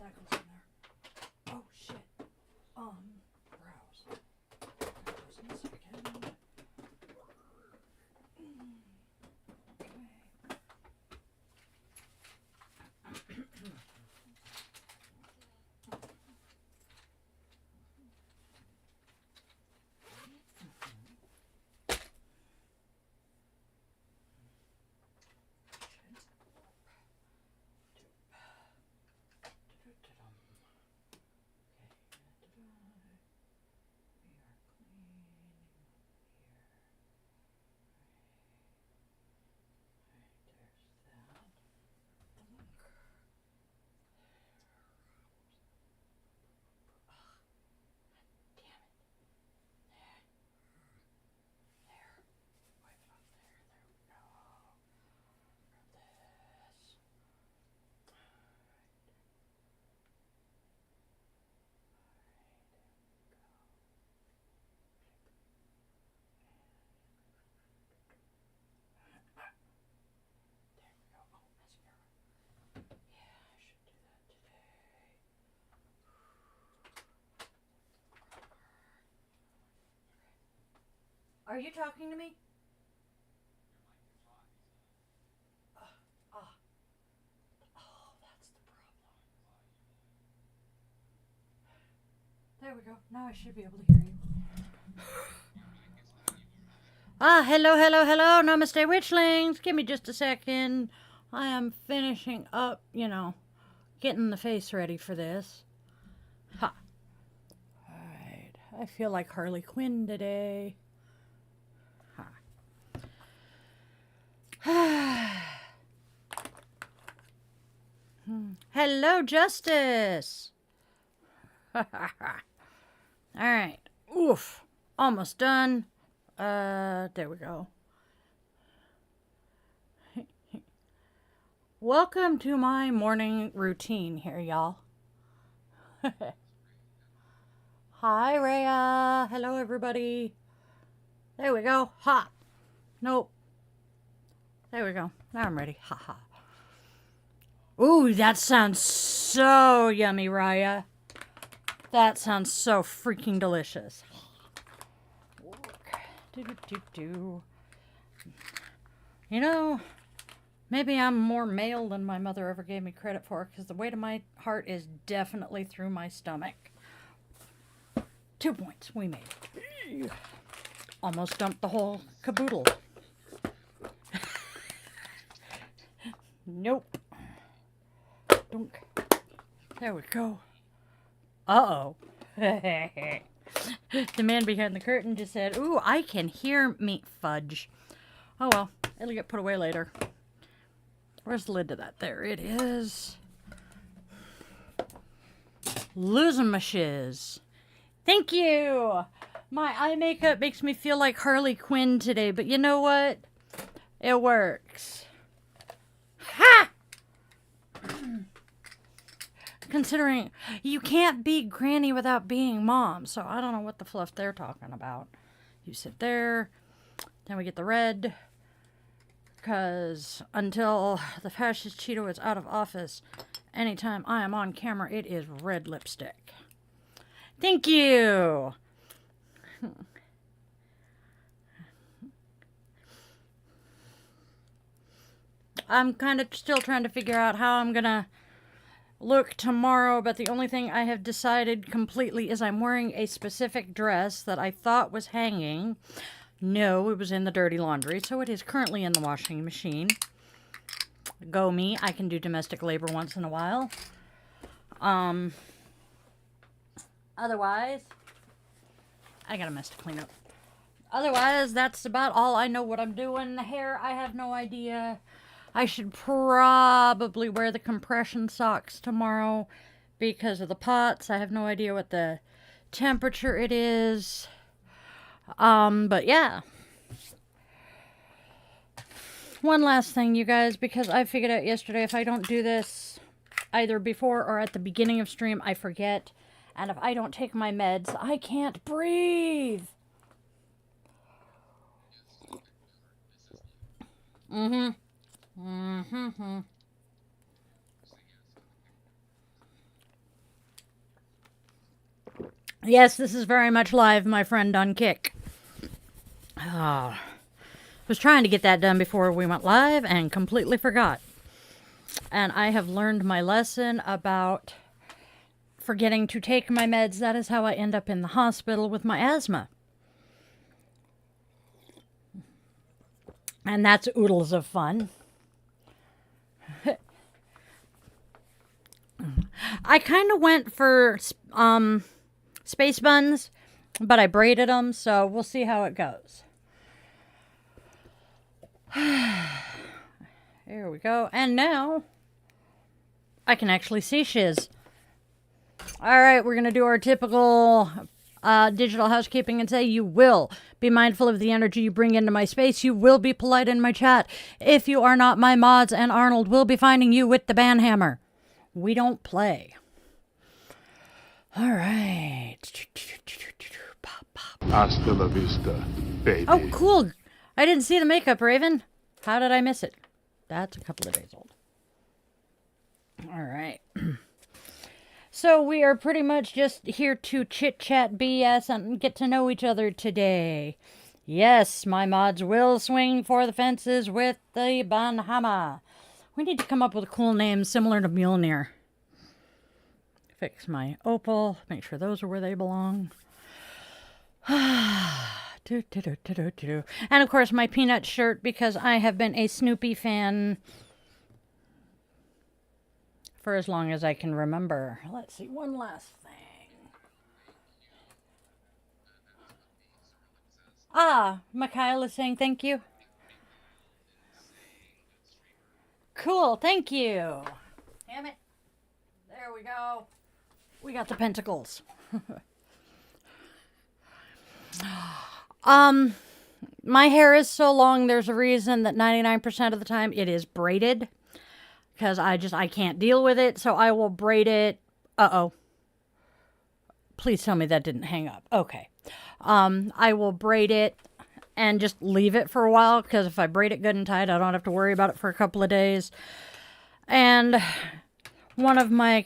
that goes in there. Oh shit. Browse. That goes in the second. Are you talking to me? Oh, that's the problem. There we go. Now I should be able to hear you. Hello, hello, hello. Namaste, Witchlings. Give me just a second. I am finishing up, getting the face ready for this. Ha. Alright. I feel like Harley Quinn today. Hello, Justice. Alright. Oof. Almost done. There we go. Welcome to my morning routine here, y'all. Hi, Rhea. Hello, everybody. There we go. Ha. Nope. There we go. Now I'm ready. Ha ha. Ooh, that sounds so yummy, Raya. That sounds so freaking delicious. Maybe I'm more male than my mother ever gave me credit for, because the weight of my heart is definitely through my stomach. 2 points. We made it. Almost dumped the whole caboodle. Nope. Dunk. There we go. Uh-oh. The man behind the curtain just said, ooh, I can hear meat fudge. Oh well, it'll get put away later. Where's the lid to that? There it is. Losing my shiz. Thank you. My eye makeup makes me feel like Harley Quinn today, but you know what? It works. Ha! Considering you can't be granny without being mom, so I don't know what the fluff they're talking about. You sit there, then we get the red, because until the fascist Cheeto is out of office, anytime I am on camera, it is red lipstick. Thank you! I'm kind of still trying to figure out how I'm gonna look tomorrow, but the only thing I have decided completely is I'm wearing a specific dress that I thought was hanging. No, it was in the dirty laundry, so it is currently in the washing machine. Go me, I can do domestic labor once in a while. Otherwise, I got a mess to clean up. Otherwise, that's about all I know what I'm doing. The hair, I have no idea. I should probably wear the compression socks tomorrow because of the pots. I have no idea what the temperature it is. But yeah. One last thing, you guys, because I figured out yesterday if I don't do this either before or at the beginning of stream, I forget. And if I don't take my meds, I can't breathe. Yes, this is very much live, my friend on Kick. Oh, was trying to get that done before we went live and completely forgot. And I have learned my lesson about forgetting to take my meds. That is how I end up in the hospital with my asthma. And that's oodles of fun. I kind of went for space buns, but I braided them, so we'll see how it goes. There we go. And now I can actually see shiz. All right, we're going to do our typical digital housekeeping and say you will be mindful of the energy you bring into my space. You will be polite in my chat. If you are not my mods, and Arnold will be finding you with the banhammer. We don't play. All right. Hasta la vista, baby. Oh, cool. I didn't see the makeup, Raven. How did I miss it? That's a couple of days old. All right. So we are pretty much just here to chit-chat BS and get to know each other today. Yes, my mods will swing for the fences with the banhammer. We need to come up with a cool name similar to Mjolnir. Fix my opal. Make sure those are where they belong. And of course my peanut shirt, because I have been a Snoopy fan for as long as I can remember. Let's see, one last thing. Mikhail is saying thank you. Cool, thank you. Damn it. There we go. We got the pentacles. My hair is so long, there's a reason that 99% of the time it is braided. Because I can't deal with it, so I will braid it. Uh-oh. Please tell me that didn't hang up. Okay. I will braid it and just leave it for a while, because if I braid it good and tight, I don't have to worry about it for a couple of days. And one of my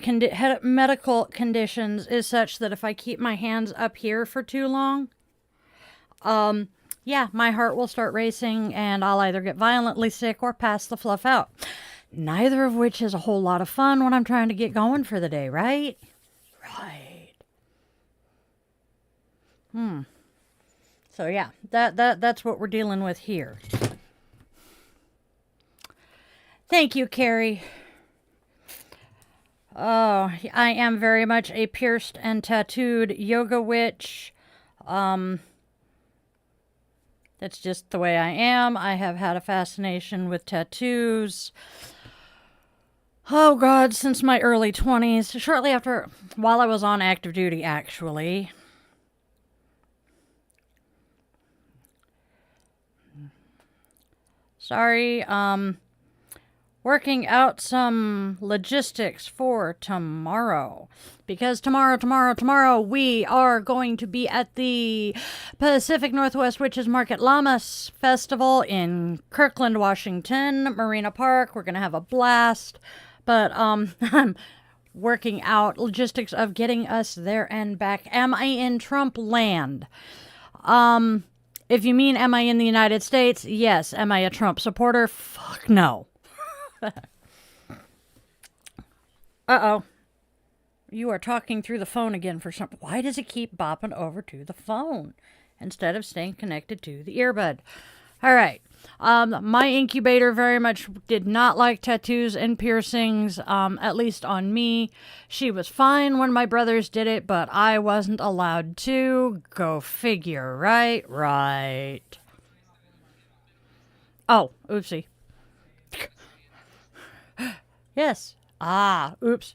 medical conditions is such that if I keep my hands up here for too long, yeah, my heart will start racing and I'll either get violently sick or pass the fluff out. Neither of which is a whole lot of fun when I'm trying to get going for the day, right? Right. So yeah, that's what we're dealing with here. Thank you, Carrie. Oh, I am very much a pierced and tattooed yoga witch. That's just the way I am. I have had a fascination with tattoos. Oh God, since my early 20s, shortly after, while I was on active duty, actually. Sorry, working out some logistics for tomorrow. Because tomorrow, we are going to be at the Pacific Northwest Witches Market Llamas Festival in Kirkland, Washington, Marina Park. We're going to have a blast. But I'm working out logistics of getting us there and back. Am I in Trump land? If you mean am I in the United States? Yes. Am I a Trump supporter? Fuck no. Uh-oh. You are talking through the phone again for something. Why does it keep bopping over to the phone instead of staying connected to the earbud? All right. My incubator very much did not like tattoos and piercings, at least on me. She was fine when my brothers did it, but I wasn't allowed to. Go figure, right? Right. Oh, oopsie. Yes. Oops.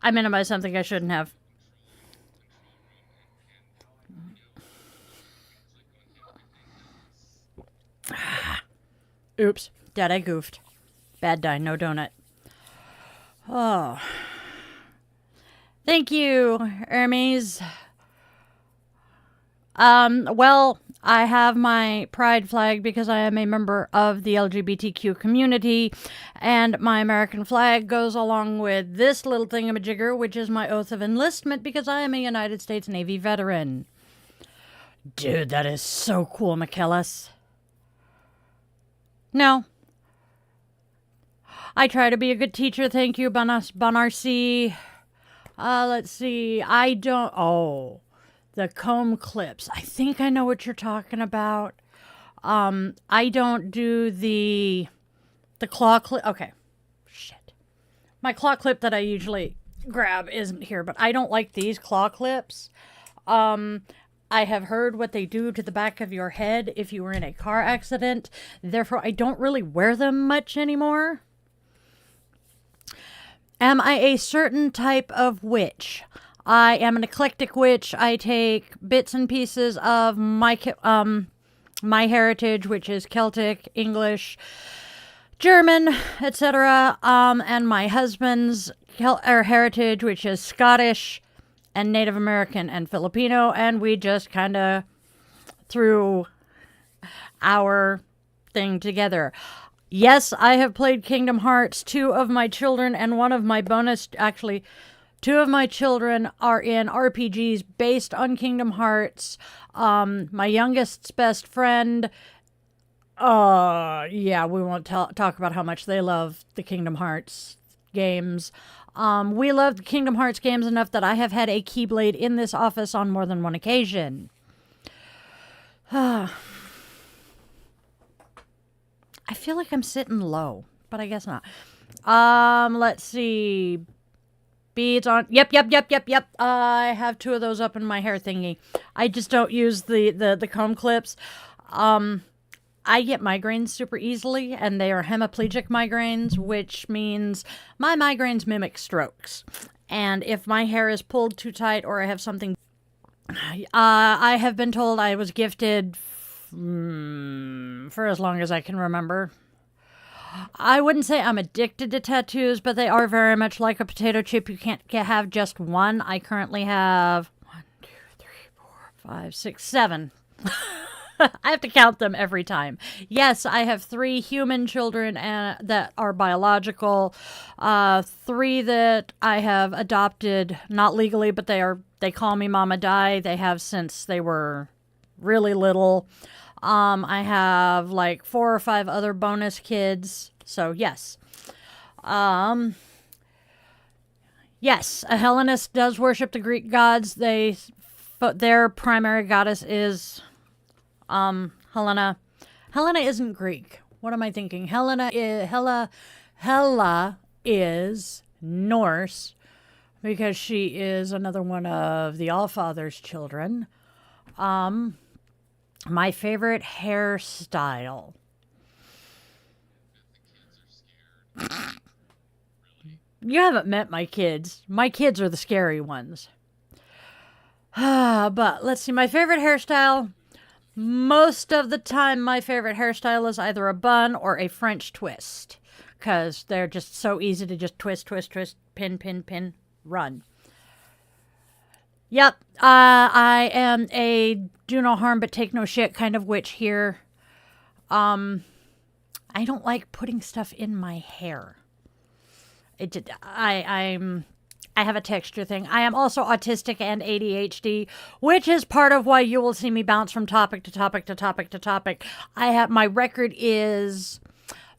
I minimized something I shouldn't have. Oops. Dad, I goofed. Bad die, no donut. Oh. Thank you, Hermes. Well, I have my pride flag because I am a member of the LGBTQ community, and my American flag goes along with this little thingamajigger, which is my oath of enlistment because I am a United States Navy veteran. Dude, that is so cool, McKellis. No. I try to be a good teacher. Thank you, Banarsi. Let's see. I don't... Oh... The comb clips. I think I know what you're talking about. I don't do the claw clip. Okay. Shit. My claw clip that I usually grab isn't here, but I don't like these claw clips. I have heard what they do to the back of your head if you were in a car accident. Therefore, I don't really wear them much anymore. Am I a certain type of witch? I am an eclectic witch. I take bits and pieces of my heritage, which is Celtic, English, German, etc., and my husband's heritage, which is Scottish and Native American and Filipino, and we just kind of threw our thing together. Yes, I have played Kingdom Hearts. Two of my children and one of my bonus, actually... Two of my children are in RPGs based on Kingdom Hearts. My youngest's best friend, yeah, we won't talk about how much they love the Kingdom Hearts games. We love the Kingdom Hearts games enough that I have had a Keyblade in this office on more than one occasion. I feel like I'm sitting low, but I guess not. Let's see... Beads on. Yep. I have two of those up in my hair thingy. I just don't use the comb clips. I get migraines super easily, and they are hemiplegic migraines, which means my migraines mimic strokes. And if my hair is pulled too tight or I have something... I have been told I was gifted for as long as I can remember. I wouldn't say I'm addicted to tattoos, but they are very much like a potato chip. You can't have just one. I currently have 1, 2, 3, 4, 5, 6, 7. I have to count them every time. Yes, I have 3 human children that are biological. 3 that I have adopted, not legally, but they call me Mama Di. They have since they were really little. I have like 4 or 5 other bonus kids. So yes. Yes, a Hellenist does worship the Greek gods. Their primary goddess is Helena. Helena isn't Greek. What am I thinking? Hela is Norse because she is another one of the Allfather's children. My favorite hairstyle. You haven't met my kids. My kids are the scary ones. But let's see. My favorite hairstyle. Most of the time, my favorite hairstyle is either a bun or a French twist. Because they're just so easy to just twist, pin, run. Yep, I am a do no harm but take no shit kind of witch here. I don't like putting stuff in my hair. I have a texture thing. I am also autistic and ADHD, which is part of why you will see me bounce from topic to topic to topic to topic. My record is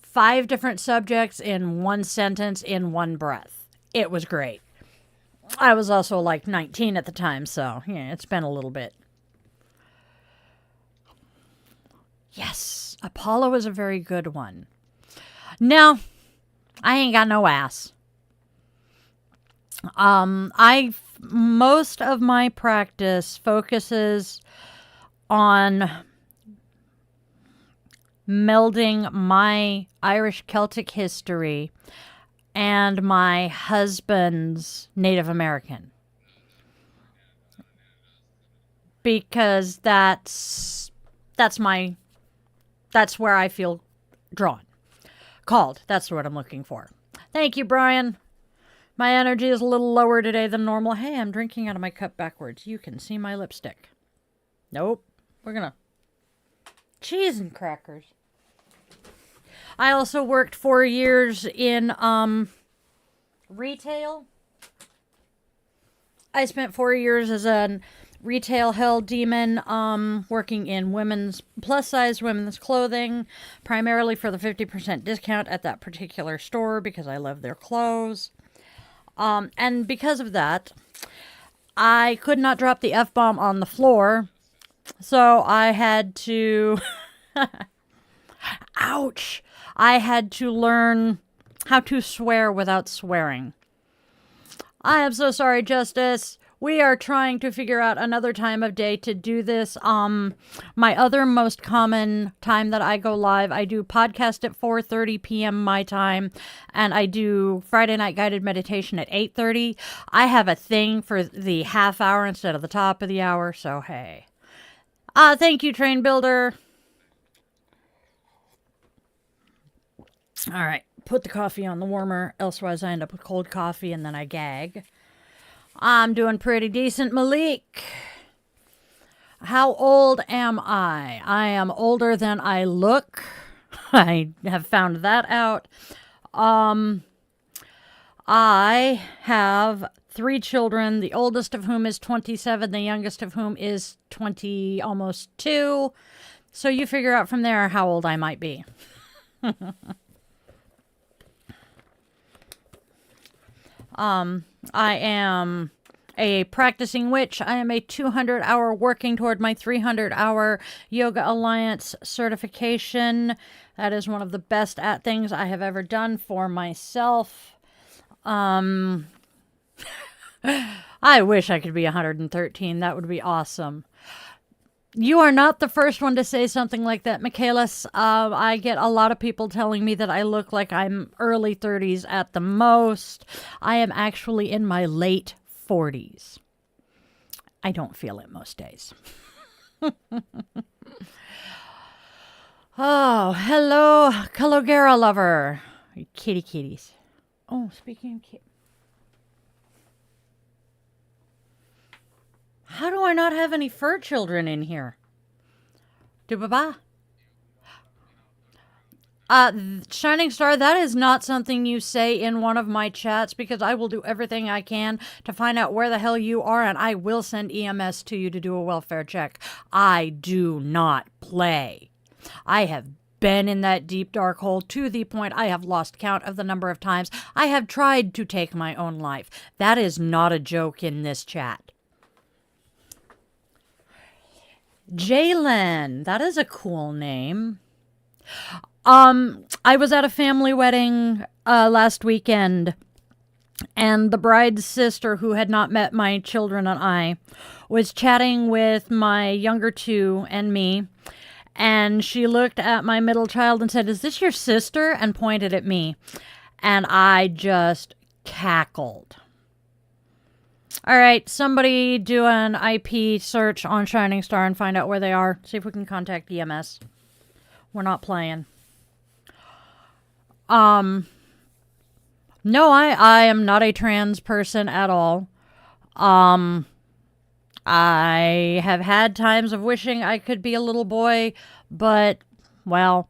5 different subjects in one sentence in one breath. It was great. I was also like 19 at the time, so yeah, it's been a little bit. Yes, Apollo is a very good one. No, I ain't got no ass. Most of my practice focuses on melding my Irish Celtic history and my husband's Native American. Because that's where I feel drawn. Called. That's what I'm looking for. Thank you, Brian. My energy is a little lower today than normal. Hey, I'm drinking out of my cup backwards. You can see my lipstick. Nope. We're gonna... Cheese and crackers. I also worked 4 years in, retail. I spent 4 years as a retail hell demon, working in women's plus-size women's clothing, primarily for the 50% discount at that particular store because I love their clothes. And because of that, I could not drop the F-bomb on the floor, so I had to... Ouch! I had to learn how to swear without swearing. I am so sorry, Justice. We are trying to figure out another time of day to do this. My other most common time that I go live, I do podcast at 4:30 p.m. my time, and I do Friday night guided meditation at 8:30. I have a thing for the half hour instead of the top of the hour, so hey. Thank you, Train Builder. All right, put the coffee on the warmer, elsewise I end up with cold coffee and then I gag. I'm doing pretty decent, Malik. How old am I? I am older than I look. I have found that out. I have 3 children, the oldest of whom is 27, the youngest of whom is 20, almost 2. So you figure out from there how old I might be. I am a practicing witch. I am a 200-hour working toward my 300-hour Yoga Alliance certification. That is one of the best at things I have ever done for myself. I wish I could be 113. That would be awesome. You are not the first one to say something like that, Michaelis. I get a lot of people telling me that I look like I'm early 30s at the most. I am actually in my late 40s. I don't feel it most days. Oh, hello, Calogera lover. Kitty kitties. Oh, speaking of kitty. How do I not have any fur children in here? Do-ba-ba? Shining Star, that is not something you say in one of my chats because I will do everything I can to find out where the hell you are and I will send EMS to you to do a welfare check. I do not play. I have been in that deep dark hole to the point I have lost count of the number of times I have tried to take my own life. That is not a joke in this chat. Jalen, that is a cool name. I was at a family wedding last weekend, and the bride's sister, who had not met my children and I, was chatting with my younger 2 and me, and she looked at my middle child and said, "Is this your sister?" and pointed at me, and I just cackled. All right, somebody do an IP search on Shining Star and find out where they are. See if we can contact EMS. We're not playing. No, I am not a trans person at all. I have had times of wishing I could be a little boy, but, well,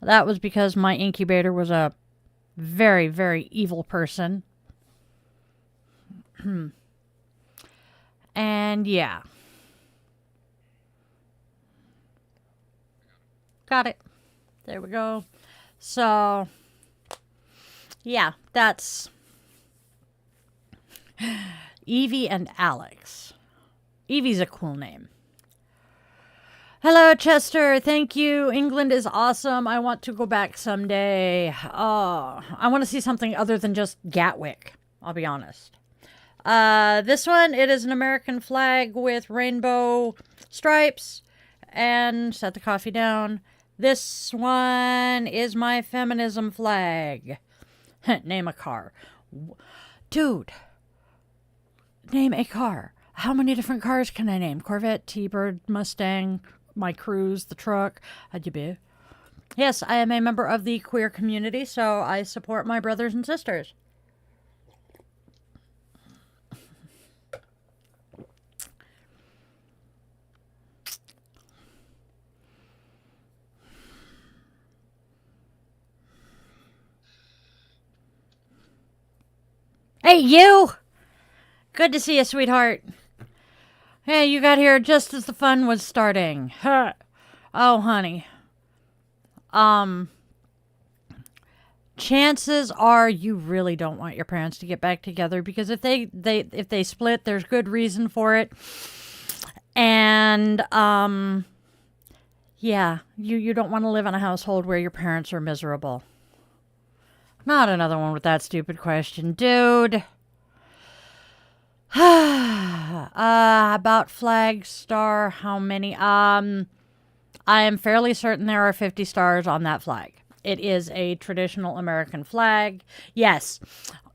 that was because my incubator was a very, very evil person. And yeah. Got it. There we go. So, yeah, that's Evie and Alex. Evie's a cool name. Hello, Chester. Thank you. England is awesome. I want to go back someday. Oh, I want to see something other than just Gatwick. I'll be honest. This one, it is an American flag with rainbow stripes. And set the coffee down. This one is my feminism flag. Name a car. Dude. Name a car. How many different cars can I name? Corvette, T-Bird, Mustang, my Cruise, the truck. Yes, I am a member of the queer community, so I support my brothers and sisters. Hey, you! Good to see you, sweetheart. Hey, you got here just as the fun was starting. Huh. Oh, honey. Chances are you really don't want your parents to get back together, because if they split, there's good reason for it. And yeah, you don't want to live in a household where your parents are miserable. Not another one with that stupid question, dude. About flag star, how many? I am fairly certain there are 50 stars on that flag. It is a traditional American flag. Yes.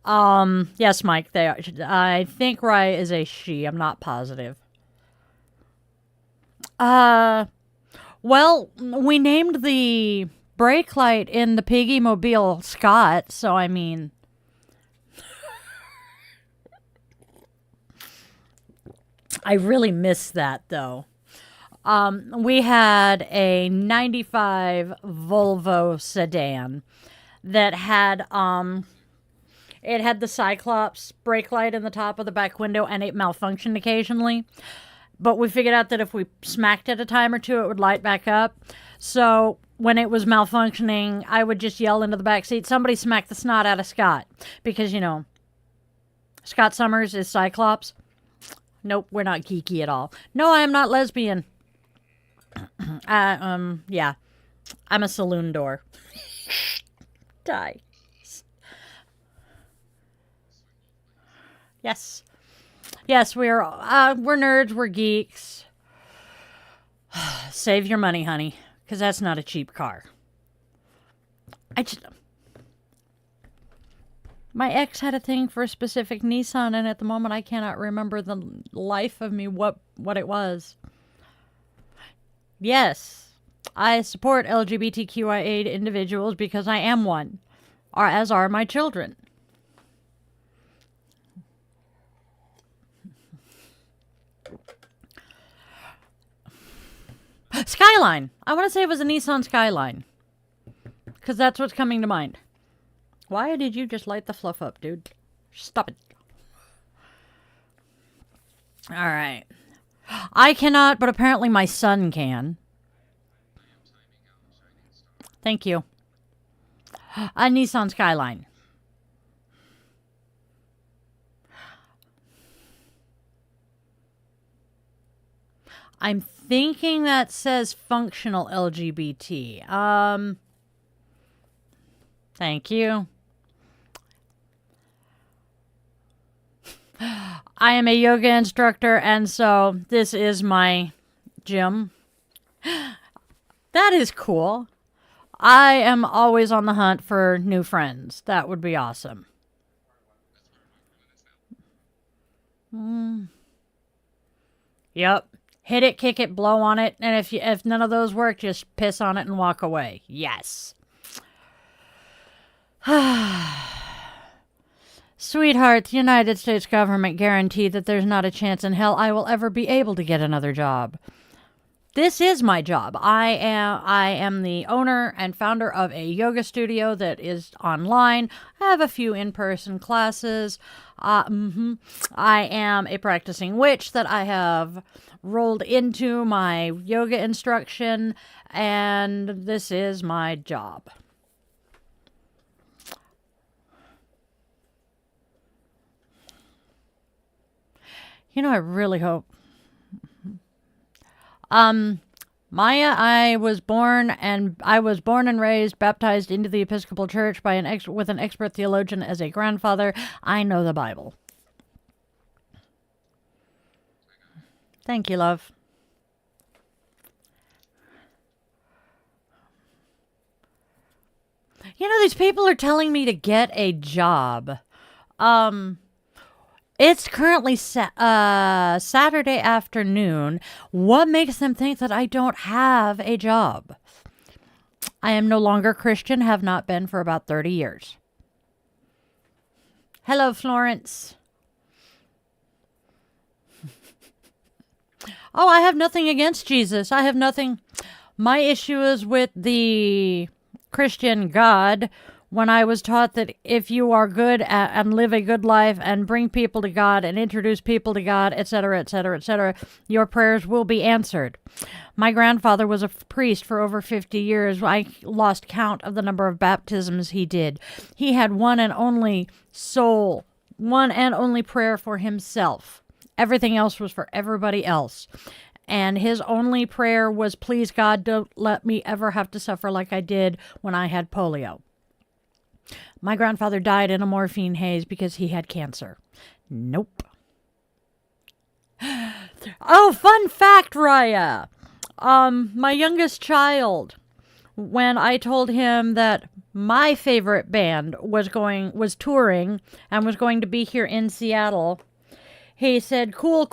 Yes, Mike, they are. I think Rye is a she. I'm not positive. Well, we named the brake light in the Piggy Mobile Scott, so I mean, I really miss that though. We had a 95 Volvo sedan that had, it had the Cyclops brake light in the top of the back window, and it malfunctioned occasionally. But we figured out that if we smacked it a time or two, it would light back up. So when it was malfunctioning, I would just yell into the back seat, "Somebody smack the snot out of Scott." Because, you know, Scott Summers is Cyclops. Nope, we're not geeky at all. No, I am not lesbian. Yeah. I'm a saloon door. Die. Yes. Yes, we're nerds, we're geeks. Save your money, honey, because that's not a cheap car. My ex had a thing for a specific Nissan, and at the moment I cannot remember the life of me what it was. Yes, I support LGBTQIA individuals because I am one, or as are my children. Skyline. I want to say it was a Nissan Skyline, because that's what's coming to mind. Why did you just light the fluff up, dude? Stop it. All right. I cannot, but apparently my son can. Thank you. A Nissan Skyline. I'm thinking that says functional LGBT. Thank you. I am a yoga instructor, and so this is my gym. That is cool. I am always on the hunt for new friends. That would be awesome. Yep. Hit it, kick it, blow on it, and if none of those work, just piss on it and walk away. Yes. Sweetheart, the United States government guaranteed that there's not a chance in hell I will ever be able to get another job. This is my job. I am the owner and founder of a yoga studio that is online. I have a few in-person classes. I am a practicing witch that I have rolled into my yoga instruction, and this is my job. You know, I really hope. Maya, I was born and raised, baptized into the Episcopal Church by with an expert theologian as a grandfather. I know the Bible. Thank you, love. You know, these people are telling me to get a job. It's currently Saturday afternoon. What makes them think that I don't have a job? I am no longer Christian, have not been for about 30 years. Hello, Florence. Oh, I have nothing against Jesus. I have nothing. My issue is with the Christian God, when I was taught that if you are good and live a good life and bring people to God and introduce people to God, etc., etc., etc., your prayers will be answered. My grandfather was a priest for over 50 years. I lost count of the number of baptisms he did. He had one and only prayer for himself. Everything else was for everybody else. And his only prayer was, please God, don't let me ever have to suffer like I did when I had polio. My grandfather died in a morphine haze because he had cancer. Nope. Oh, fun fact, Raya. My youngest child, when I told him that my favorite band was touring and was going to be here in Seattle, he said, cool,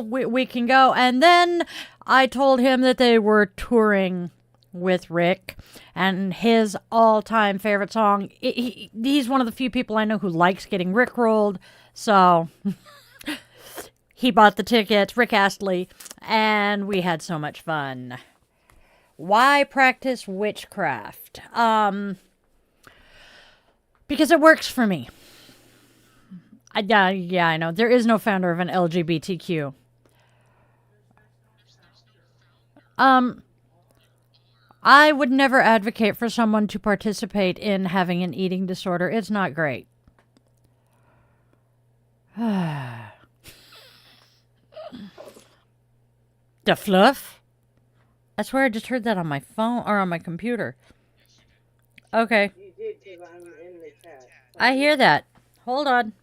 we can go. And then I told him that they were touring with Rick, and his all-time favorite song, he's one of the few people I know who likes getting rickrolled, so he bought the tickets, Rick Astley, and we had so much fun. Why practice witchcraft? Because it works for me. Yeah, I know. There is no founder of an LGBTQ. I would never advocate for someone to participate in having an eating disorder. It's not great. The fluff? I swear I just heard that on my phone or on my computer. Okay. You did, because I'm in the chat. I hear that. Hold on.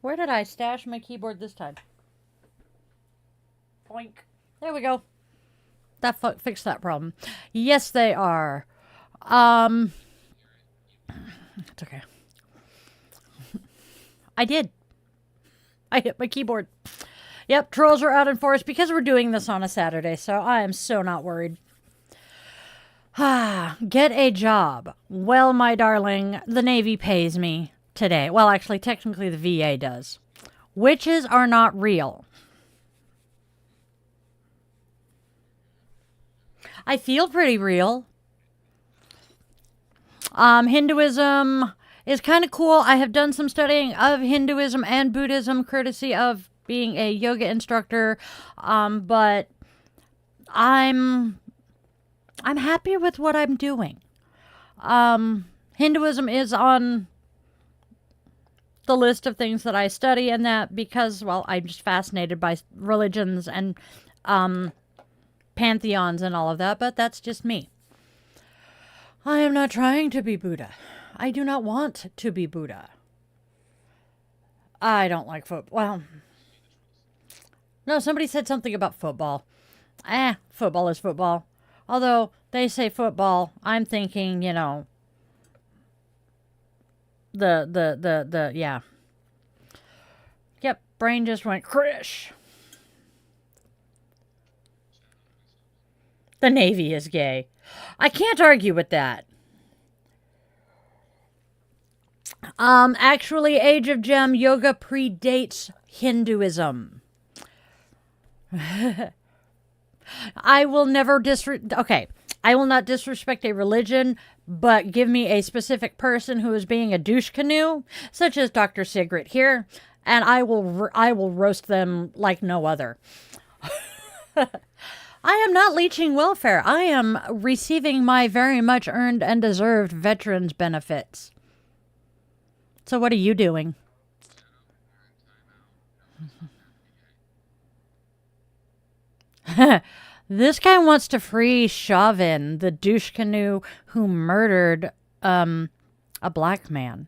Where did I stash my keyboard this time? Boink. There we go. That fixed that problem. Yes, they are. It's okay. I did. I hit my keyboard. Yep, trolls are out in force because we're doing this on a Saturday, so I am so not worried. Get a job. Well, my darling, the Navy pays me today. Well, actually, technically the VA does. Witches are not real. I feel pretty real. Hinduism is kind of cool. I have done some studying of Hinduism and Buddhism, courtesy of being a yoga instructor. But I'm happy with what I'm doing. Hinduism is on the list of things that I study, and that because, well, I'm just fascinated by religions and pantheons and all of that, but that's just me. I am not trying to be Buddha. I do not want to be Buddha. I don't like football. Well, no, somebody said something about football. Football is football. Although they say football, I'm thinking, yeah. Yep, brain just went krish. The Navy is gay. I can't argue with that. Actually, Age of Gem yoga predates Hinduism. I will never I will not disrespect a religion, but give me a specific person who is being a douche canoe, such as Dr. Sigrid here, and I will roast them like no other. I am not leeching welfare. I am receiving my very much earned and deserved veterans benefits. So what are you doing? This guy wants to free Chauvin, the douche canoe who murdered a black man.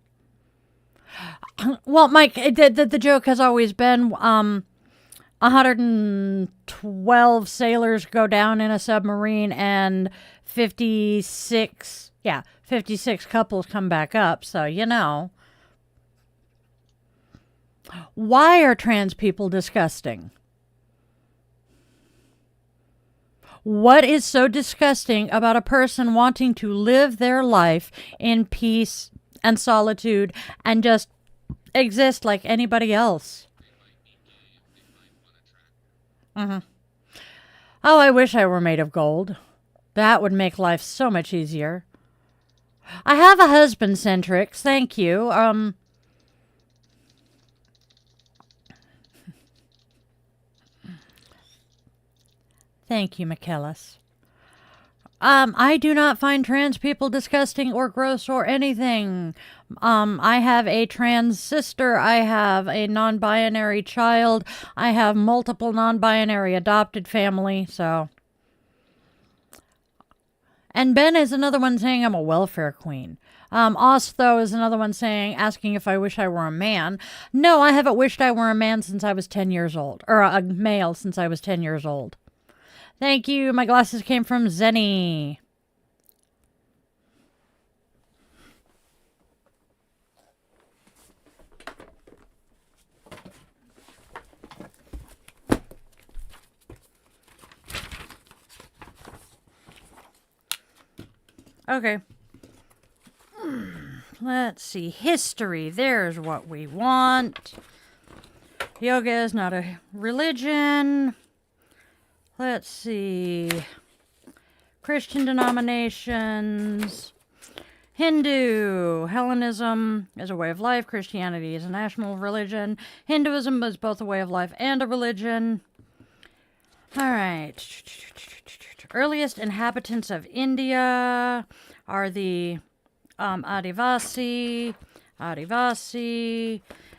Well, Mike, the joke has always been 112 sailors go down in a submarine and 56 couples come back up. So, Why are trans people disgusting? What is so disgusting about a person wanting to live their life in peace and solitude and just exist like anybody else? Oh, I wish I were made of gold. That would make life so much easier. I have a husband, Centrix. Thank you. Thank you, Michaelis. I do not find trans people disgusting or gross or anything. I have a trans sister. I have a non-binary child. I have multiple non-binary adopted family, so. And Ben is another one saying I'm a welfare queen. Oz, though, is another one saying, asking if I wish I were a man. No, I haven't wished I were a man since I was 10 years old. Or a male since I was 10 years old. Thank you. My glasses came from Zenny. Okay. Let's see. History. There's what we want. Yoga is not a religion. Let's see. Christian denominations. Hindu. Hellenism is a way of life. Christianity is a national religion. Hinduism is both a way of life and a religion. All right. Earliest inhabitants of India are the Adivasi.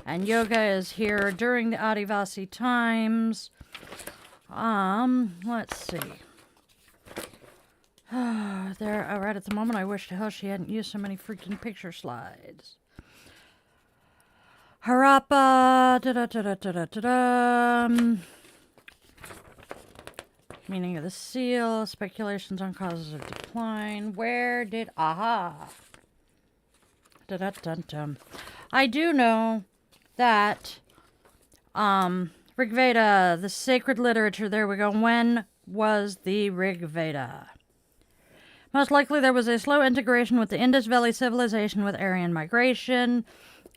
And yoga is here during the Adivasi times. Let's see. There, right at the moment, I wish to hell she hadn't used so many freaking picture slides. Harappa, meaning of the seal, speculations on causes of decline. Where did, I do know that, Rig Veda, the sacred literature, there we go. When was the Rig Veda? Most likely there was a slow integration with the Indus Valley civilization with Aryan migration.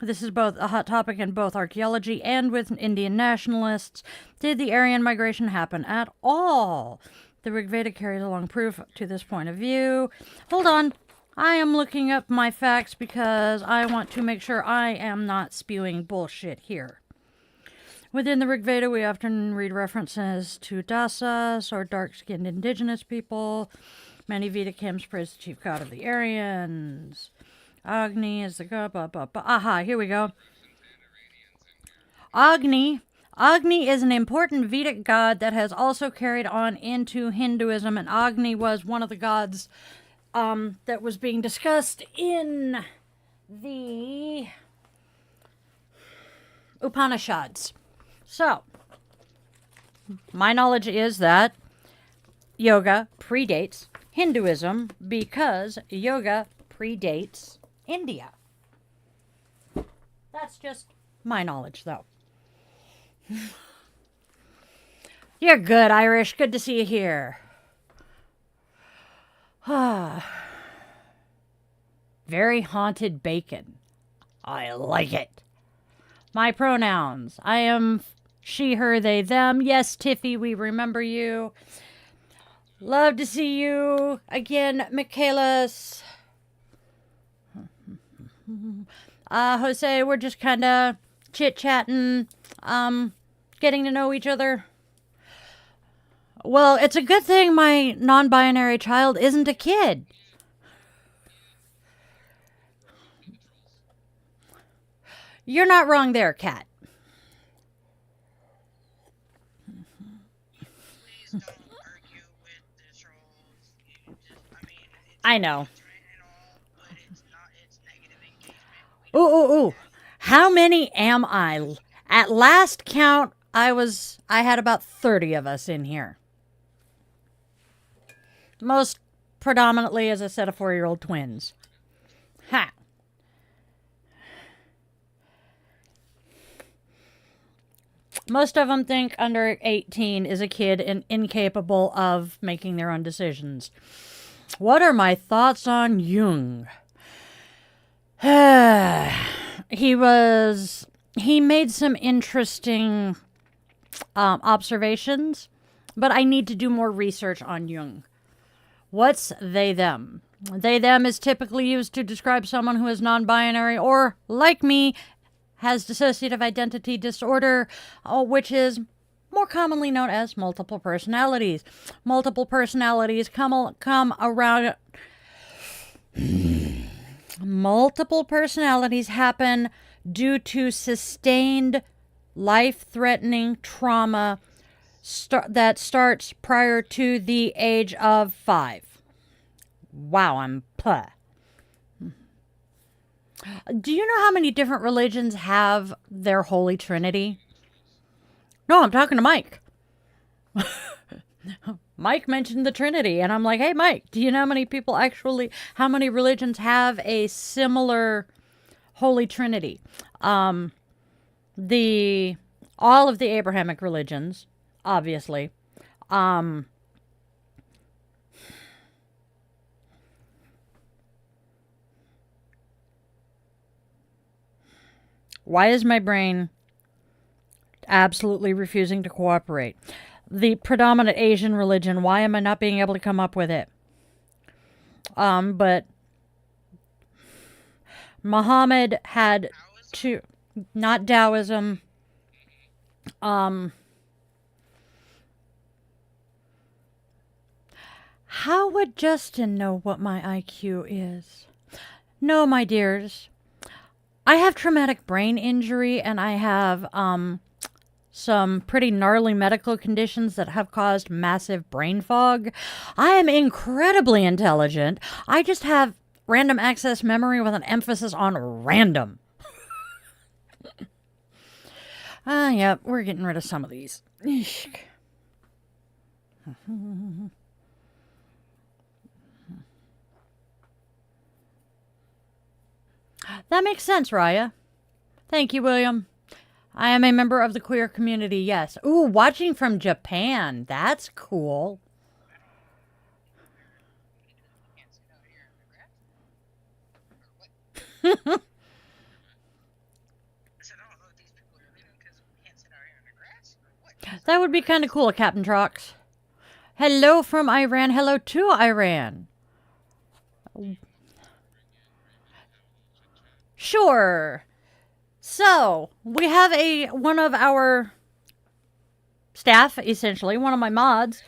This is both a hot topic in both archaeology and with Indian nationalists. Did the Aryan migration happen at all? The Rig Veda carries along proof to this point of view. Hold on. I am looking up my facts because I want to make sure I am not spewing bullshit here. Within the Rig Veda, we often read references to Dasas, or dark-skinned indigenous people. Many Vedic hymns praise the chief god of the Aryans. Agni is the god, here we go. Agni is an important Vedic god that has also carried on into Hinduism, and Agni was one of the gods that was being discussed in the Upanishads. So, my knowledge is that yoga predates Hinduism because yoga predates India. That's just my knowledge, though. You're good, Irish. Good to see you here. Very haunted bacon. I like it. My pronouns. I am she, her, they, them. Yes, Tiffy, we remember you. Love to see you again, Michaelis. Jose, we're just kind of chit-chatting, getting to know each other. Well, it's a good thing my non-binary child isn't a kid. You're not wrong there, Kat. Please don't argue with the trolls. I know. But it's negative engagement. Ooh. How many am I? At last count, I had about 30 of us in here. Most predominantly as a set of 4-year-old twins. Ha. Most of them think under 18 is a kid and incapable of making their own decisions. What are my thoughts on Jung? He made some interesting observations, but I need to do more research on Jung. What's they, them? They, them is typically used to describe someone who is non-binary or, like me, has dissociative identity disorder, which is more commonly known as multiple personalities. Multiple personalities come around. Multiple personalities happen due to sustained life-threatening trauma that starts prior to the age of 5. Wow, I'm puh. Do you know how many different religions have their Holy Trinity? No, I'm talking to Mike. Mike mentioned the Trinity, and I'm like, hey, Mike, do you know how many religions have a similar Holy Trinity? All of the Abrahamic religions, obviously. Why is my brain absolutely refusing to cooperate? The predominant Asian religion, why am I not being able to come up with it? But Muhammad had two, not Taoism. How would Justin know what my IQ is? No, my dears. I have traumatic brain injury, and I have some pretty gnarly medical conditions that have caused massive brain fog. I am incredibly intelligent. I just have random access memory with an emphasis on random. Yep, we're getting rid of some of these. That makes sense, Raya. Thank you, William. I am a member of the queer community, yes. Ooh, watching from Japan. That's cool. That would be kind of cool, Captain Trox. Hello from Iran. Hello to Iran. Sure. So, we have one of our staff, essentially, one of my mods,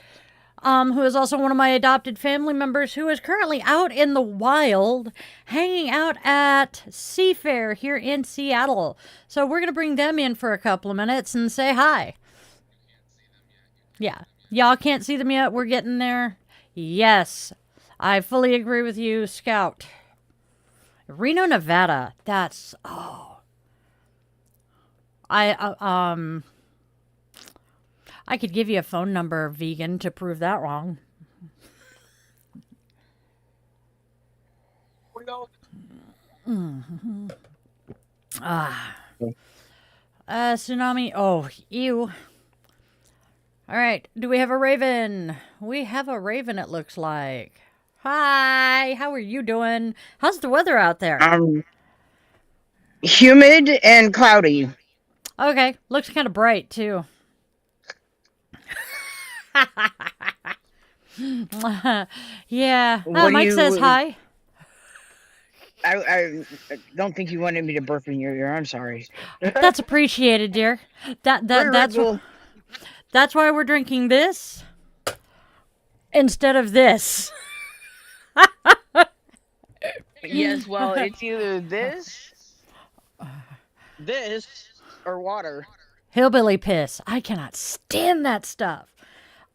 who is also one of my adopted family members, who is currently out in the wild, hanging out at Seafair here in Seattle. So we're going to bring them in for a couple of minutes and say hi. Yeah. Y'all can't see them yet. We're getting there. Yes. I fully agree with you, Scout. Reno, Nevada. That's... Oh. I could give you a phone number, vegan, to prove that wrong. Mm-hmm. Tsunami. Oh, ew. All right. Do we have a raven? We have a raven, it looks like. Hi. How are you doing? How's the weather out there? Humid and cloudy. Okay. Looks kind of bright, too. Yeah. Mike says hi. I don't think you wanted me to burp in your ear. I'm sorry. That's appreciated, dear. That's why we're drinking this instead of this. Yes, well, it's either this, or water. Hillbilly piss. I cannot stand that stuff.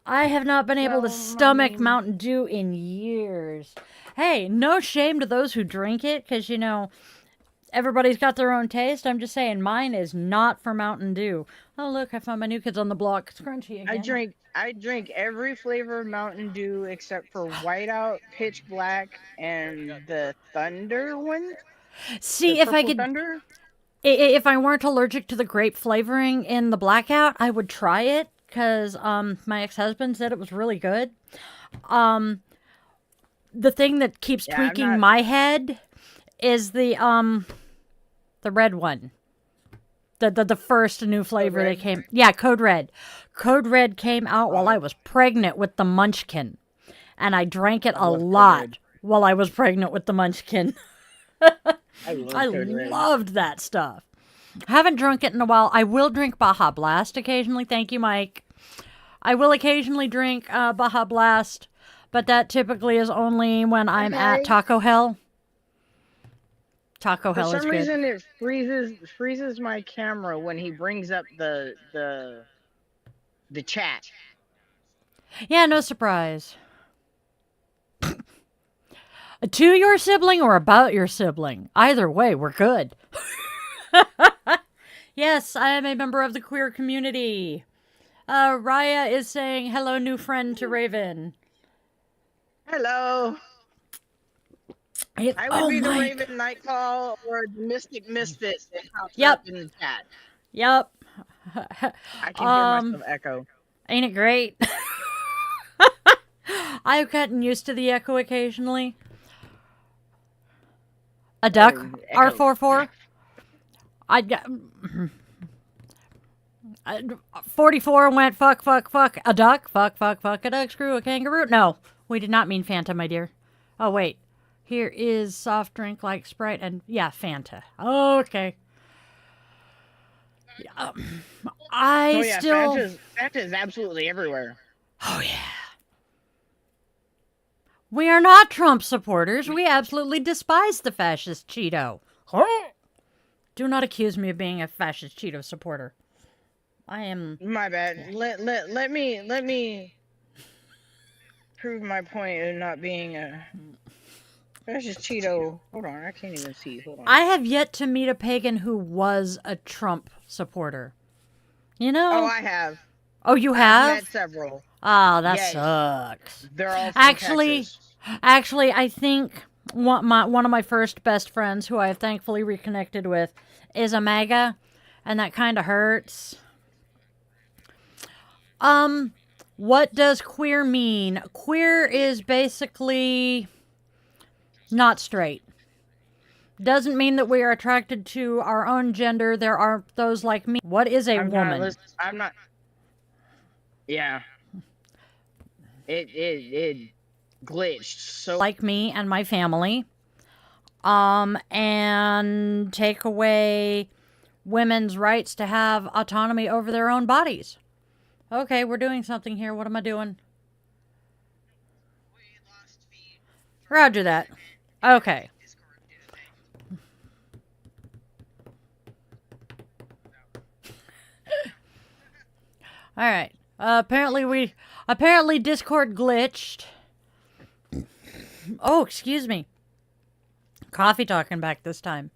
I have not been able to stomach Mountain Dew in years. Hey, no shame to those who drink it, because, you know, everybody's got their own taste. I'm just saying, mine is not for Mountain Dew. Oh, look, I found my New Kids on the Block. It's crunchy again. I drink every flavor of Mountain Dew except for Whiteout, Pitch Black, and the Thunder one. See, if I could... Thunder? If I weren't allergic to the grape flavoring in the Blackout, I would try it, because my ex-husband said it was really good. The thing that keeps tweaking my head is the red one. The first new flavor that came. Yeah, Code Red. Code Red came out while I was pregnant with the Munchkin. And I drank it a lot. while I was pregnant with the Munchkin. I love I Code Red. loved that stuff. Haven't drunk it in a while. I will drink Baja Blast occasionally. Thank you, Mike. I will occasionally drink Baja Blast, but that typically is only when I'm at Okay. Taco Hell. Taco For Hell is some good. reason, it freezes my camera when he brings up the chat. Yeah, no surprise. To your sibling or about your sibling. Either way, we're good. Yes, I am a member of the queer community. Raya is saying hello, new friend to Raven. Hello. I would Oh be the my. Raven Nightfall or the Mystic Misfit that pops Yep. up in the chat. Yep. I can hear myself echo. Ain't it great? I've gotten used to the echo occasionally. A duck, Echo. R44. I got 44 went fuck. A duck, fuck. A duck, screw a kangaroo. No, we did not mean Fanta, my dear. Oh, wait. Here is soft drink like Sprite and, yeah, Fanta. Okay. Fanta's absolutely everywhere. Oh, yeah. We are not Trump supporters. We absolutely despise the fascist Cheeto. Do not accuse me of being a fascist Cheeto supporter. I am... My bad. Let me prove my point of not being a fascist Cheeto. Hold on, I can't even see. Hold on. I have yet to meet a pagan who was a Trump supporter. You know? Oh, I have. Oh, you I've have? met several. Oh, that Yes. sucks. They're all from Texas. Actually, I think one of my first best friends, who I have thankfully reconnected with, is a MAGA, and that kind of hurts. What does queer mean? Queer is basically not straight. Doesn't mean that we are attracted to our own gender. There are those like me. What is a woman? I'm not. Yeah. It glitched so. Like me and my family. And take away women's rights to have autonomy over their own bodies. Okay, we're doing something here. What am I doing? We lost feed. Roger that. Okay. Discord did All right. Apparently Discord glitched. Oh, excuse me. Coffee talking back this time.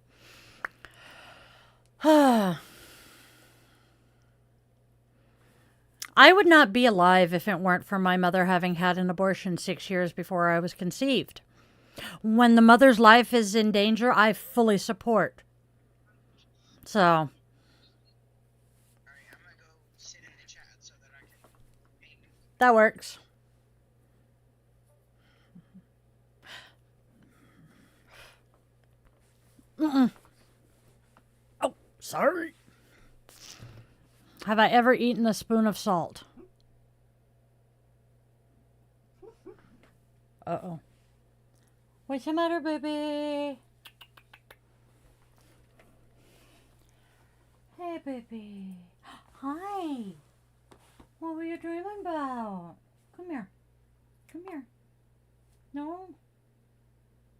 I would not be alive if it weren't for my mother having had an abortion 6 years before I was conceived. When the mother's life is in danger, I fully support. So, Alright, I'm gonna go sit in the chat so that I can ping. that works. Oh, sorry. Have I ever eaten a spoon of salt? Uh-oh. What's the matter, baby? Hey, baby. Hi. What were you dreaming about? Come here. Come here. No?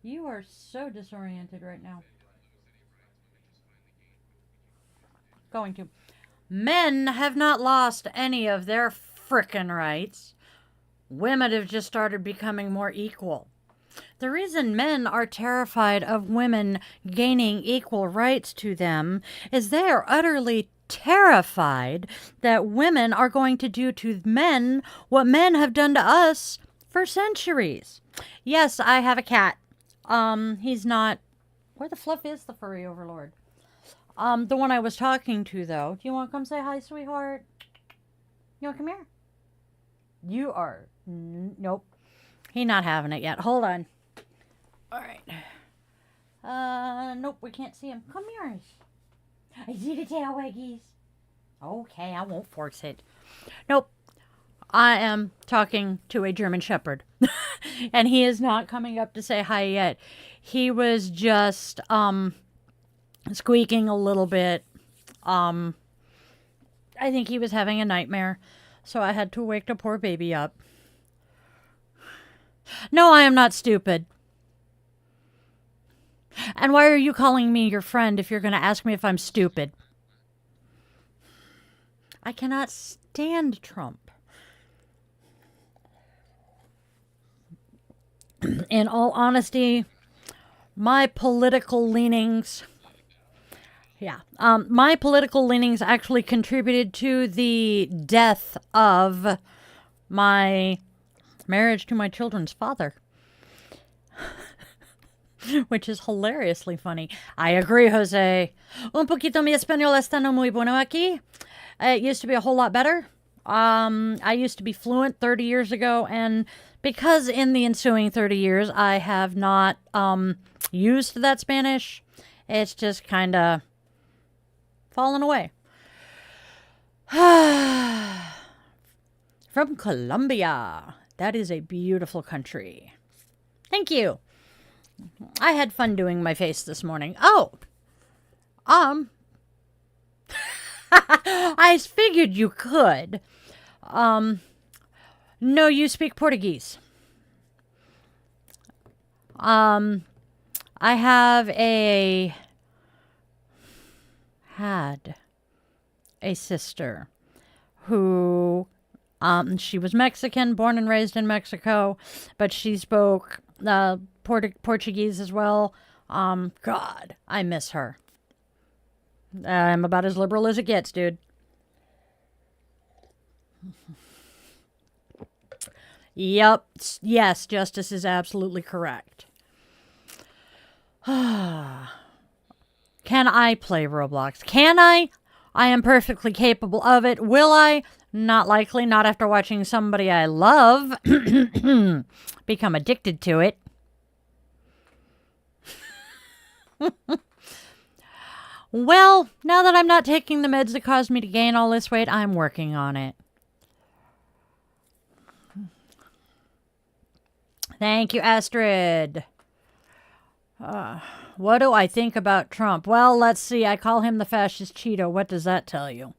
You are so disoriented right now. Going to. Men have not lost any of their frickin' rights. Women have just started becoming more equal. The reason men are terrified of women gaining equal rights to them is they are utterly terrified that women are going to do to men what men have done to us for centuries. Yes, I have a cat. He's not... Where the fluff is the furry overlord? The one I was talking to, though. Do you want to come say hi, sweetheart? You want to come here? You are... Nope. He not having it yet. Hold on. All right. Nope, we can't see him. Come here. I see the tail waggies. Okay, I won't force it. Nope. I am talking to a German Shepherd. And he is not coming up to say hi yet. He was just squeaking a little bit. I think he was having a nightmare, so I had to wake the poor baby up. No, I am not stupid. And why are you calling me your friend if you're going to ask me if I'm stupid? I cannot stand Trump. In all honesty, my political leanings... my political leanings actually contributed to the death of my marriage to my children's father. Which is hilariously funny. I agree, Jose. Un poquito mi español está no muy bueno aquí. It used to be a whole lot better. I used to be fluent 30 years ago, and because in the ensuing 30 years I have not used that Spanish, it's just kind of fallen away. From Colombia. That is a beautiful country. Thank you. I had fun doing my face this morning. Oh. I figured you could. No, you speak Portuguese. I had a sister who, she was Mexican, born and raised in Mexico, but she spoke Portuguese as well. God, I miss her. I'm about as liberal as it gets, dude. Yep. Yes, Justice is absolutely correct. Can I play Roblox? Can I? I am perfectly capable of it. Will I? Not likely. Not after watching somebody I love become addicted to it. Well, now that I'm not taking the meds that caused me to gain all this weight, I'm working on it. Thank you, Astrid. What do I think about Trump? Well, let's see. I call him the fascist Cheeto. What does that tell you?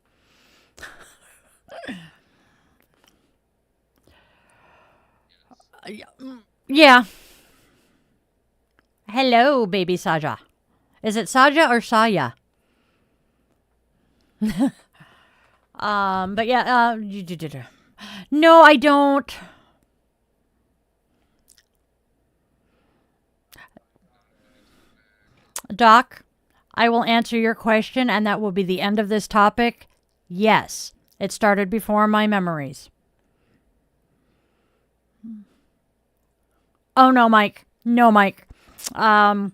Yeah. Hello, baby Saja. Is it Saja or Saya? But yeah, no, I don't. Doc, I will answer your question, and that will be the end of this topic. Yes, it started before my memories. Oh, no, Mike. No, Mike. I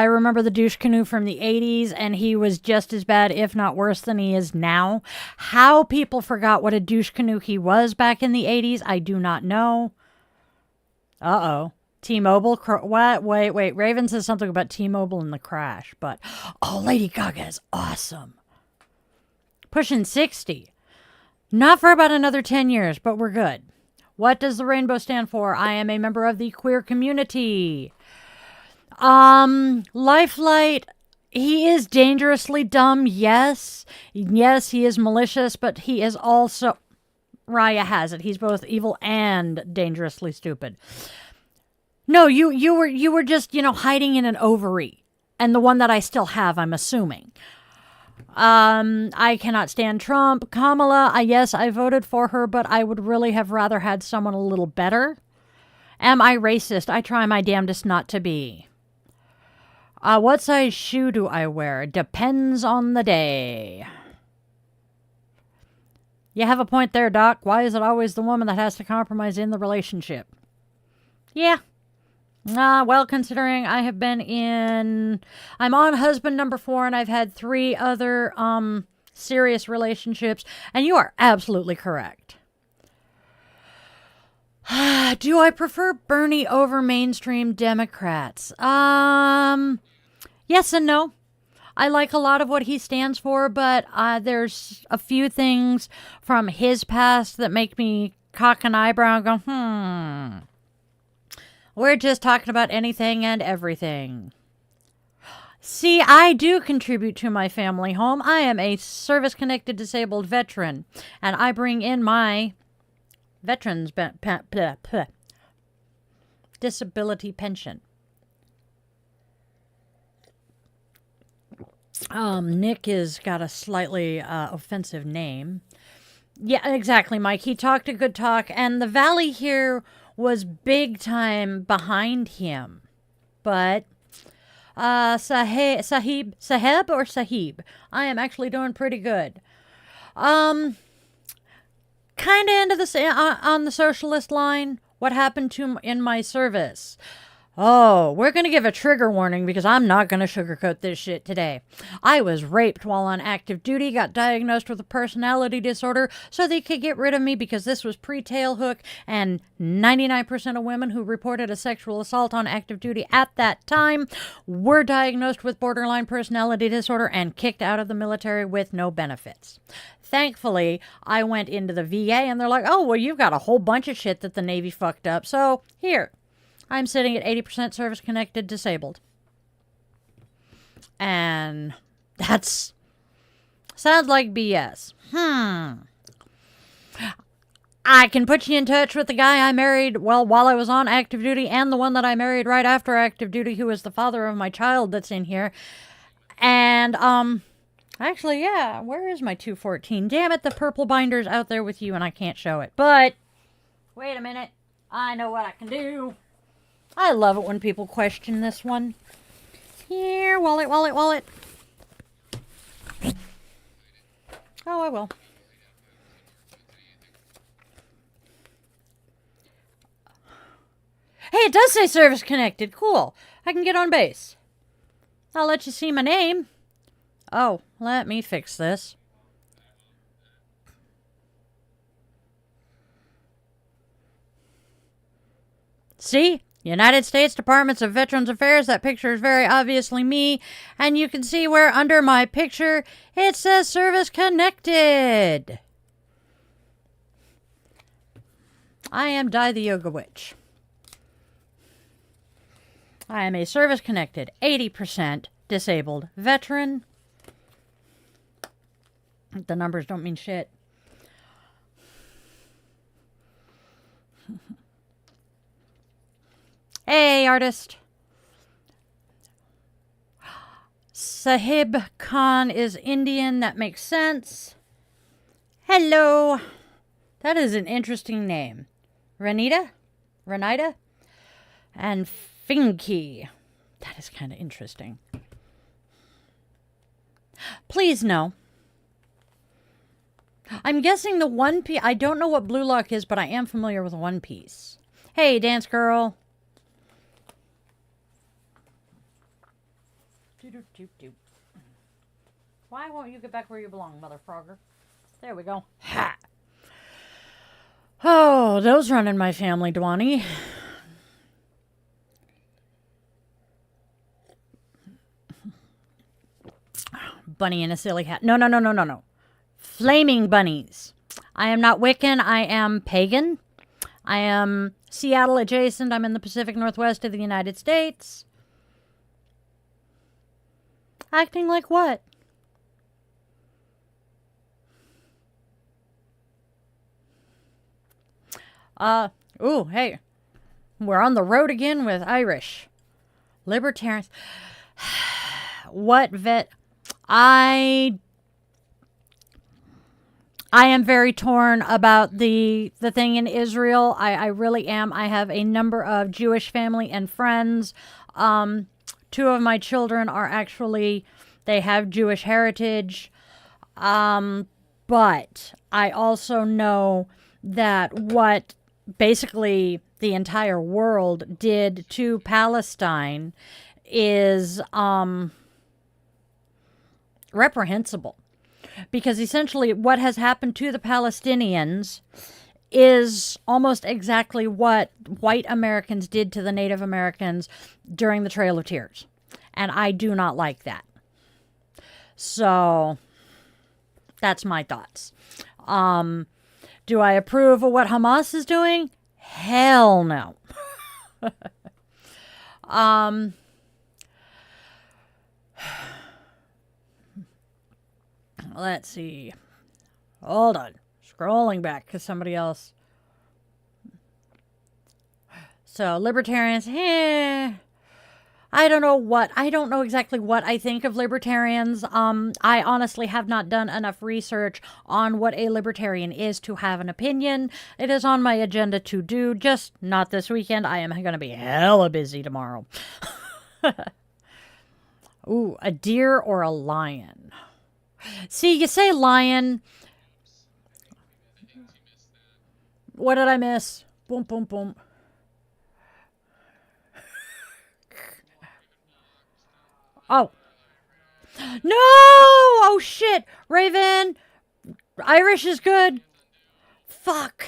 remember the douche canoe from the 80s, and he was just as bad, if not worse, than he is now. How people forgot what a douche canoe he was back in the 80s, I do not know. Uh-oh. T-Mobile? What? Wait. Raven says something about T-Mobile and the crash, but... Oh, Lady Gaga is awesome. Pushing 60. Not for about another 10 years, but we're good. What does the rainbow stand for? I am a member of the queer community. Lifelight, he is dangerously dumb, yes. Yes, he is malicious, but he is also... Raya has it. He's both evil and dangerously stupid. No, you were just, hiding in an ovary. And the one that I still have, I'm assuming. I cannot stand Trump. Kamala, yes, I voted for her, but I would really have rather had someone a little better. Am I racist? I try my damnedest not to be. What size shoe do I wear? Depends on the day. You have a point there, Doc. Why is it always the woman that has to compromise in the relationship? Yeah. Well, considering I have I'm on husband number 4, and I've had 3 other, serious relationships, and you are absolutely correct. Do I prefer Bernie over mainstream Democrats? Yes and no. I like a lot of what he stands for, but, there's a few things from his past that make me cock an eyebrow and go, we're just talking about anything and everything. See, I do contribute to my family home. I am a service-connected disabled veteran, and I bring in my veterans disability pension. Nick has got a slightly offensive name. Yeah, exactly, Mike. He talked a good talk, and the valley here was big time behind him. But Sahib, I am actually doing pretty good. Kind of into the on the socialist line. What happened to in my service? Oh, we're going to give a trigger warning because I'm not going to sugarcoat this shit today. I was raped while on active duty, got diagnosed with a personality disorder so they could get rid of me because this was pre-tailhook, and 99% of women who reported a sexual assault on active duty at that time were diagnosed with borderline personality disorder and kicked out of the military with no benefits. Thankfully, I went into the VA and they're like, oh, well, you've got a whole bunch of shit that the Navy fucked up, so here. I'm sitting at 80% service-connected disabled. And that's... sounds like BS. I can put you in touch with the guy I married, well, while I was on active duty, and the one that I married right after active duty, who is the father of my child that's in here. And, actually, yeah, where is my 214? Damn it, the purple binder's out there with you, and I can't show it. But, wait a minute. I know what I can do. I love it when people question this one. Here, wallet. Oh, I will. Hey, it does say service connected. Cool. I can get on base. I'll let you see my name. Oh, let me fix this. See? United States Departments of Veterans Affairs. That picture is very obviously me. And you can see where under my picture it says service connected. I am Di the Yoga Witch. I am a service connected 80% disabled veteran. The numbers don't mean shit. Hey, artist. Sahib Khan is Indian. That makes sense. Hello. That is an interesting name. Renita? And Finky. That is kind of interesting. Please no. I'm guessing the One Piece. I don't know what Blue Lock is, but I am familiar with One Piece. Hey, dance girl. Why won't you get back where you belong, Mother Frogger? There we go. Ha! Oh, those run in my family, Dwani. Bunny in a silly hat. No. Flaming bunnies. I am not Wiccan. I am pagan. I am Seattle adjacent. I'm in the Pacific Northwest of the United States. Acting like what? Ooh, hey. We're on the road again with Irish. Libertarians. What vet? I am very torn about the thing in Israel. I really am. I have a number of Jewish family and friends. Two of my children are actually, they have Jewish heritage. But I also know that what basically the entire world did to Palestine is reprehensible. Because essentially what has happened to the Palestinians is almost exactly what white Americans did to the Native Americans during the Trail of Tears. And I do not like that. So, that's my thoughts. Do I approve of what Hamas is doing? Hell no. Let's see. Hold on. Scrolling back because somebody else. So, libertarians, I don't know exactly what I think of libertarians. I honestly have not done enough research on what a libertarian is to have an opinion. It is on my agenda to do, just not this weekend. I am going to be hella busy tomorrow. Ooh, a deer or a lion? See, you say lion. What did I miss? Boom, boom, boom. Oh. No! Oh, shit. Raven. Irish is good. Fuck.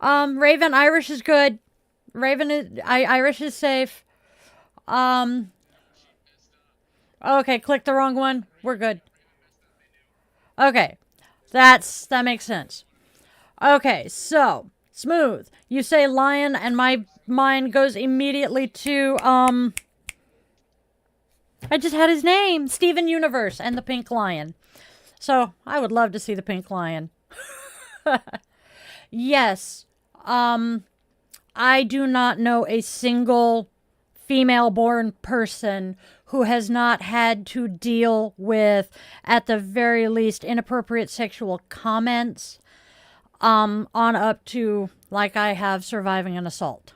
Raven, Irish is good. Irish is safe. Okay, click the wrong one. We're good. Okay. That makes sense. Okay, so, Smooth. You say lion, and my mind goes immediately to, I just had his name. Steven Universe and the Pink Lion. So, I would love to see the Pink Lion. Yes. I do not know a single female-born person who has not had to deal with, at the very least, inappropriate sexual comments, on up to, like I have, surviving an assault.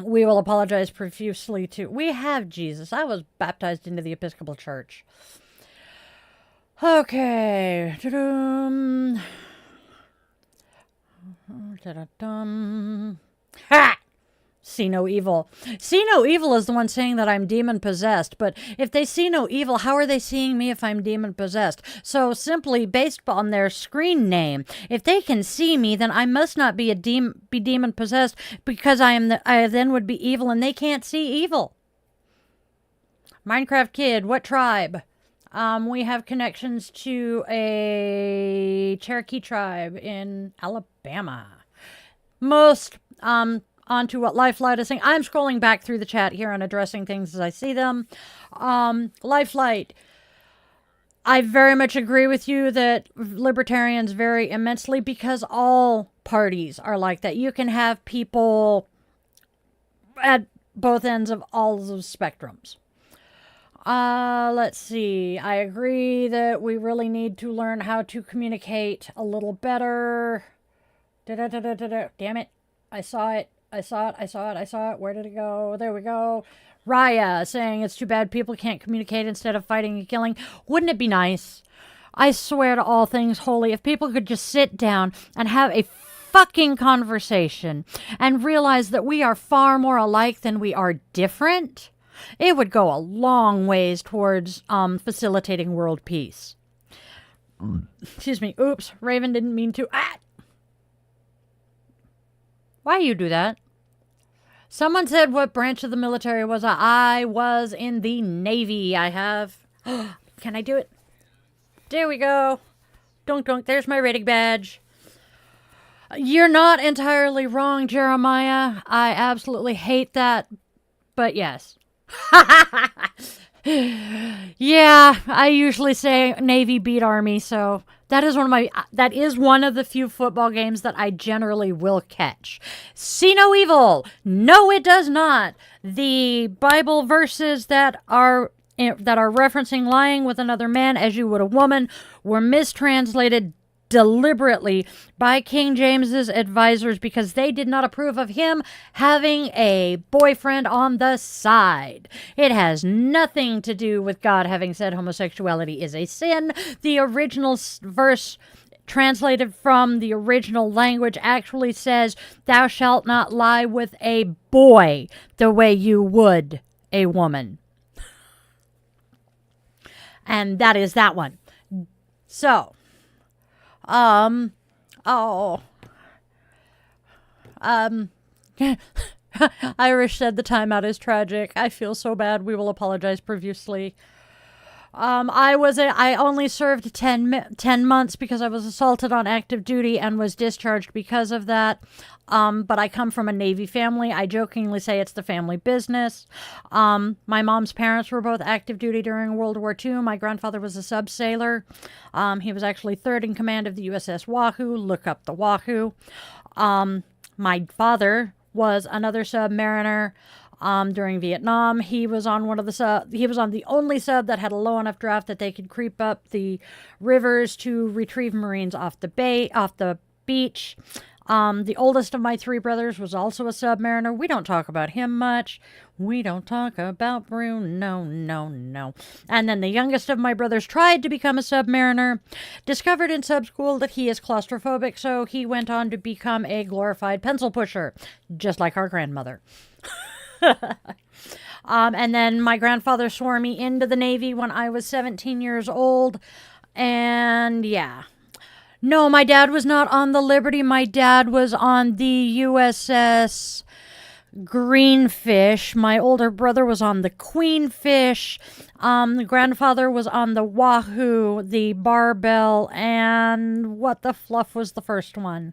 We will apologize profusely to... We have Jesus. I was baptized into the Episcopal Church. Okay. Ta-dum. Ta-da-dum. Ha! See no evil. See no evil is the one saying that I'm demon possessed, but if they see no evil, how are they seeing me if I'm demon possessed? So simply based on their screen name, if they can see me, then I must not be demon possessed, because I then would be evil and they can't see evil. Minecraft Kid, what tribe? We have connections to a Cherokee tribe in Alabama. Most onto what Lifelight is saying. I'm scrolling back through the chat here and addressing things as I see them. Lifelight, I very much agree with you that libertarians vary immensely, because all parties are like that. You can have people at both ends of all those spectrums. Let's see. I agree that we really need to learn how to communicate a little better. Damn it. I saw it. Where did it go? There we go. Raya saying it's too bad people can't communicate instead of fighting and killing. Wouldn't it be nice? I swear to all things holy, if people could just sit down and have a fucking conversation and realize that we are far more alike than we are different, it would go a long ways towards facilitating world peace. Excuse me. Oops. Raven didn't mean to. Ah! Why you do that? Someone said what branch of the military was I? I was in the Navy. I have... Can I do it? There we go. Dunk dunk. There's my rating badge. You're not entirely wrong, Jeremiah. I absolutely hate that. But yes. Yeah, I usually say Navy beat Army, so that is one of the few football games that I generally will catch. See no evil. No, it does not. The Bible verses that are referencing lying with another man as you would a woman were mistranslated deliberately by King James's advisors, because they did not approve of him having a boyfriend on the side. It has nothing to do with God having said homosexuality is a sin. The original verse translated from the original language actually says, "Thou shalt not lie with a boy the way you would a woman." And that is that one. So, Irish said the timeout is tragic. I feel so bad. We will apologize profusely. I only served 10 months because I was assaulted on active duty and was discharged because of that. But I come from a Navy family. I jokingly say it's the family business. My mom's parents were both active duty during World War II. My grandfather was a sub sailor. He was actually third in command of the USS Wahoo. Look up the Wahoo. My father was another submariner. During Vietnam, he was on he was on the only sub that had a low enough draft that they could creep up the rivers to retrieve Marines off the beach. The oldest of my 3 brothers was also a submariner. We don't talk about him much. We don't talk about Bruno, no. And then the youngest of my brothers tried to become a submariner, discovered in sub school that he is claustrophobic, so he went on to become a glorified pencil pusher, just like our grandmother. And then my grandfather swore me into the Navy when I was 17 years old. And yeah. No, my dad was not on the Liberty. My dad was on the USS Greenfish. My older brother was on the Queenfish. The grandfather was on the Wahoo, the Barbell, and what the fluff was the first one?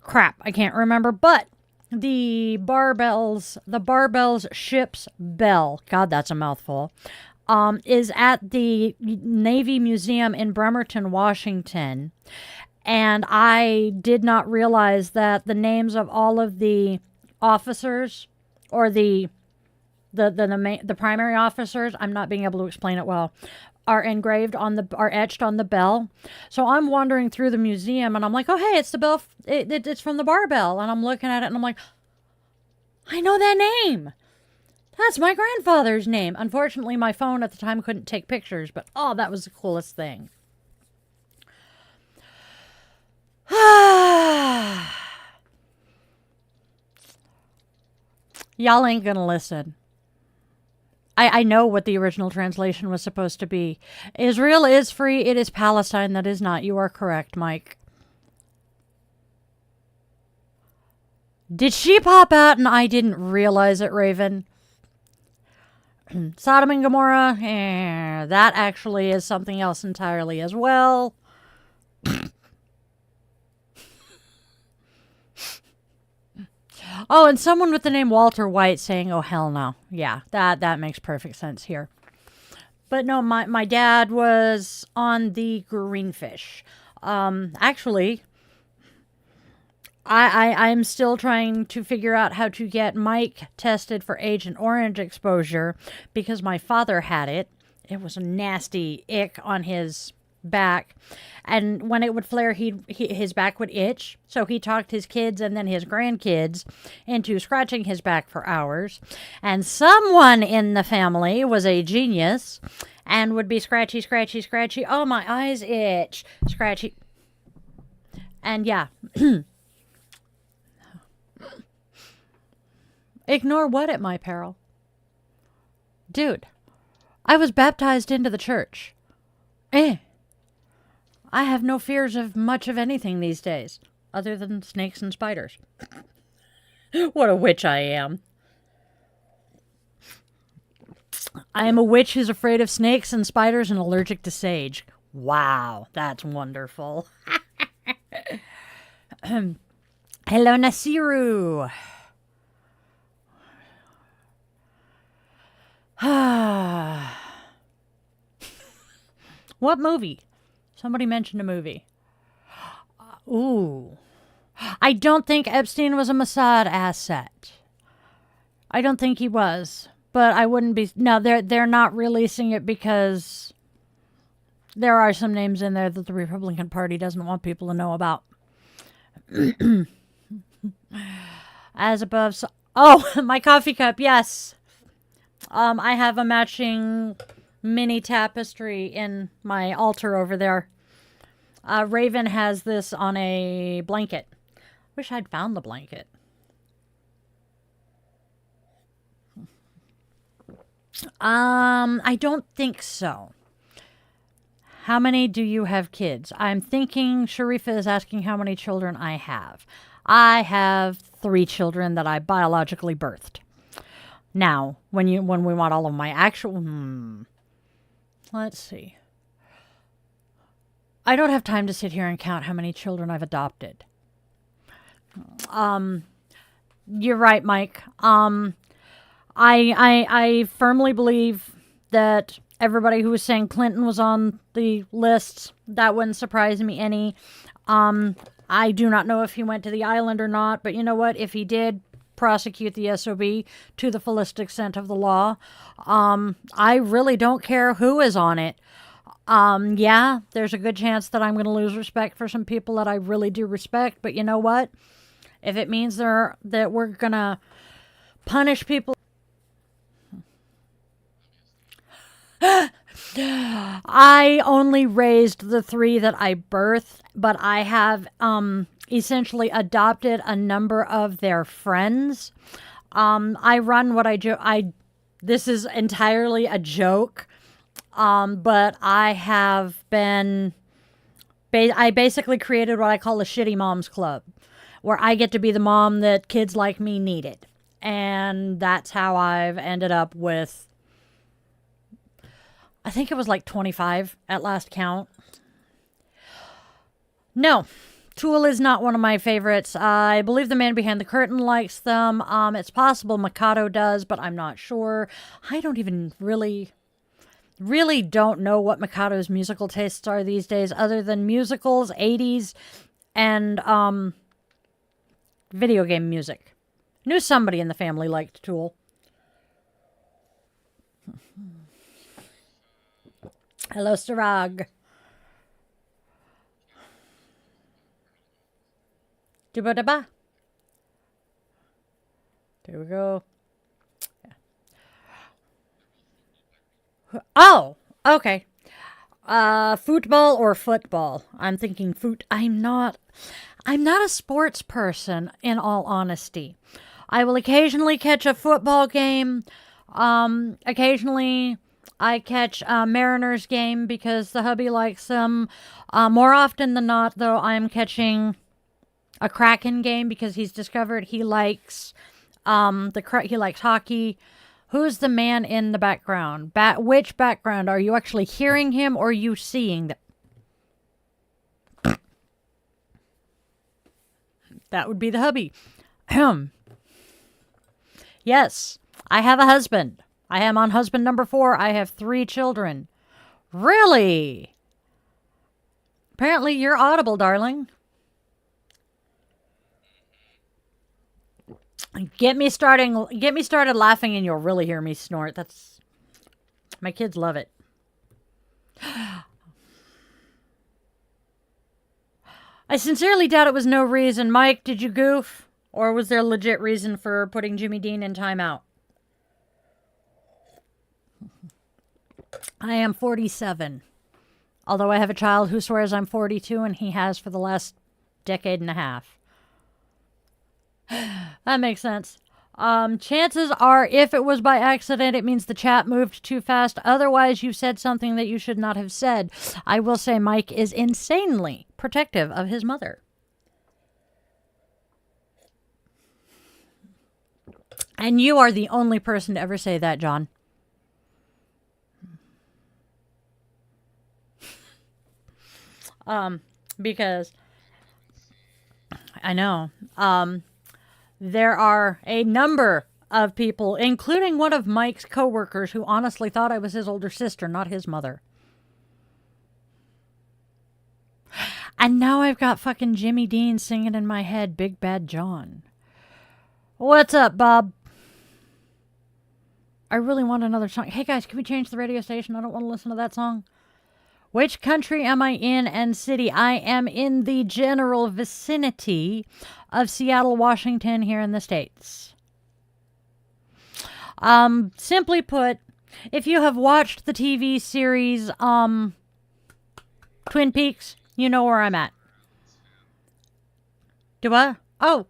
Crap, I can't remember, but the Barbell's ship's bell, God, that's a mouthful, is at the Navy Museum in Bremerton, Washington. And I did not realize that the names of all of the officers, or the primary officers, I'm not being able to explain it well, are etched on the bell. So I'm wandering through the museum and I'm like, oh, hey, it's the bell. It's from the Barbell. And I'm looking at it and I'm like, I know that name. That's my grandfather's name. Unfortunately, my phone at the time couldn't take pictures, but oh, that was the coolest thing. Y'all ain't gonna listen. I know what the original translation was supposed to be. Israel is free. It is Palestine that is not. You are correct, Mike. Did she pop out and I didn't realize it, Raven? Sodom and Gomorrah, that actually is something else entirely as well. Oh, and someone with the name Walter White saying, oh, hell no. Yeah, that makes perfect sense here. But no, my dad was on the Greenfish. Actually, I'm still trying to figure out how to get Mike tested for Agent Orange exposure because my father had it. It was a nasty ick on his back. And when it would flare, his back would itch. So he talked his kids and then his grandkids into scratching his back for hours. And someone in the family was a genius and would be scratchy, scratchy, scratchy. Oh, my eyes itch. Scratchy. And yeah. Ignore what at my peril? Dude, I was baptized into the church. I have no fears of much of anything these days, other than snakes and spiders. What a witch I am. I am a witch who's afraid of snakes and spiders and allergic to sage. Wow, that's wonderful. Hello, Nasiru. What movie? Somebody mentioned a movie. Ooh. I don't think Epstein was a Mossad asset. I don't think he was. But I wouldn't be... No, they're not releasing it because there are some names in there that the Republican Party doesn't want people to know about. As above... So, oh, my coffee cup, yes. I have a matching mini tapestry in my altar over there. Raven has this on a blanket. Wish I'd found the blanket. I don't think so. How many do you have kids? I'm thinking Sharifa is asking how many children I have. I have 3 children that I biologically birthed. Now, when we want all of my actual... let's see. I don't have time to sit here and count how many children I've adopted. You're right, Mike. I firmly believe that everybody who was saying Clinton was on the lists, that wouldn't surprise me any. I do not know if he went to the island or not, but you know what? If he did, prosecute the SOB to the fullest extent of the law. I really don't care who is on it. Yeah, there's a good chance that I'm going to lose respect for some people that I really do respect, but you know what? If it means that we're going to punish people, I only raised the 3 that I birthed, but I have essentially adopted a number of their friends. I run what this is entirely a joke, but I have been, I basically created what I call a shitty moms club, where I get to be the mom that kids like me needed. And that's how I've ended up with, I think it was like 25 at last count. No, Tool is not one of my favorites. I believe the man behind the curtain likes them. It's possible Mikado does, but I'm not sure. I don't even really don't know what Mikado's musical tastes are these days, other than musicals, 80s, and video game music. Knew somebody in the family liked Tool. Hello, Sarag. Duba-daba. There we go. Oh, okay. Football or football? I'm thinking foot. I'm not a sports person, in all honesty. I will occasionally catch a football game. Occasionally I catch a Mariners game because the hubby likes them. More often than not, though, I'm catching a Kraken game because he's discovered he likes he likes hockey. Who's the man in the background? Which background? Are you actually hearing him or are you seeing them? That would be the hubby. Yes, I have a husband. I am on husband number 4. I have 3 children. Really? Apparently you're audible, darling. Get me started laughing and you'll really hear me snort. My kids love it. I sincerely doubt it was no reason. Mike, did you goof? Or was there a legit reason for putting Jimmy Dean in timeout? I am 47. Although I have a child who swears I'm 42 and he has for the last decade and a half. That makes sense. Chances are, if it was by accident, it means the chat moved too fast. Otherwise, you said something that you should not have said. I will say Mike is insanely protective of his mother. And you are the only person to ever say that, John. Because I know, there are a number of people, including one of Mike's coworkers, who honestly thought I was his older sister, not his mother. And now I've got fucking Jimmy Dean singing in my head, Big Bad John. What's up, Bob? I really want another song. Hey guys, can we change the radio station? I don't want to listen to that song. Which country am I in and city? I am in the general vicinity of Seattle, Washington, here in the States. Simply put, if you have watched the TV series Twin Peaks, you know where I'm at. Do I? Oh,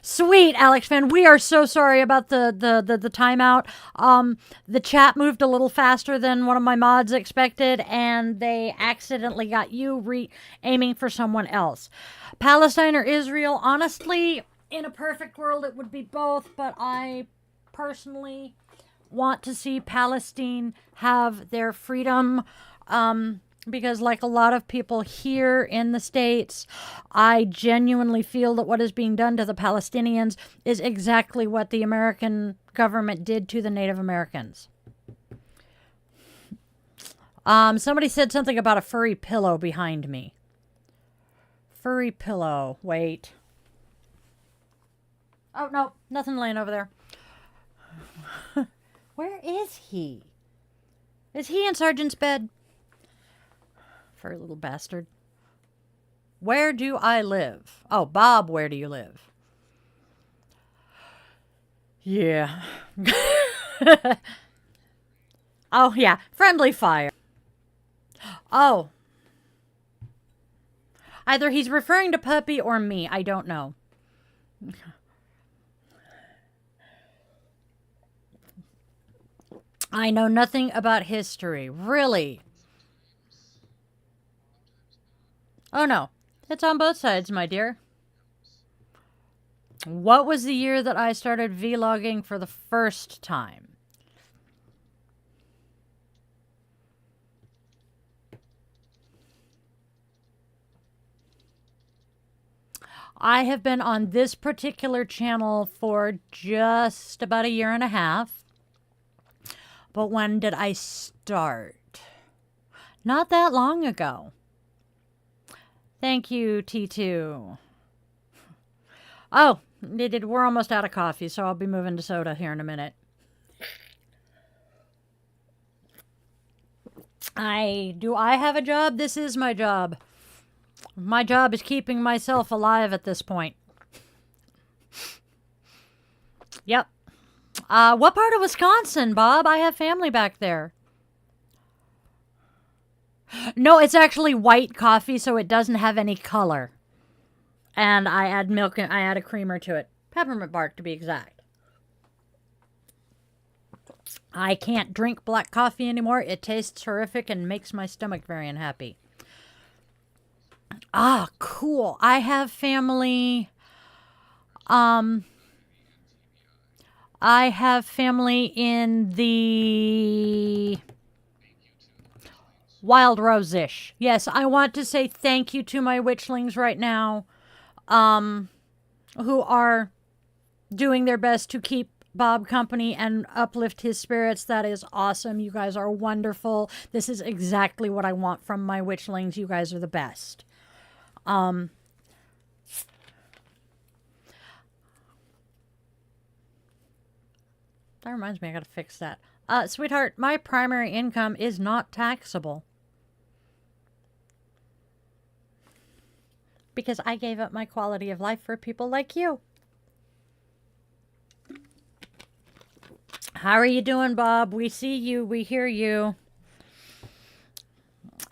sweet, Alex Fan. We are so sorry about the timeout. The chat moved a little faster than one of my mods expected, and they accidentally got you aiming for someone else. Palestine or Israel? Honestly, in a perfect world, it would be both, but I personally want to see Palestine have their freedom. Because like a lot of people here in the States, I genuinely feel that what is being done to the Palestinians is exactly what the American government did to the Native Americans. Somebody said something about a furry pillow behind me. Furry pillow. Wait. Oh, no. Nothing laying over there. Where is he? Is he in Sergeant's bed? Furry little bastard. Where do I live? Oh, Bob, where do you live? Yeah. Oh, yeah. Friendly fire. Oh. Either he's referring to Puppy or me. I don't know. I know nothing about history. Really? Oh, no. It's on both sides, my dear. What was the year that I started vlogging for the first time? I have been on this particular channel for just about a year and a half. But when did I start? Not that long ago. Thank you, T2. Oh, we're almost out of coffee, so I'll be moving to soda here in a minute. Do I have a job? This is my job. My job is keeping myself alive at this point. Yep. What part of Wisconsin, Bob? I have family back there. No, it's actually white coffee, so it doesn't have any color. And I add milk and I add a creamer to it. Peppermint bark, to be exact. I can't drink black coffee anymore. It tastes horrific and makes my stomach very unhappy. Ah, cool. I have family. I have family in the Wild Rose-ish. Yes, I want to say thank you to my witchlings right now, who are doing their best to keep Bob company and uplift his spirits. That is awesome. You guys are wonderful. This is exactly what I want from my witchlings. You guys are the best. That reminds me, I gotta fix that. Sweetheart, my primary income is not taxable. Because I gave up my quality of life for people like you. How are you doing, Bob? We see you. We hear you.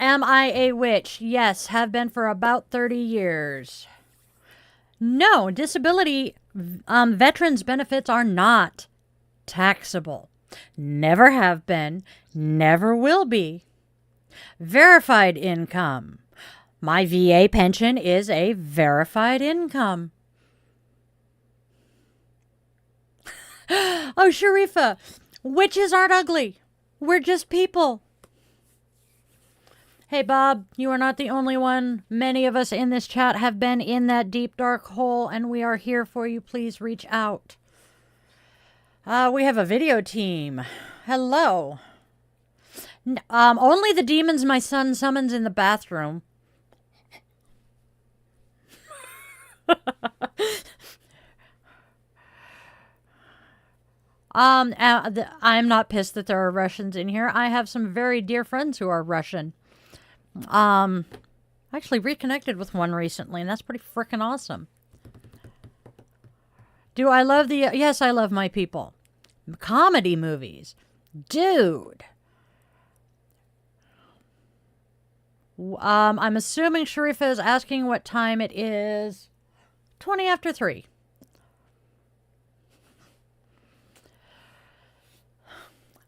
Am I a witch? Yes, have been for about 30 years. No, disability veterans benefits are not taxable. Never have been. Never will be. Verified income. My VA pension is a verified income. Oh, Sharifa, witches aren't ugly. We're just people. Hey, Bob, you are not the only one. Many of us in this chat have been in that deep, dark hole, and we are here for you. Please reach out. We have a video team. Hello. Only the demons my son summons in the bathroom. I'm not pissed that there are Russians in here. I have some very dear friends who are Russian. I actually reconnected with one recently, and that's pretty freaking awesome. Do I love the... Yes, I love my people. Comedy movies. Dude. I'm assuming Sharifa is asking what time it is. 20 after 3.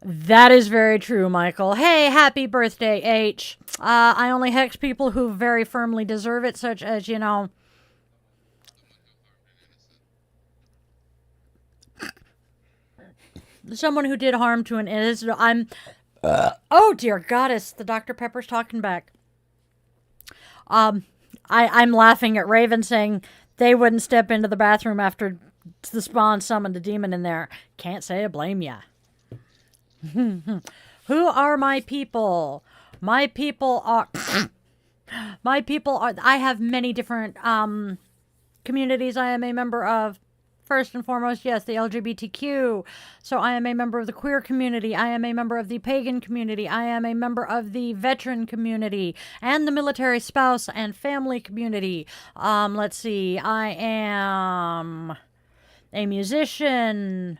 That is very true, Michael. Hey, happy birthday, H. I only hex people who very firmly deserve it, such as, you know... someone who did harm to an innocent. Oh dear goddess, the Dr. Pepper's talking back. I'm laughing at Raven saying they wouldn't step into the bathroom after the spawn summoned a demon in there. Can't say I blame ya. Who are my people? My people are. I have many different communities I am a member of. First and foremost, yes, the LGBTQ. So I am a member of the queer community. I am a member of the pagan community. I am a member of the veteran community and the military spouse and family community. Let's see. I am a musician.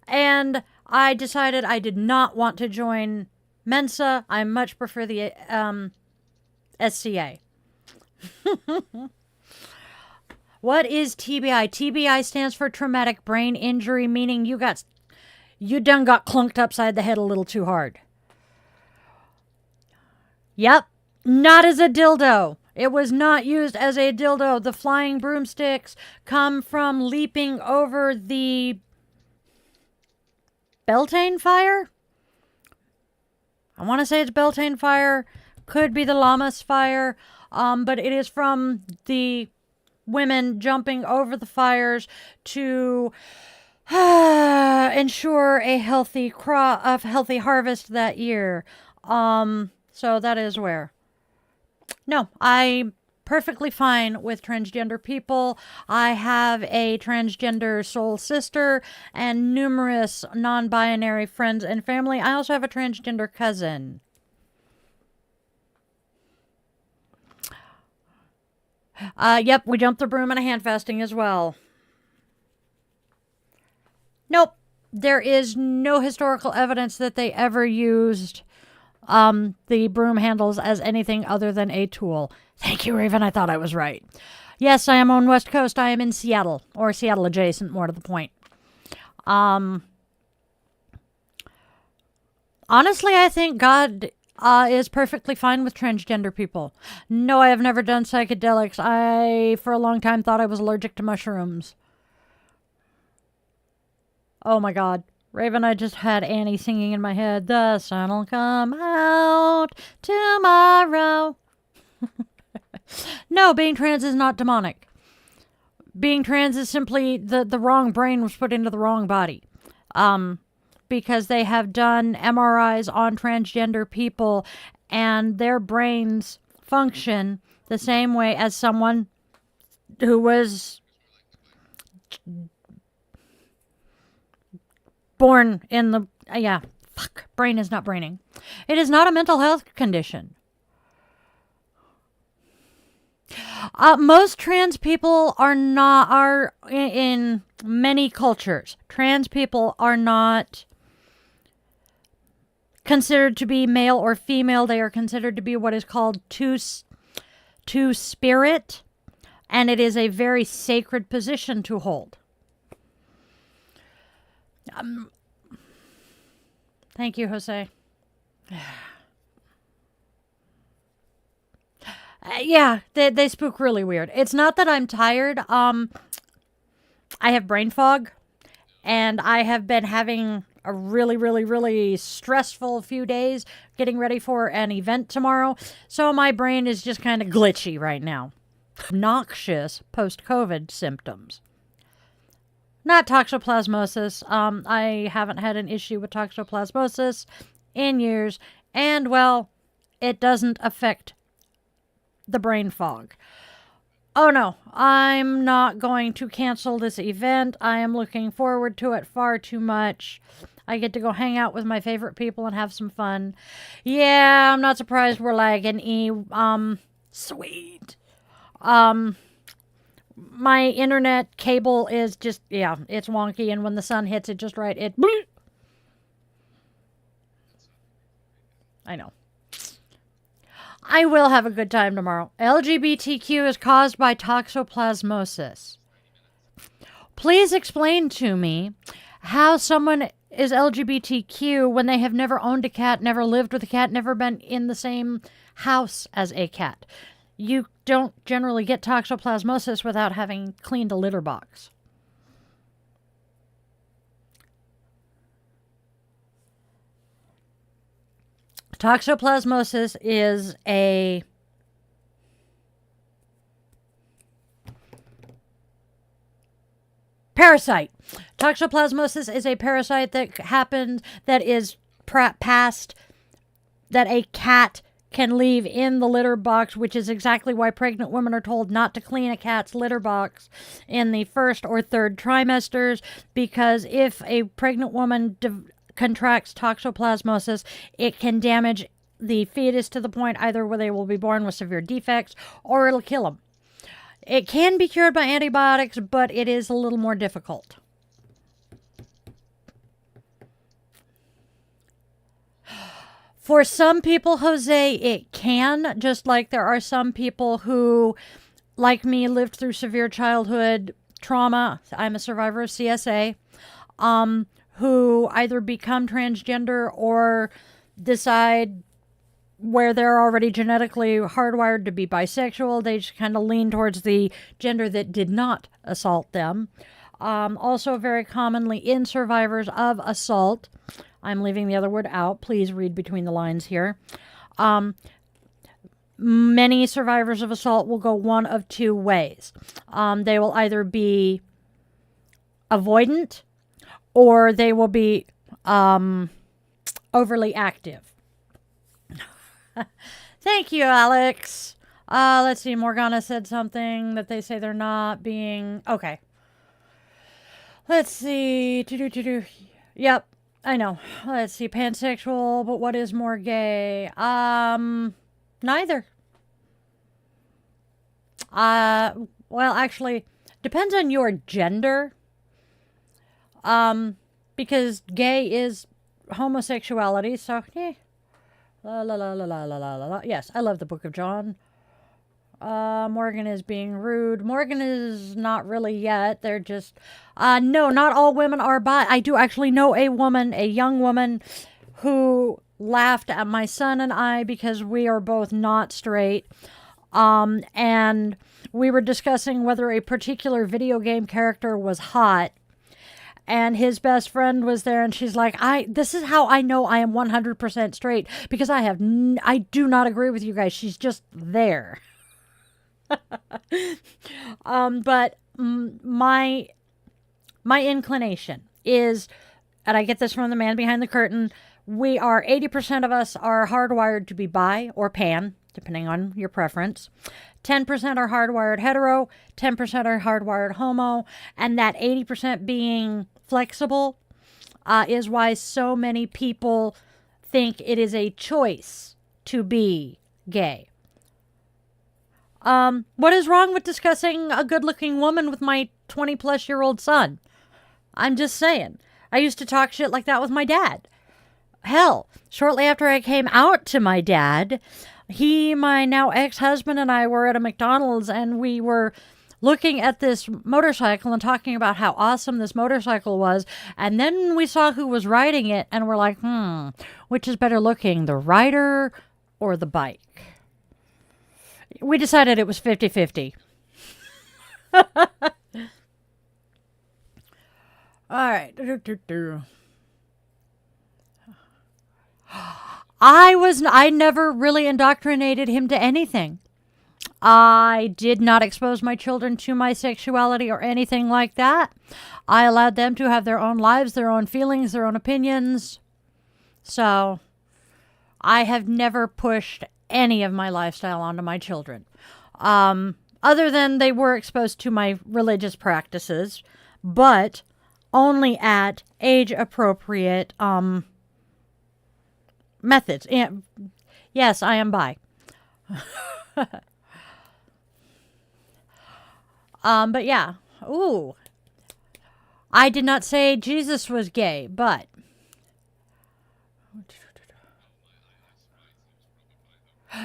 And I decided I did not want to join Mensa. I much prefer the SCA. What is TBI? TBI stands for traumatic brain injury, meaning you done got clunked upside the head a little too hard. Yep, not as a dildo. It was not used as a dildo. The flying broomsticks come from leaping over the Beltane fire? I want to say it's Beltane fire. Could be the Lammas fire. But it is from the women jumping over the fires to ensure a healthy healthy harvest that year. So that is where. No, I'm perfectly fine with transgender people. I have a transgender soul sister and numerous non-binary friends and family. I also have a transgender cousin. Yep, we jumped the broom in a hand fasting as well. Nope, there is no historical evidence that they ever used the broom handles as anything other than a tool. Thank you, Raven. I thought I was right. Yes, I am on West Coast. I am in Seattle, or Seattle adjacent, more to the point. Honestly, I think God is perfectly fine with transgender people. No, I have never done psychedelics. I, for a long time, thought I was allergic to mushrooms. Oh my God. Raven, I just had Annie singing in my head, the sun'll come out tomorrow. No, being trans is not demonic. Being trans is simply the wrong brain was put into the wrong body. Because they have done MRIs on transgender people and their brains function the same way as someone who was born in the... brain is not braining. It is not a mental health condition. Most trans people are in many cultures. Trans people are not considered to be male or female. They are considered to be what is called two-spirit, and it is a very sacred position to hold. Thank you, Jose. Yeah, they spook really weird. It's not that I'm tired. I have brain fog, and I have been having a really, really, really stressful few days getting ready for an event tomorrow. So my brain is just kind of glitchy right now. Noxious post-COVID symptoms. Not toxoplasmosis. I haven't had an issue with toxoplasmosis in years. And, well, it doesn't affect the brain fog. Oh no, I'm not going to cancel this event. I am looking forward to it far too much. I get to go hang out with my favorite people and have some fun. Yeah, I'm not surprised we're lagging. Sweet. My internet cable is just, it's wonky, and when the sun hits it just right, it... I know. I will have a good time tomorrow. LGBTQ is caused by toxoplasmosis. Please explain to me how someone is LGBTQ when they have never owned a cat, never lived with a cat, never been in the same house as a cat. You don't generally get toxoplasmosis without having cleaned a litter box. Toxoplasmosis is a parasite. Toxoplasmosis is a parasite that happens, that is passed, that a cat can leave in the litter box, which is exactly why pregnant women are told not to clean a cat's litter box in the first or third trimesters, because if a pregnant woman contracts toxoplasmosis, it can damage the fetus to the point either where they will be born with severe defects or it'll kill them. It can be cured by antibiotics, but it is a little more difficult. For some people, Jose, it can, just like there are some people who, like me, lived through severe childhood trauma. I'm a survivor of CSA, who either become transgender or decide where they're already genetically hardwired to be bisexual. They just kind of lean towards the gender that did not assault them. Also very commonly in survivors of assault, I'm leaving the other word out. Please read between the lines here. Many survivors of assault will go one of two ways. They will either be avoidant or they will be overly active. Thank you, Alex. Let's see. Morgana said something that they say they're not being... Okay. Let's see. Yep. I know. Let's see. Pansexual, but what is more gay? Neither. Well, actually, depends on your gender. Because gay is homosexuality, so, yeah. La la la la la la la la. Yes, I love the Book of John. Morgan is being rude. Morgan is not really yet. They're just... no, not all women are bi. I do actually know a woman, a young woman, who laughed at my son and I because we are both not straight. And we were discussing whether a particular video game character was hot. And his best friend was there, and she's like, this is how I know I am 100% straight, because I do not agree with you guys. She's just there. But my inclination is, and I get this from the man behind the curtain, 80% of us are hardwired to be bi or pan, depending on your preference. 10% are hardwired hetero, 10% are hardwired homo, and that 80% being flexible is why so many people think it is a choice to be gay. What is wrong with discussing a good-looking woman with my 20-plus-year-old son? I'm just saying. I used to talk shit like that with my dad. Hell, shortly after I came out to my dad, my now ex-husband, and I were at a McDonald's, and we were looking at this motorcycle and talking about how awesome this motorcycle was. And then we saw who was riding it, and we're like, which is better looking, the rider or the bike? We decided it was 50-50. All right. I never really indoctrinated him to anything. I did not expose my children to my sexuality or anything like that. I allowed them to have their own lives, their own feelings, their own opinions. So, I have never pushed any of my lifestyle onto my children. Other than they were exposed to my religious practices, but only at age-appropriate methods. And yes, I am bi. But yeah. Ooh. I did not say Jesus was gay, but...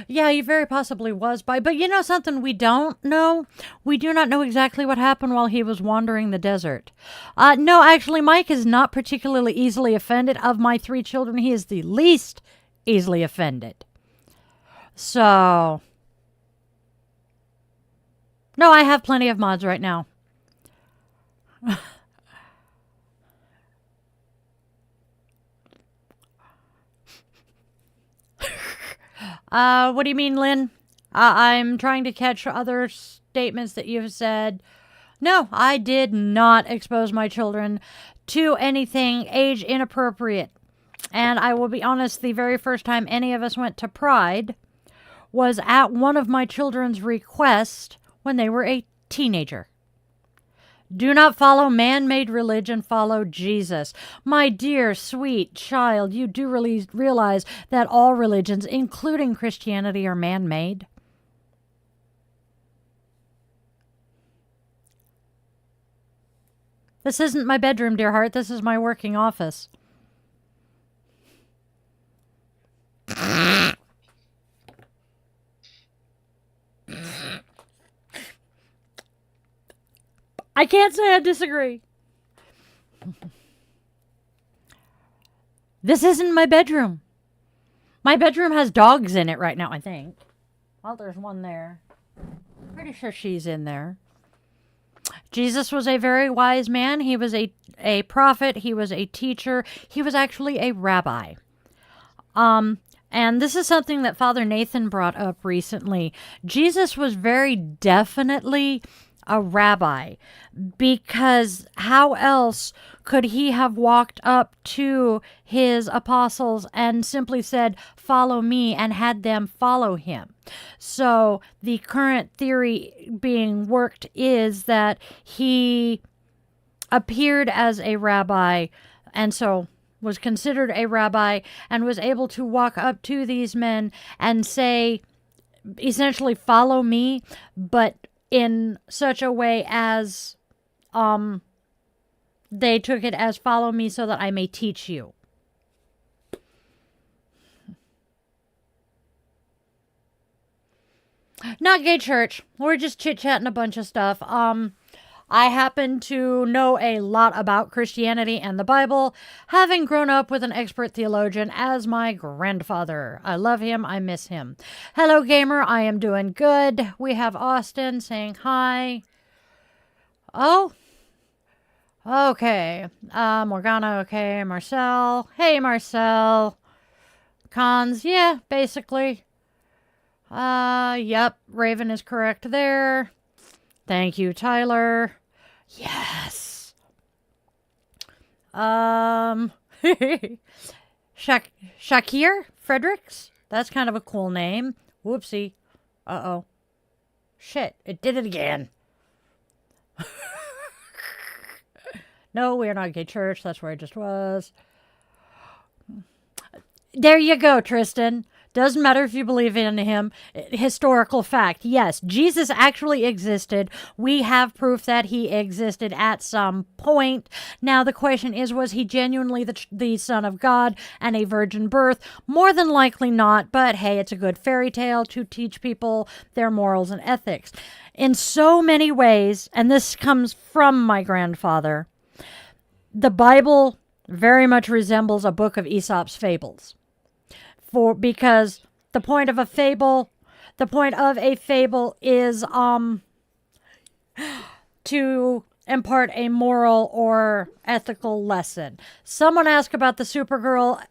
Yeah, he very possibly was bi. But you know something we don't know? We do not know exactly what happened while he was wandering the desert. No, actually, Mike is not particularly easily offended. Of my 3 children, he is the least easily offended. So... No, I have plenty of mods right now. What do you mean, Lynn? I'm trying to catch other statements that you've said. No, I did not expose my children to anything age inappropriate. And I will be honest, the very first time any of us went to Pride was at one of my children's requests when they were a teenager. Do not follow man-made religion, follow Jesus. My dear, sweet child, you do really realize that all religions, including Christianity, are man-made? This isn't my bedroom, dear heart. This is my working office. I can't say I disagree. This isn't my bedroom. My bedroom has dogs in it right now, I think. Well, there's one there. Pretty sure she's in there. Jesus was a very wise man. He was a prophet. He was a teacher. He was actually a rabbi. And this is something that Father Nathan brought up recently. Jesus was very definitely a rabbi, because how else could he have walked up to his apostles and simply said, "Follow me," and had them follow him? So the current theory being worked is that he appeared as a rabbi, and so was considered a rabbi, and was able to walk up to these men and say, essentially, "Follow me," but in such a way as they took it as, "Follow me so that I may teach you." Not gay church. We're just chit-chatting a bunch of stuff. I happen to know a lot about Christianity and the Bible, having grown up with an expert theologian as my grandfather. I love him. I miss him. Hello, gamer. I am doing good. We have Austin saying hi. Oh, okay. Morgana, okay. Marcel. Hey, Marcel. Cons, yeah, basically. Yep. Raven is correct there. Thank you, Tyler. Yes. Shakir Fredericks? That's kind of a cool name. Whoopsie. Uh-oh. Shit, it did it again. No, we are not a gay church. That's where I just was. There you go, Tristan. Doesn't matter if you believe in him. Historical fact. Yes, Jesus actually existed. We have proof that he existed at some point. Now, the question is, was he genuinely the Son of God and a virgin birth? More than likely not, but hey, it's a good fairy tale to teach people their morals and ethics. In so many ways, and this comes from my grandfather, the Bible very much resembles a book of Aesop's fables. Because the point of a fable is to impart a moral or ethical lesson. Someone asked about the Supergirl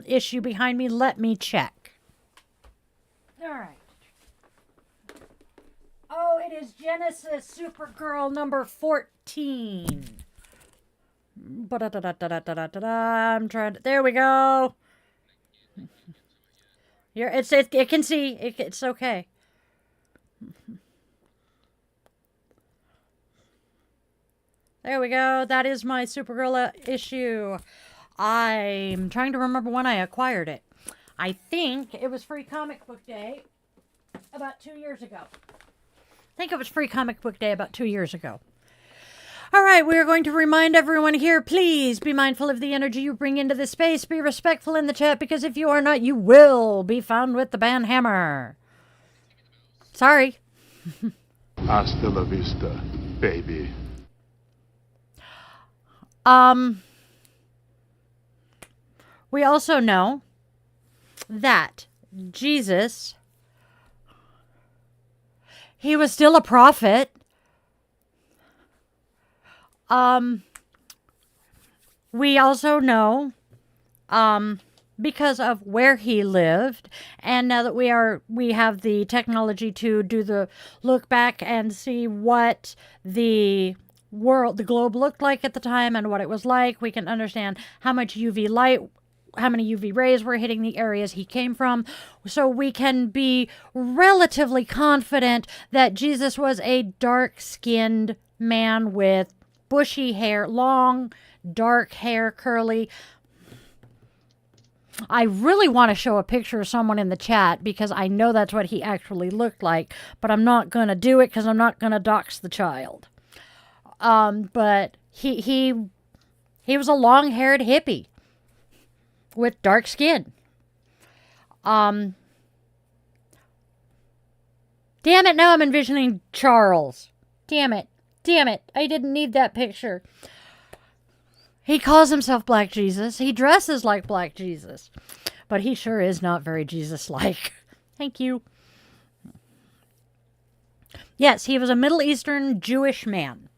issue behind me. Let me check. All right. Oh, it is Genesis Supergirl number 14. I'm trying to. There we go. It can see. It's okay. There we go. That is my Supergirl issue. I'm trying to remember when I acquired it. I think it was Free Comic Book Day about 2 years ago. All right, we are going to remind everyone here, please be mindful of the energy you bring into this space. Be respectful in the chat, because if you are not, you will be found with the banhammer. Sorry. Hasta la vista, baby. We also know that Jesus, he was still a prophet. We also know because of where he lived, and now that we have the technology to do the look back and see what the globe looked like at the time and what it was like, we can understand how much UV light, how many UV rays were hitting the areas he came from, so we can be relatively confident that Jesus was a dark-skinned man with bushy hair, long, dark hair, curly. I really want to show a picture of someone in the chat because I know that's what he actually looked like, but I'm not going to do it because I'm not going to dox the child. But he was a long-haired hippie with dark skin. Damn it, now I'm envisioning Charles. Damn it. I didn't need that picture. He calls himself Black Jesus. He dresses like Black Jesus. But he sure is not very Jesus-like. Thank you. Yes, he was a Middle Eastern Jewish man.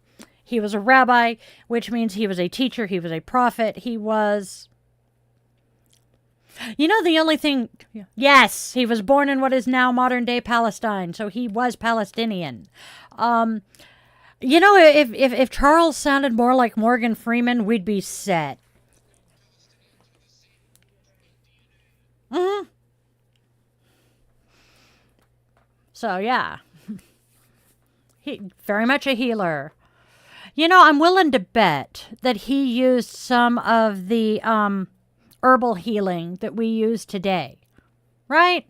He was a rabbi, which means he was a teacher. He was a prophet. He was... You know, the only thing... Yes, he was born in what is now modern-day Palestine. So he was Palestinian. You know, if Charles sounded more like Morgan Freeman, we'd be set. Mm-hmm. So, yeah. He very much a healer. You know, I'm willing to bet that he used some of the herbal healing that we use today. Right?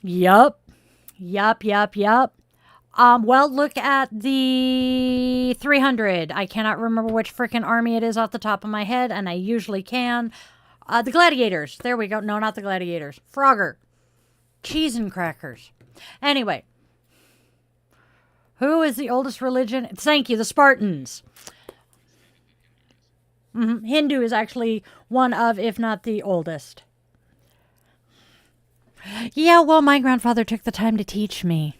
Yup. Well, look at the 300. I cannot remember which frickin' army it is off the top of my head, and I usually can. The gladiators. There we go. No, not the gladiators. Frogger. Cheese and crackers. Anyway. Who is the oldest religion? Thank you, the Spartans. Hindu is actually one of, if not the oldest. Yeah, well, my grandfather took the time to teach me.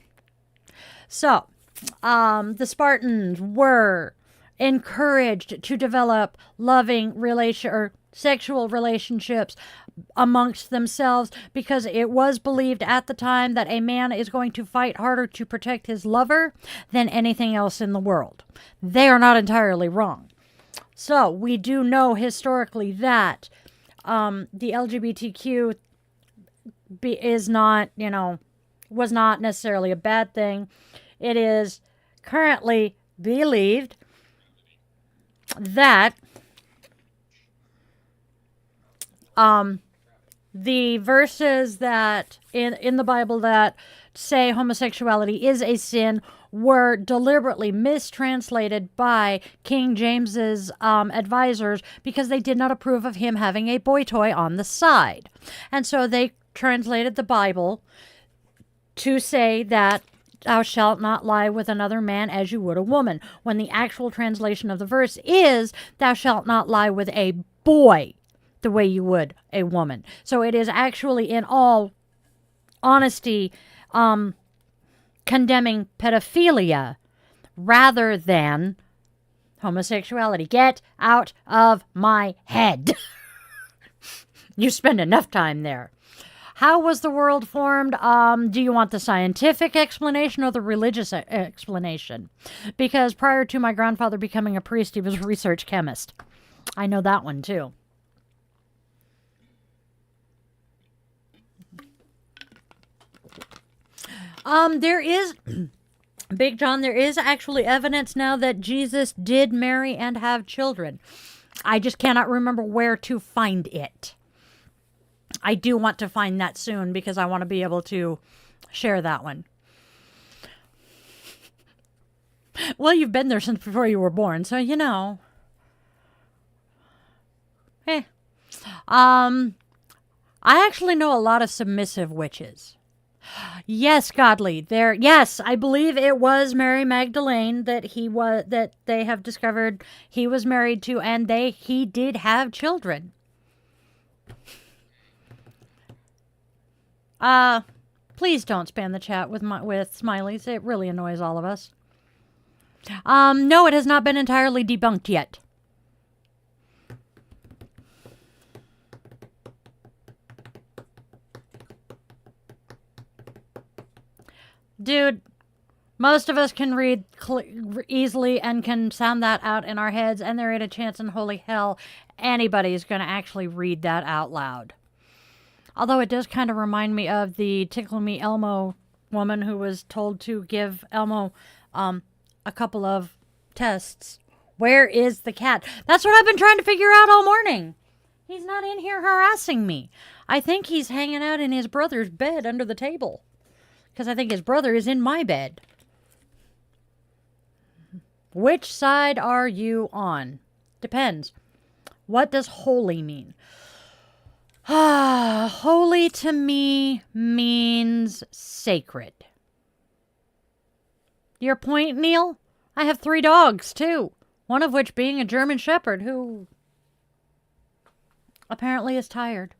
So, the Spartans were encouraged to develop loving sexual relationships amongst themselves because it was believed at the time that a man is going to fight harder to protect his lover than anything else in the world. They are not entirely wrong. So, we do know historically that the LGBTQ is not, was not necessarily a bad thing. It is currently believed that the verses that in the Bible that say homosexuality is a sin were deliberately mistranslated by King James's advisors because they did not approve of him having a boy toy on the side. And so they translated the Bible to say that thou shalt not lie with another man as you would a woman, when the actual translation of the verse is thou shalt not lie with a boy the way you would a woman. So it is actually, in all honesty, condemning pedophilia rather than homosexuality. Get out of my head. You spend enough time there. How was the world formed? Do you want the scientific explanation or the religious explanation? Because prior to my grandfather becoming a priest, he was a research chemist. I know that one too. There is, Big John, there is actually evidence now that Jesus did marry and have children. I just cannot remember where to find it. I do want to find that soon because I want to be able to share that one. Well, you've been there since before you were born, so you know. I actually know a lot of submissive witches. Yes, Godly. Yes, I believe it was Mary Magdalene that they have discovered he was married to, and he did have children. Please don't spam the chat with smileys. It really annoys all of us. No, it has not been entirely debunked yet. Dude, most of us can read easily and can sound that out in our heads, and there ain't a chance in holy hell anybody's going to actually read that out loud. Although it does kind of remind me of the Tickle Me Elmo woman who was told to give Elmo a couple of tests. Where is the cat? That's what I've been trying to figure out all morning. He's not in here harassing me. I think he's hanging out in his brother's bed under the table. Because I think his brother is in my bed. Which side are you on? Depends. What does holy mean? Holy to me means sacred. Your point, Neil? I have 3 dogs, too. One of which being a German Shepherd who apparently is tired.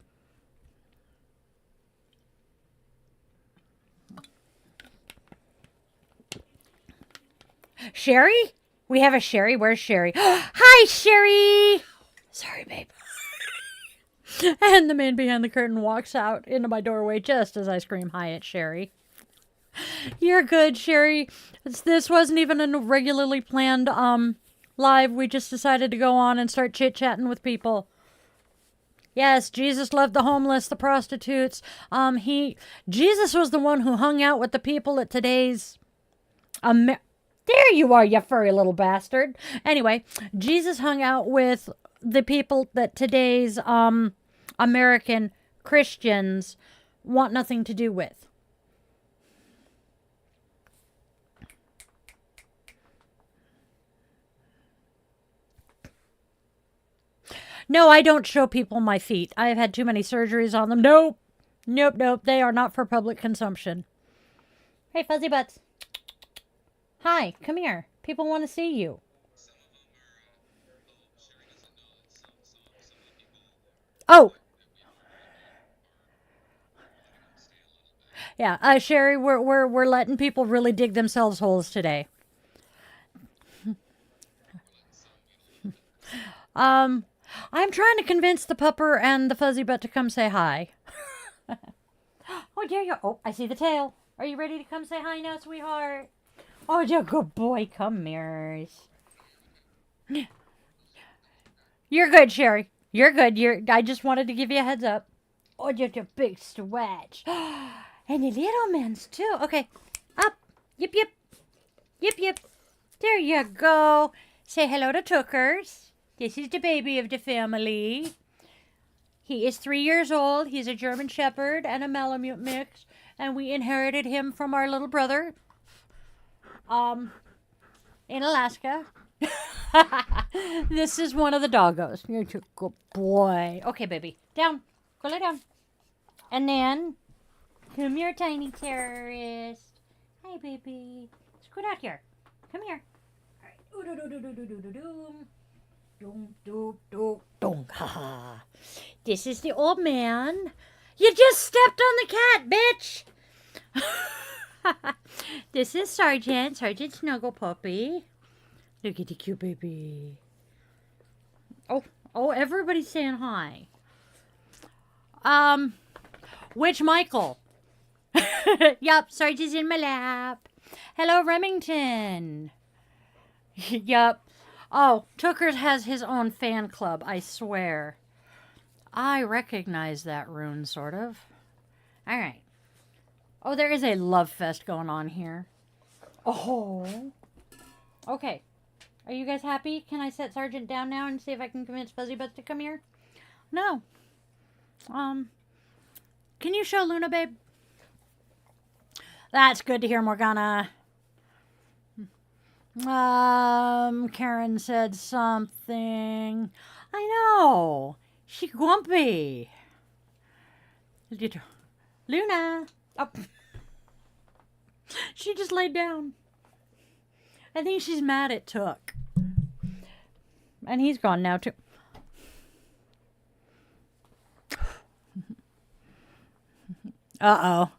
Sherry? We have a Sherry? Where's Sherry? Hi, Sherry! Sorry, babe. And the man behind the curtain walks out into my doorway just as I scream hi at Sherry. You're good, Sherry. This wasn't even a regularly planned live. We just decided to go on and start chit-chatting with people. Yes, Jesus loved the homeless, the prostitutes. Jesus was the one who hung out with the people at today's there you are, you furry little bastard. Anyway, Jesus hung out with the people that today's American Christians want nothing to do with. No, I don't show people my feet. I have had too many surgeries on them. Nope. Nope, nope. They are not for public consumption. Hey, fuzzy butts. Hi, come here. People want to see you. Oh. Yeah, Sherry, we're letting people really dig themselves holes today. I'm trying to convince the pupper and the fuzzy butt to come say hi. Oh, there you go. Oh, I see the tail. Are you ready to come say hi now, sweetheart? Oh, you're a good boy. Come here. You're good, Sherry. You're good. I just wanted to give you a heads up. Oh, you're a big stretch. And the little man's too. Okay. Up. Yip, yip. Yip, yip. There you go. Say hello to Tookers. This is the baby of the family. He is 3 years old. He's a German Shepherd and a Malamute mix. And we inherited him from our little brother. In Alaska. This is one of the doggos. You're a good boy. Okay, baby. Down. Go lay down. And then, come here, tiny terrorist. Hi, baby. Scoot out here. Come here. All right. Ha. This is the old man. You just stepped on the cat, bitch. This is Sergeant Snuggle Puppy. Look at the cute baby. Oh, everybody's saying hi. Witch Michael. Yup, Sergeant's in my lap. Hello, Remington. Yup. Oh, Tookers has his own fan club, I swear. I recognize that rune, sort of. All right. Oh, there is a love fest going on here. Oh. Okay. Are you guys happy? Can I set Sergeant down now and see if I can convince Fuzzy Butts to come here? No. Can you show Luna, babe? That's good to hear, Morgana. Karen said something. I know. She grumpy. Luna. Oh. She just laid down. I think she's mad at Took. And he's gone now, too. Uh-oh.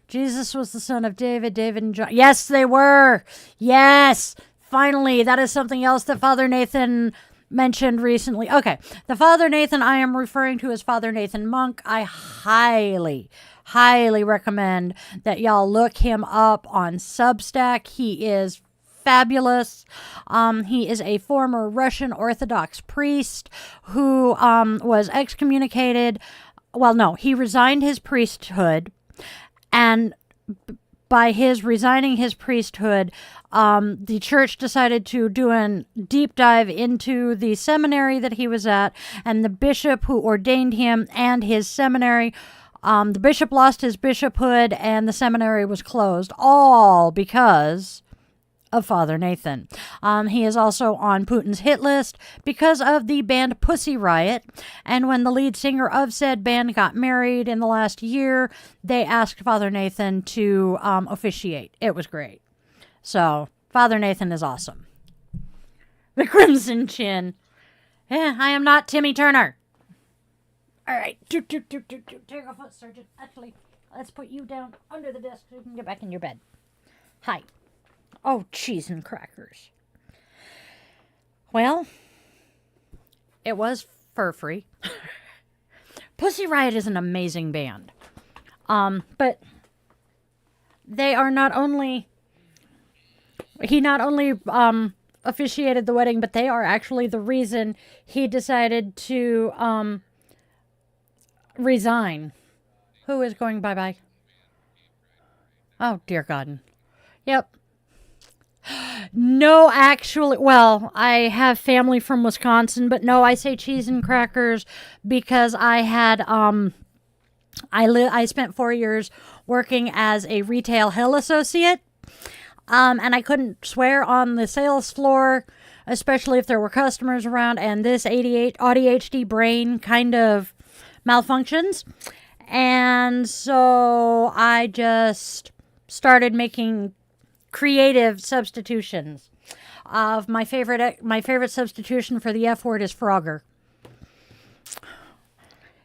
Jesus was the son of David, David and John. Yes, they were. Yes. Finally, that is something else that Father Nathan mentioned recently. Okay, the Father Nathan I am referring to as Father Nathan Monk. I highly, highly recommend that y'all look him up on Substack. He is fabulous. He is a former Russian Orthodox priest who was excommunicated. Well, no, he resigned his priesthood, and by his resigning his priesthood, the church decided to do a deep dive into the seminary that he was at, and the bishop who ordained him and his seminary. The bishop lost his bishophood, and the seminary was closed, all because of Father Nathan. He is also on Putin's hit list because of the band Pussy Riot. And when the lead singer of said band got married in the last year, they asked Father Nathan to officiate. It was great. So, Father Nathan is awesome. The Crimson Chin. I am not Timmy Turner. All right. Take a foot, Sergeant. Actually, let's put you down under the desk so you can get back in your bed. Hi. Oh, cheese and crackers. Well, it was fur-free. Pussy Riot is an amazing band. But they are not only... He not only officiated the wedding, but they are actually the reason he decided to resign. Who is going bye-bye? Oh, dear God. Yep. No, actually, well, I have family from Wisconsin, but no, I say cheese and crackers because I had, I spent 4 years working as a retail hill associate, and I couldn't swear on the sales floor, especially if there were customers around, and this ADHD brain kind of malfunctions, and so I just started making creative substitutions. Of my favorite substitution for the F word is Frogger.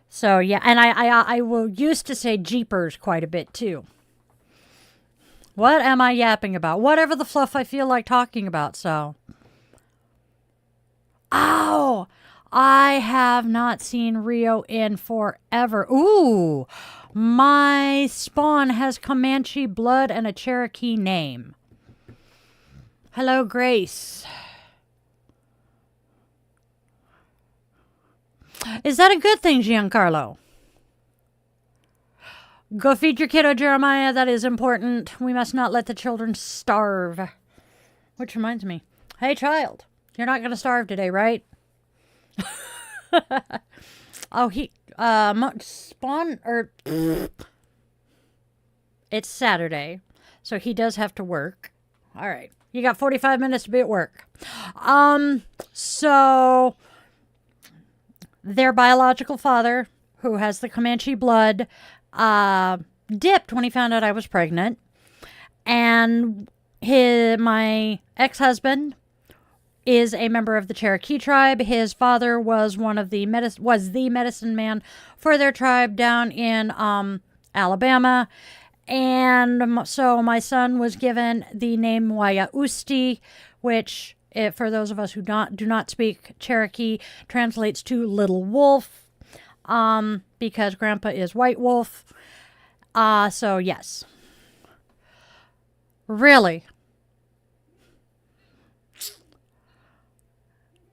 So yeah, and I will used to say Jeepers quite a bit too. What am I yapping about? Whatever the fluff I feel like talking about. So, ow! I have not seen Rio in forever. Ooh, my spawn has Comanche blood and a Cherokee name. Hello, Grace. Is that a good thing, Giancarlo? Go feed your kiddo, Jeremiah. That is important. We must not let the children starve. Which reminds me. Hey, child. You're not going to starve today, right? Oh, spawn, or... It's Saturday, so he does have to work. All right. You got 45 minutes to be at work. So their biological father, who has the Comanche blood, dipped when he found out I was pregnant. And my ex-husband is a member of the Cherokee tribe. His father was the medicine man for their tribe down in Alabama. And so my son was given the name Wayausti, which, for those of us who do not speak Cherokee, translates to little wolf, because Grandpa is White Wolf. So yes. Really?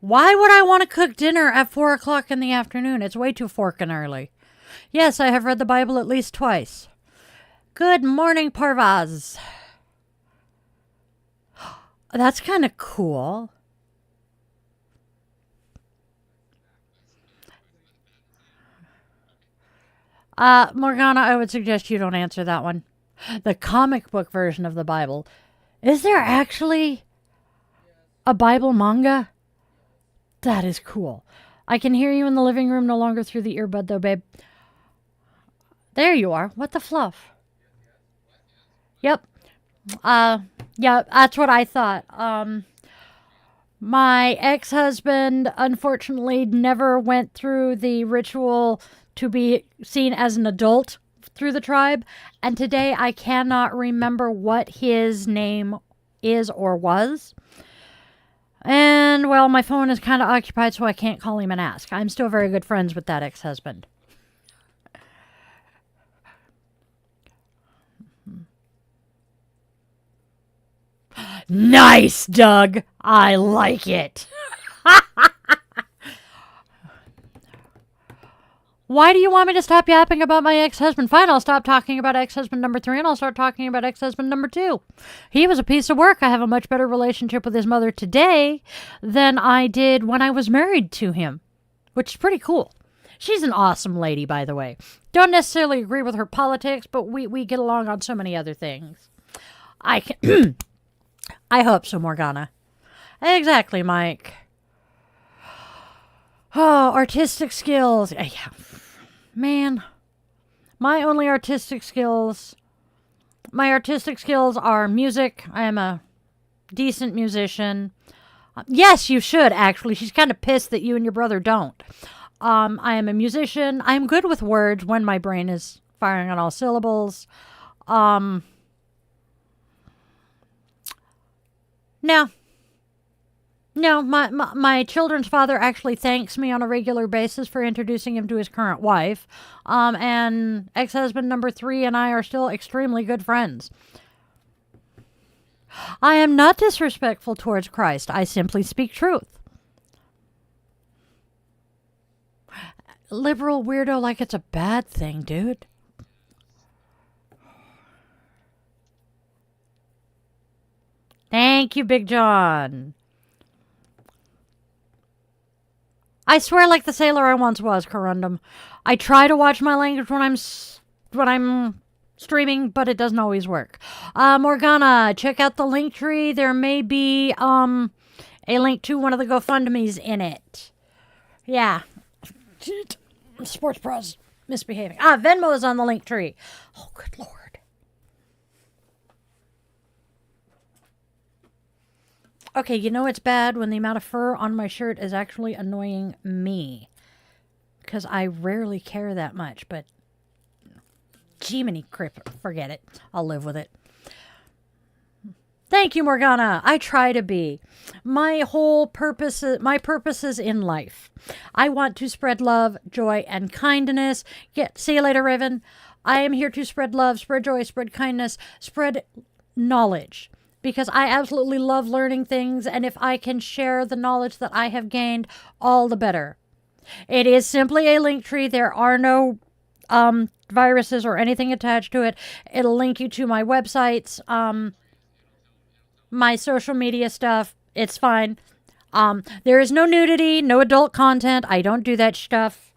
Why would I want to cook dinner at 4 o'clock in the afternoon? It's way too forking early. Yes, I have read the Bible at least twice. Good morning, Parvaz. That's kind of cool. Morgana, I would suggest you don't answer that one. The comic book version of the Bible. Is there actually a Bible manga? That is cool. I can hear you in the living room, no longer through the earbud, though, babe. There you are. What the fluff? Yep. Yeah, that's what I thought. My ex-husband, unfortunately, never went through the ritual to be seen as an adult through the tribe, and today I cannot remember what his name is or was. And, well, my phone is kind of occupied, so I can't call him and ask. I'm still very good friends with that ex-husband. Nice, Doug. I like it. Why do you want me to stop yapping about my ex-husband? Fine, I'll stop talking about ex-husband number 3 and I'll start talking about ex-husband number 2. He was a piece of work. I have a much better relationship with his mother today than I did when I was married to him, which is pretty cool. She's an awesome lady, by the way. Don't necessarily agree with her politics, but we get along on so many other things. I hope so, Morgana. Exactly, Mike. Oh, artistic skills. Yeah. Man, my artistic skills are music. I am a decent musician. Yes, you should, actually. She's kind of pissed that you and your brother don't. I am a musician. I'm good with words when my brain is firing on all syllables. No, my children's father actually thanks me on a regular basis for introducing him to his current wife. And ex-husband number 3 and I are still extremely good friends. I am not disrespectful towards Christ. I simply speak truth. Liberal weirdo like it's a bad thing, dude. Thank you, Big John. I swear like the sailor I once was, Corundum. I try to watch my language when I'm streaming, but it doesn't always work. Morgana, check out the link tree. There may be a link to one of the GoFundMe's in it. Yeah. Sports Bros misbehaving. Venmo is on the link tree. Oh, good Lord. Okay, you know it's bad when the amount of fur on my shirt is actually annoying me. Because I rarely care that much, but... Jiminy Crip, forget it. I'll live with it. Thank you, Morgana. I try to be. My purpose is in life. I want to spread love, joy, and kindness. See you later, Raven. I am here to spread love, spread joy, spread kindness, spread knowledge. Because I absolutely love learning things, and if I can share the knowledge that I have gained, all the better. It is simply a link tree. There are no viruses or anything attached to it. It'll link you to my websites, my social media stuff. It's fine. There is no nudity, no adult content. I don't do that stuff.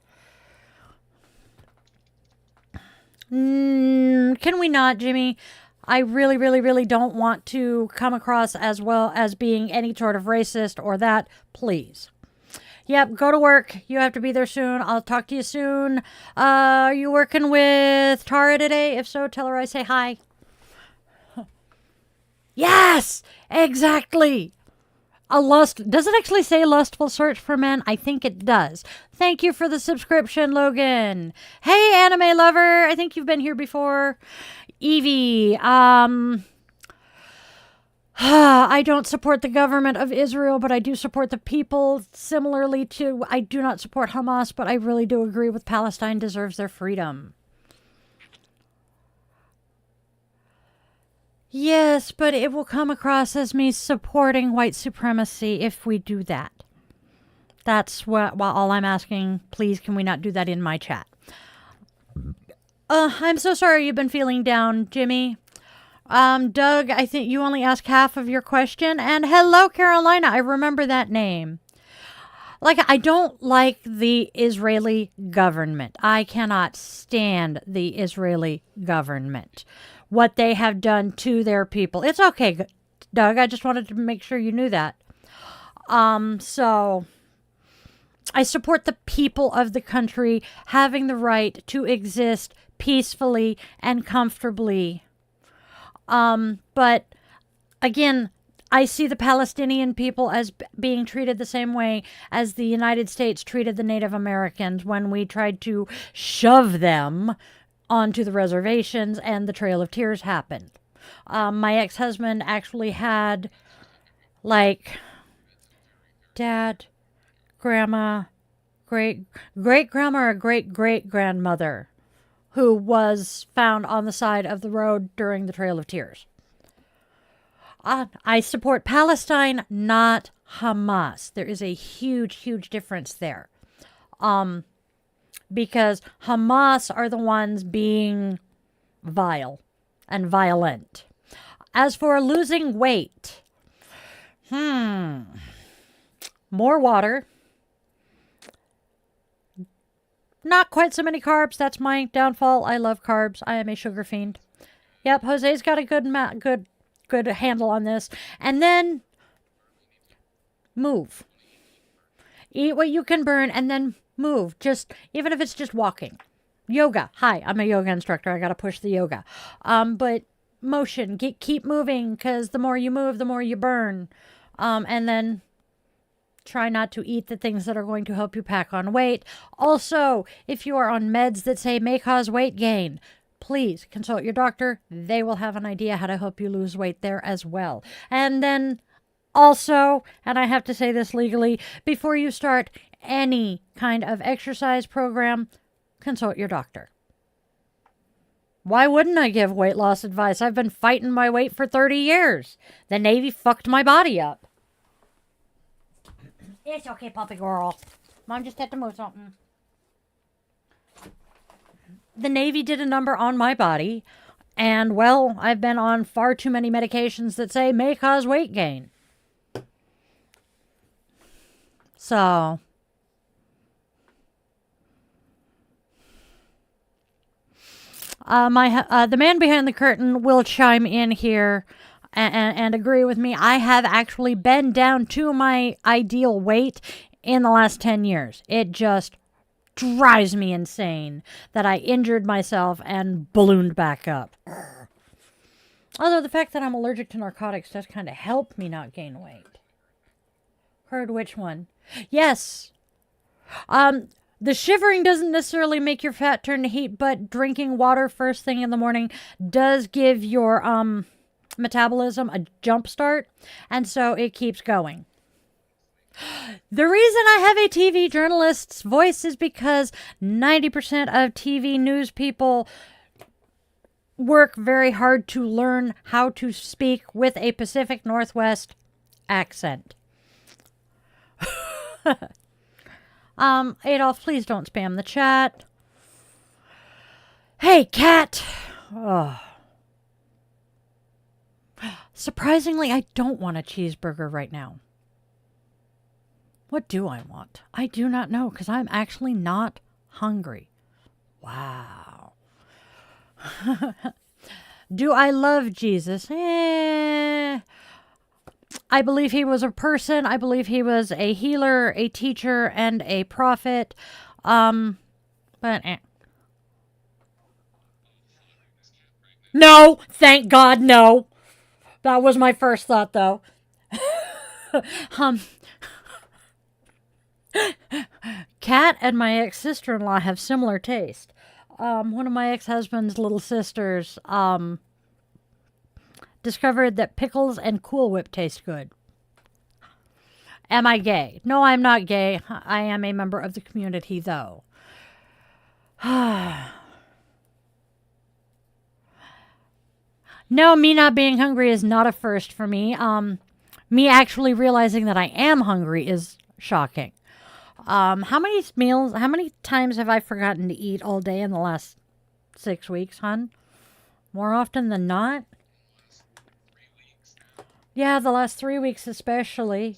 Can we not, Jimmy? I really, really, really don't want to come across as well as being any sort of racist or that. Please. Yep, go to work. You have to be there soon. I'll talk to you soon. Are you working with Tara today? If so, tell her I say hi. Yes, exactly. Does it actually say lustful search for men? I think it does. Thank you for the subscription, Logan. Hey, anime lover. I think you've been here before. Evie, I don't support the government of Israel, but I do support the people. Similarly to, I do not support Hamas, but I really do agree with Palestine deserves their freedom. Yes, but it will come across as me supporting white supremacy if we do that. That's all I'm asking. Please, can we not do that in my chat? I'm so sorry you've been feeling down, Jimmy. Doug, I think you only asked half of your question. And hello, Carolina. I remember that name. I don't like the Israeli government. I cannot stand the Israeli government. What they have done to their people. It's okay, Doug. I just wanted to make sure you knew that. So... I support the people of the country having the right to exist peacefully and comfortably. But again, I see the Palestinian people as being treated the same way as the United States treated the Native Americans when we tried to shove them onto the reservations and the Trail of Tears happened. My ex-husband actually had dad, grandma, great-grandma or great-great-grandmother who was found on the side of the road during the Trail of Tears. I support Palestine, not Hamas. There is a huge, huge difference there. Because Hamas are the ones being vile and violent. As for losing weight, more water. Not quite so many carbs. That's my downfall. I love carbs. I am a sugar fiend. Yep, Jose's got a good handle on this. And then move. Eat what you can burn and then move. Just even if it's just walking. Yoga. Hi, I'm a yoga instructor. I got to push the yoga. But motion. Keep moving because the more you move, the more you burn. And then try not to eat the things that are going to help you pack on weight. Also, if you are on meds that say may cause weight gain, please consult your doctor. They will have an idea how to help you lose weight there as well. And then also, and I have to say this legally, before you start any kind of exercise program, consult your doctor. Why wouldn't I give weight loss advice? I've been fighting my weight for 30 years. The Navy fucked my body up. It's okay, puppy girl. Mom just had to move something. The Navy did a number on my body, and, well, I've been on far too many medications that say may cause weight gain. So, the man behind the curtain will chime in here and agree with me. I have actually been down to my ideal weight in the last 10 years. It just drives me insane that I injured myself and ballooned back up. Although the fact that I'm allergic to narcotics does kind of help me not gain weight. Heard which one? Yes. The shivering doesn't necessarily make your fat turn to heat, but drinking water first thing in the morning does give your metabolism a jump start, and so it keeps going. The reason I have a TV journalist's voice is because 90% of TV news people work very hard to learn how to speak with a Pacific Northwest accent. Adolf, please don't spam the chat. Hey, cat! Oh. Surprisingly, I don't want a cheeseburger right now. What do I want? I do not know, because I'm actually not hungry. Wow. Do I love Jesus? I believe he was a person. I believe he was a healer, a teacher, and a prophet. No, thank God, no. That was my first thought, though. Kat and my ex-sister-in-law have similar taste. One of my ex-husband's little sisters discovered that pickles and Cool Whip taste good. Am I gay? No, I'm not gay. I am a member of the community, though. No, me not being hungry is not a first for me. Me actually realizing that I am hungry is shocking. How many times have I forgotten to eat all day in the last 6 weeks, hon? More often than not? Yeah, the last 3 weeks especially.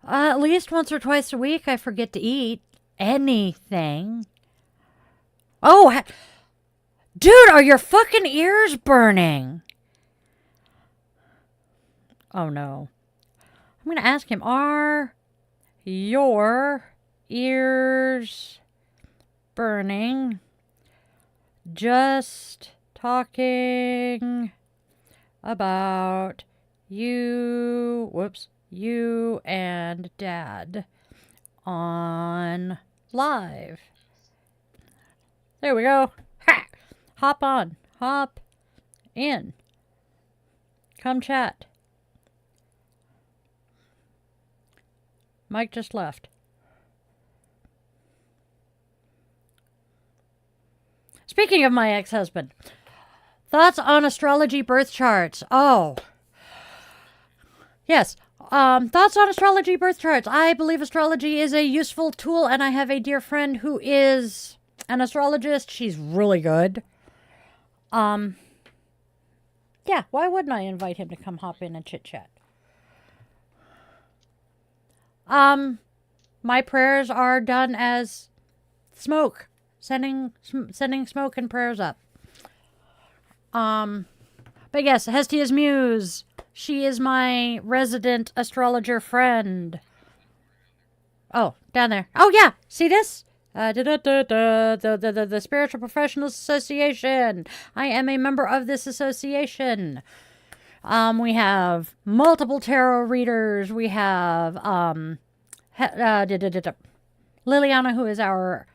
At least once or twice a week I forget to eat anything. Oh, dude, are your fucking ears burning? Oh, no. I'm going to ask him, are your ears burning? Just talking about you and Dad on live. There we go. Ha! Hop on. Hop in. Come chat. Mike just left. Speaking of my ex-husband, thoughts on astrology birth charts. Oh. Yes. Thoughts on astrology birth charts. I believe astrology is a useful tool, and I have a dear friend who is an astrologist. She's really good. Yeah, why wouldn't I invite him to come hop in and chit-chat? My prayers are done as smoke. Sending smoke and prayers up. But yes, Hestia's Muse. She is my resident astrologer friend. Oh, down there. Oh, yeah. See this? The Spiritual Professionals Association. I am a member of this association. We have multiple tarot readers. We have Liliana, who is our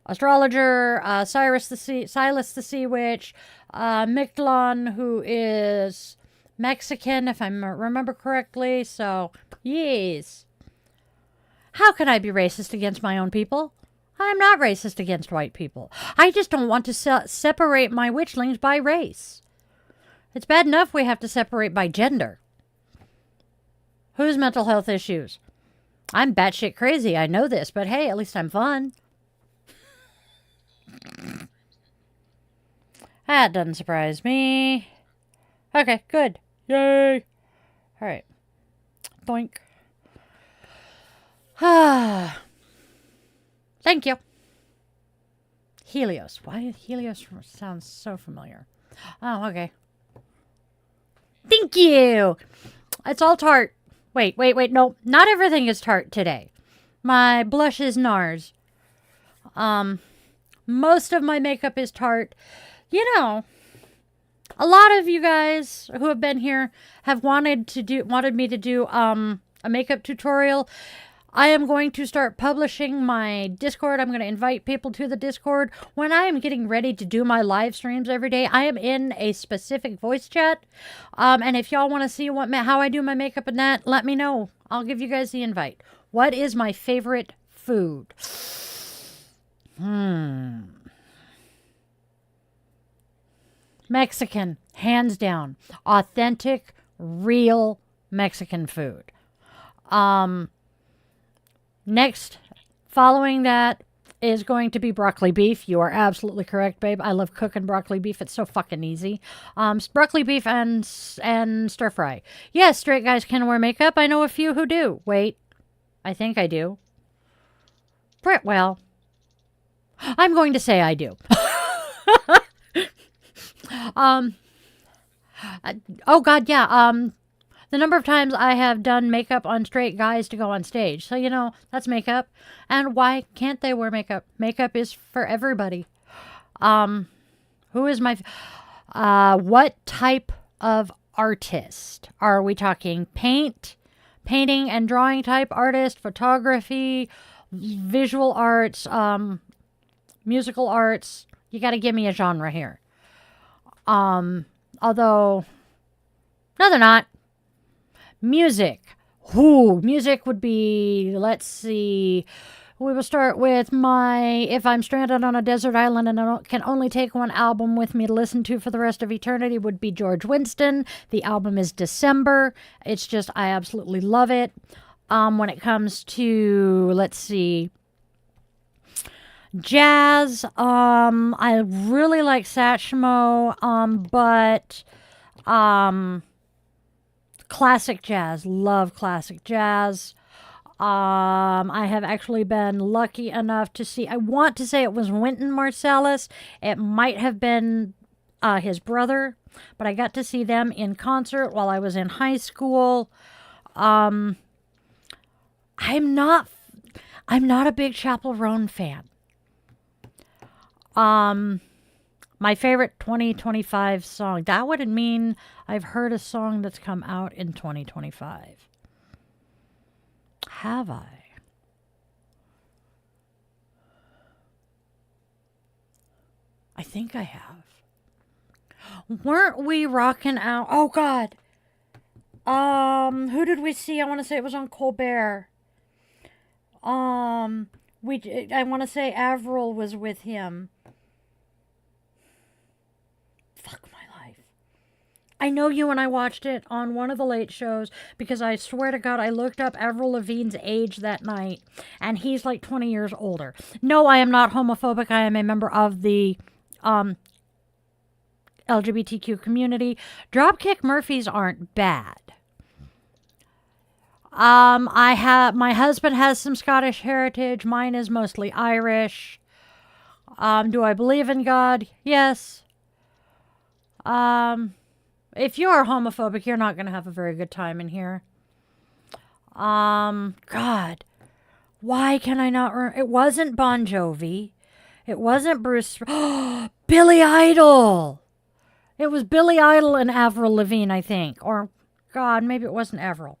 astrologer, Silas the Sea Witch, Mictlan, who is Mexican, if I remember correctly. So, yes. How can I be racist against my own people? I'm not racist against white people. I just don't want to separate my witchlings by race. It's bad enough we have to separate by gender. Whose mental health issues? I'm batshit crazy, I know this, but hey, at least I'm fun. That doesn't surprise me. Okay, good. Yay. Alright. Boink. Thank you. Helios. Why Helios sounds so familiar? Oh, okay. Thank you. It's all tart. Wait. No, not everything is tart today. My blush is NARS. Most of my makeup is tart. You know, a lot of you guys who have been here have wanted me to do a makeup tutorial. I am going to start publishing my Discord. I'm going to invite people to the Discord. When I am getting ready to do my live streams every day, I am in a specific voice chat. And if y'all want to see how I do my makeup and that, let me know. I'll give you guys the invite. What is my favorite food? Mexican, hands down. Authentic, real Mexican food. Next, following that is going to be broccoli beef. You are absolutely correct, babe. I love cooking broccoli beef. It's so fucking easy. Broccoli beef and stir fry. Yes, straight guys can wear makeup. I know a few who do. Wait, I think I do. Well, I'm going to say I do. Oh God, yeah. The number of times I have done makeup on straight guys to go on stage. So, you know, that's makeup. And why can't they wear makeup? Makeup is for everybody. Who is my... what type of artist? Are we talking painting and drawing type artist, photography, visual arts, musical arts? You got to give me a genre here. Although... No, they're not. Music. Music would be, let's see. We will start with if I'm stranded on a desert island and I can only take one album with me to listen to for the rest of eternity, would be George Winston. The album is December. It's just, I absolutely love it. When it comes to, let's see, jazz, I really like Satchmo, but, classic jazz. Love classic jazz. I have actually been lucky enough to see, I want to say it was Wynton Marsalis. It might have been his brother, but I got to see them in concert while I was in high school. I'm not a big Chappell Roan fan. My favorite 2025 song. That would mean I've heard a song that's come out in 2025. Have I? I think I have. Weren't we rocking out? Oh, God. Who did we see? I want to say it was on Colbert. I want to say Avril was with him. Fuck my life. I know you and I watched it on one of the late shows because I swear to God, I looked up Avril Lavigne's age that night, and he's like 20 years older. No, I am not homophobic. I am a member of the LGBTQ community. Dropkick Murphys aren't bad. My husband has some Scottish heritage. Mine is mostly Irish. Do I believe in God? Yes. If you're homophobic, you're not going to have a very good time in here. God. Why can I not it wasn't Bon Jovi. It wasn't Bruce. Billy Idol. It was Billy Idol and Avril Lavigne, I think. Or, God, maybe it wasn't Avril.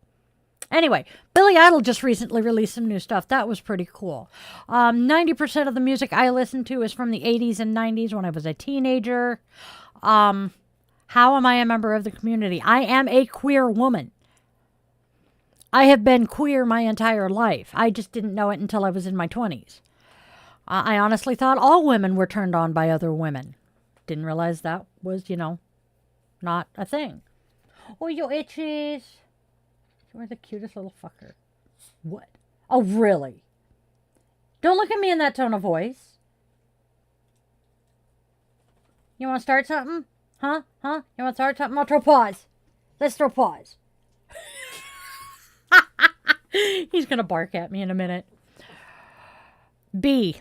Anyway, Billy Idol just recently released some new stuff. That was pretty cool. 90% of the music I listen to is from the 80s and 90s when I was a teenager. How am I a member of the community? I am a queer woman. I have been queer my entire life. I just didn't know it until I was in my 20s. I honestly thought all women were turned on by other women. Didn't realize that was, not a thing. Oh, you itches. You're the cutest little fucker. What? Oh, really? Don't look at me in that tone of voice. You want to start something? Huh? You want to start something? I'll throw pause. Let's throw pause. He's going to bark at me in a minute. B.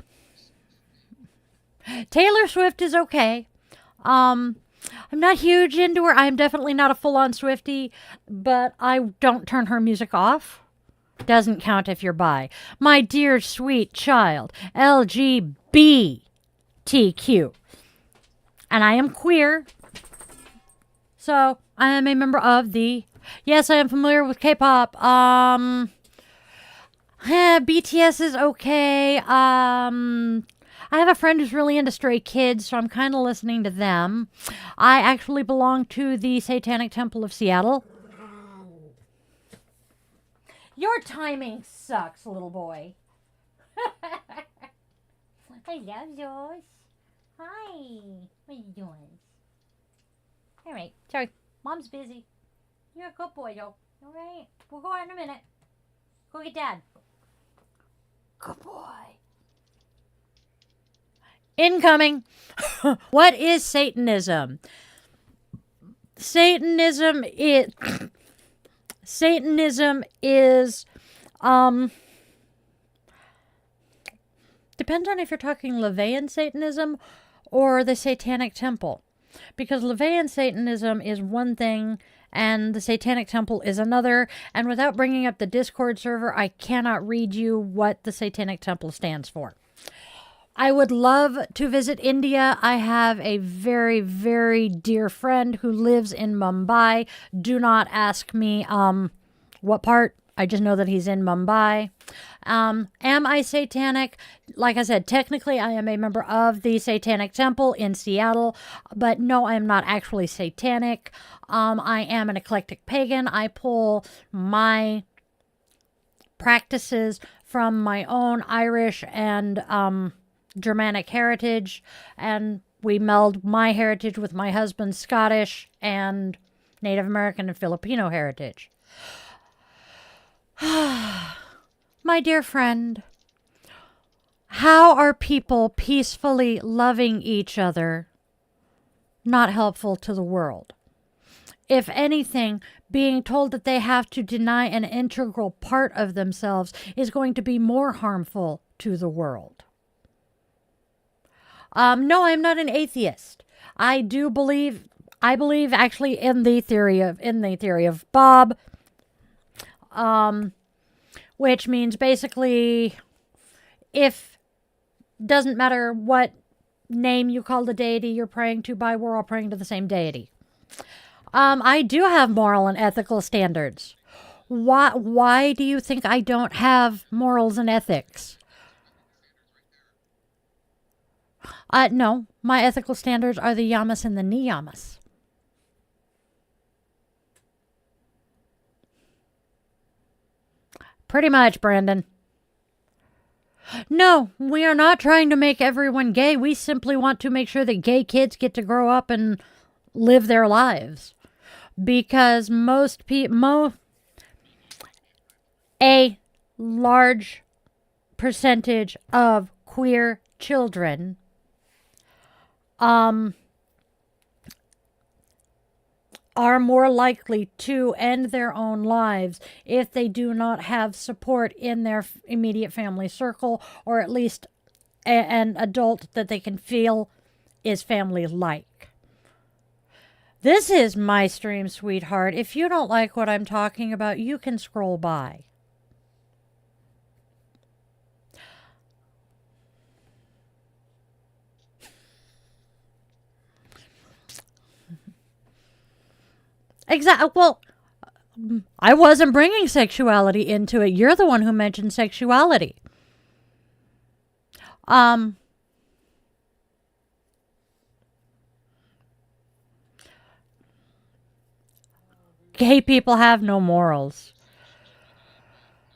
Taylor Swift is okay. I'm not huge into her. I'm definitely not a full-on Swiftie, but I don't turn her music off. Doesn't count if you're bi. My dear sweet child, LGBTQ. And I am queer. So, I am a member of the... Yes, I am familiar with K-pop. BTS is okay. I have a friend who's really into Stray Kids, so I'm kind of listening to them. I actually belong to the Satanic Temple of Seattle. Your timing sucks, little boy. I love yours. Hi. What are you doing? All right. Sorry. Mom's busy. You're a good boy, though. All right. We'll go out in a minute. Go get Dad. Good boy. Incoming. What is Satanism? Satanism is depends on if you're talking LaVeyan Satanism or the Satanic Temple. Because LaVeyan Satanism is one thing and the Satanic Temple is another. And without bringing up the Discord server, I cannot read you what the Satanic Temple stands for. I would love to visit India. I have a very, very dear friend who lives in Mumbai. Do not ask me what part. I just know that he's in Mumbai. Am I satanic? Like I said, technically I am a member of the Satanic Temple in Seattle, but no, I am not actually satanic. I am an eclectic pagan. I pull my practices from my own Irish and Germanic heritage, and we meld my heritage with my husband's Scottish and Native American and Filipino heritage. My dear friend, how are people peacefully loving each other not helpful to the world? If anything, being told that they have to deny an integral part of themselves is going to be more harmful to the world. No, I'm not an atheist. I believe actually in the theory of Bob, which means basically, if doesn't matter what name you call the deity you're praying to by, we're all praying to the same deity. I do have moral and ethical standards. Why do you think I don't have morals and ethics? No, my ethical standards are the yamas and the niyamas. Pretty much, Brandon. No, we are not trying to make everyone gay. We simply want to make sure that gay kids get to grow up and live their lives. Because a large percentage of queer children are more likely to end their own lives if they do not have support in their immediate family circle, or at least an adult that they can feel is family-like. This is my stream, sweetheart. If you don't like what I'm talking about, you can scroll by. Exactly. Well, I wasn't bringing sexuality into it. You're the one who mentioned sexuality. Gay people have no morals.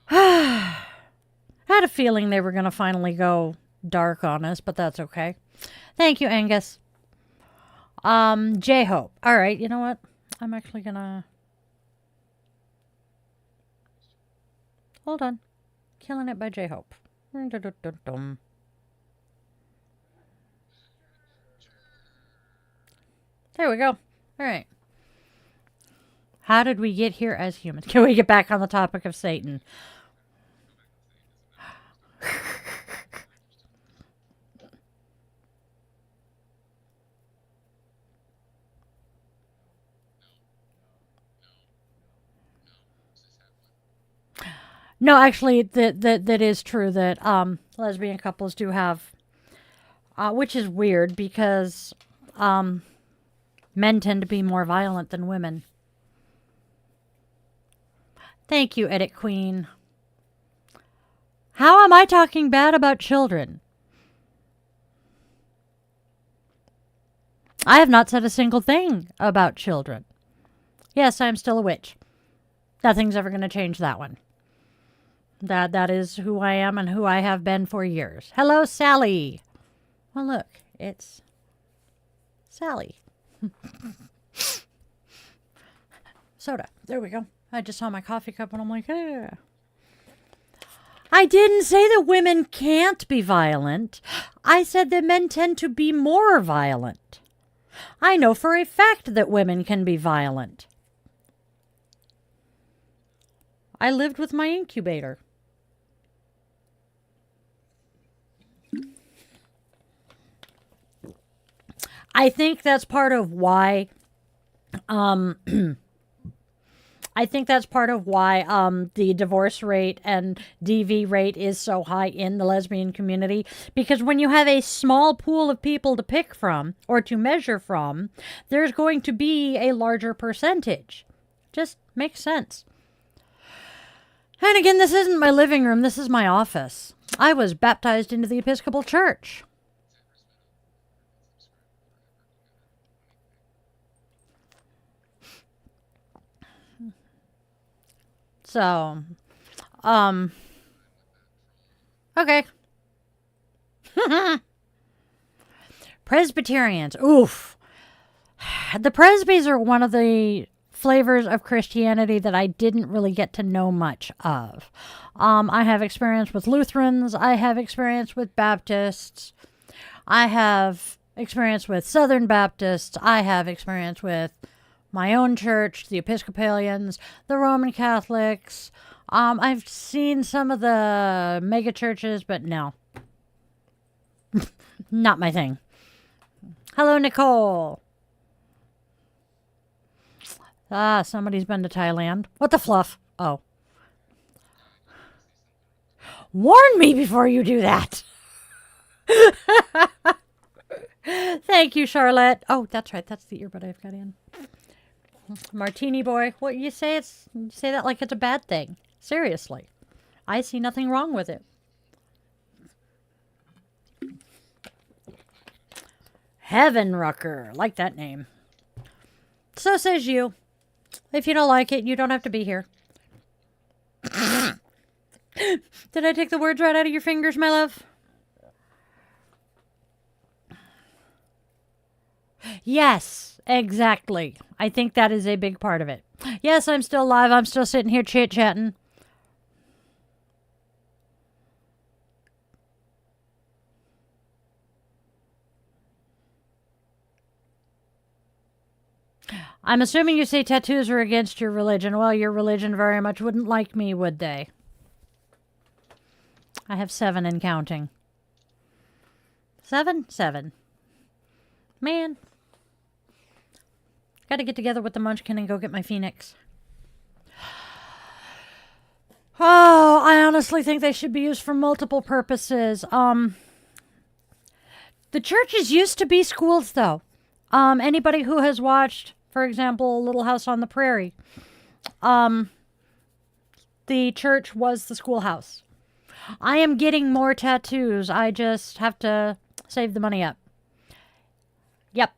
I had a feeling they were going to finally go dark on us, but that's okay. Thank you, Angus. J-Hope. All right, you know what? I'm actually going to... Hold on. Killing It by J-Hope. There we go. All right. How did we get here as humans? Can we get back on the topic of Satan? No, actually, that is true that lesbian couples do have, which is weird because men tend to be more violent than women. Thank you, Edit Queen. How am I talking bad about children? I have not said a single thing about children. Yes, I'm still a witch. Nothing's ever going to change that one. That is who I am and who I have been for years. Hello, Sally. Well, look, it's Sally. Soda. There we go. I just saw my coffee cup and I'm like, yeah. I didn't say that women can't be violent. I said that men tend to be more violent. I know for a fact that women can be violent. I lived with my incubator. I think that's part of why the divorce rate and DV rate is so high in the lesbian community. Because when you have a small pool of people to pick from or to measure from, there's going to be a larger percentage. Just makes sense. And again, this isn't my living room. This is my office. I was baptized into the Episcopal Church. So, okay. Presbyterians. Oof. The Presbys are one of the flavors of Christianity that I didn't really get to know much of. I have experience with Lutherans. I have experience with Baptists. I have experience with Southern Baptists. I have experience with my own church, the Episcopalians, the Roman Catholics. I've seen some of the mega churches, but no. Not my thing. Hello, Nicole. Somebody's been to Thailand. What the fluff? Oh. Warn me before you do that. Thank you, Charlotte. Oh, that's right. That's the earbud I've got in. Martini boy. What you say? You say that like it's a bad thing. Seriously. I see nothing wrong with it. Heaven Rucker. Like that name. So says you. If you don't like it, you don't have to be here. Did I take the words right out of your fingers, my love? Yes, exactly. I think that is a big part of it. Yes, I'm still live. I'm still sitting here chit-chatting. I'm assuming you say tattoos are against your religion. Well, your religion very much wouldn't like me, would they? I have 7 and counting. 7? 7. Man. Got to get together with the Munchkin and go get my Phoenix. Oh, I honestly think they should be used for multiple purposes. The churches used to be schools, though. Anybody who has watched, for example, Little House on the Prairie, the church was the schoolhouse. I am getting more tattoos. I just have to save the money up. Yep.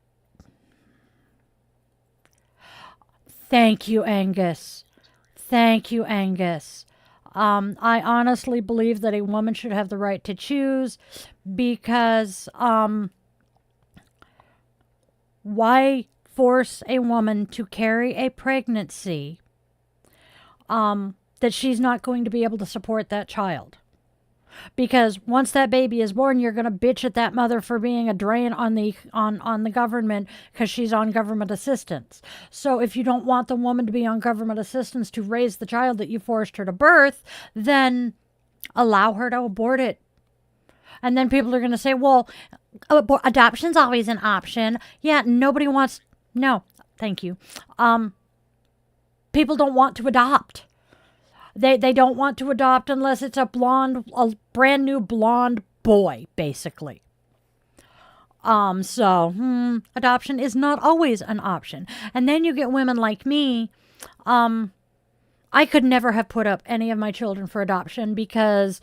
Thank you, Angus. Thank you, Angus. I honestly believe that a woman should have the right to choose because why force a woman to carry a pregnancy that she's not going to be able to support that child? Because once that baby is born, you're going to bitch at that mother for being a drain on the government because she's on government assistance. So if you don't want the woman to be on government assistance to raise the child that you forced her to birth, then allow her to abort it. And then people are going to say, well, adoption's always an option. Yeah, nobody wants... No, thank you. People don't want to adopt. They don't want to adopt unless it's a brand new blonde boy, basically. So adoption is not always an option. And then you get women like me. I could never have put up any of my children for adoption because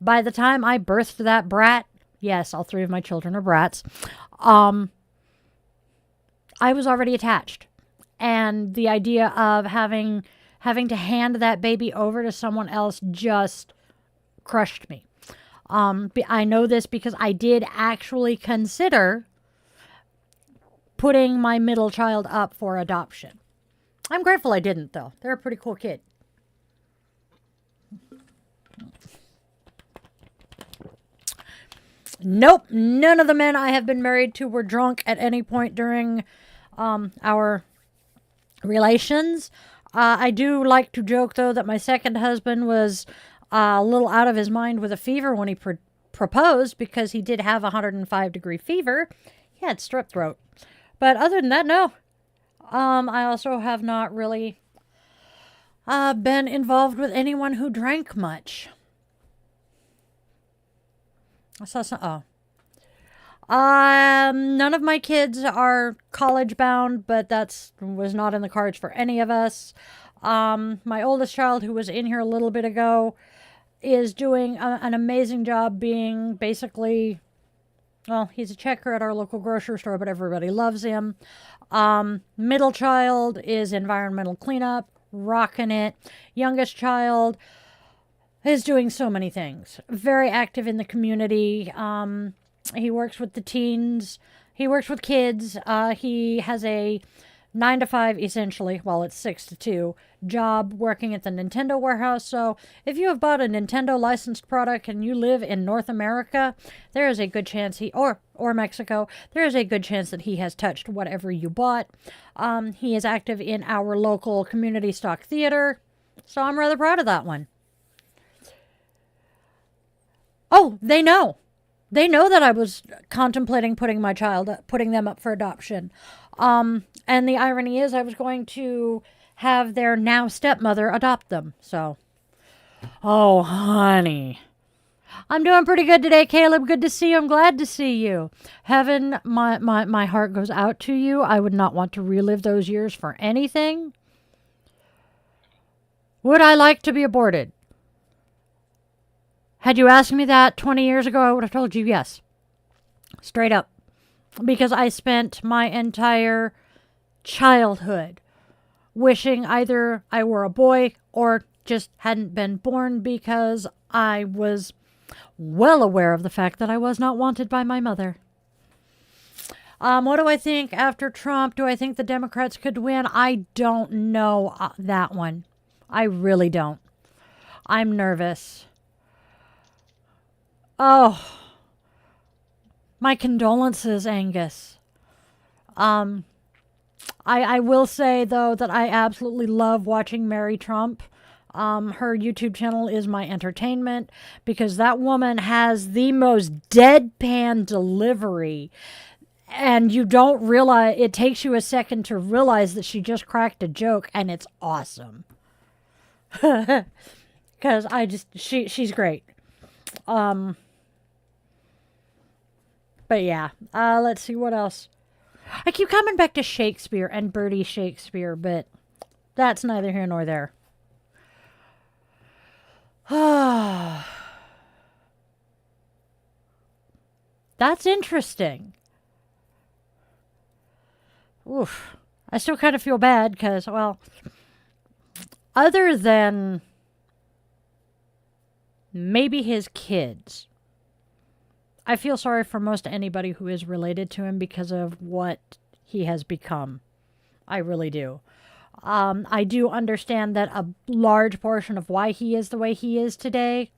by the time I birthed that brat, yes, all 3 of my children are brats, I was already attached. And the idea of having to hand that baby over to someone else just crushed me. I know this because I did actually consider putting my middle child up for adoption. I'm grateful I didn't, though. They're a pretty cool kid. Nope, none of the men I have been married to were drunk at any point during our relations. I do like to joke, though, that my second husband was a little out of his mind with a fever when he proposed because he did have 105-degree fever. He had strep throat. But other than that, no. I also have not really been involved with anyone who drank much. I saw some... Oh. None of my kids are college bound, but was not in the cards for any of us. My oldest child, who was in here a little bit ago, is doing an amazing job being basically, well, he's a checker at our local grocery store, but everybody loves him. Middle child is environmental cleanup, rocking it. Youngest child is doing so many things. Very active in the community. He works with the teens. He works with kids. He has a 9 to 5, essentially, well, it's 6 to 2, job working at the Nintendo warehouse. So if you have bought a Nintendo licensed product and you live in North America, there is a good chance or Mexico, there is a good chance that he has touched whatever you bought. He is active in our local community stock theater. So I'm rather proud of that one. Oh, they know. They know that I was contemplating putting them up for adoption. And the irony is I was going to have their now stepmother adopt them. So, oh, honey. I'm doing pretty good today, Caleb. Good to see you. I'm glad to see you. Heaven, my heart goes out to you. I would not want to relive those years for anything. Would I like to be aborted? Had you asked me that 20 years ago, I would have told you yes. Straight up. Because I spent my entire childhood wishing either I were a boy or just hadn't been born because I was well aware of the fact that I was not wanted by my mother. What do I think after Trump? Do I think the Democrats could win? I don't know that one. I really don't. I'm nervous. Oh, my condolences, Angus. I will say, though, that I absolutely love watching Mary Trump. Her YouTube channel is my entertainment because that woman has the most deadpan delivery. And you don't realize, it takes you a second to realize that she just cracked a joke, and it's awesome. Because she's great. But yeah, let's see what else. I keep coming back to Shakespeare and Bertie Shakespeare, but that's neither here nor there. That's interesting. Oof. I still kind of feel bad because, well, other than maybe his kids, I feel sorry for most anybody who is related to him because of what he has become. I really do. I do understand that a large portion of why he is the way he is today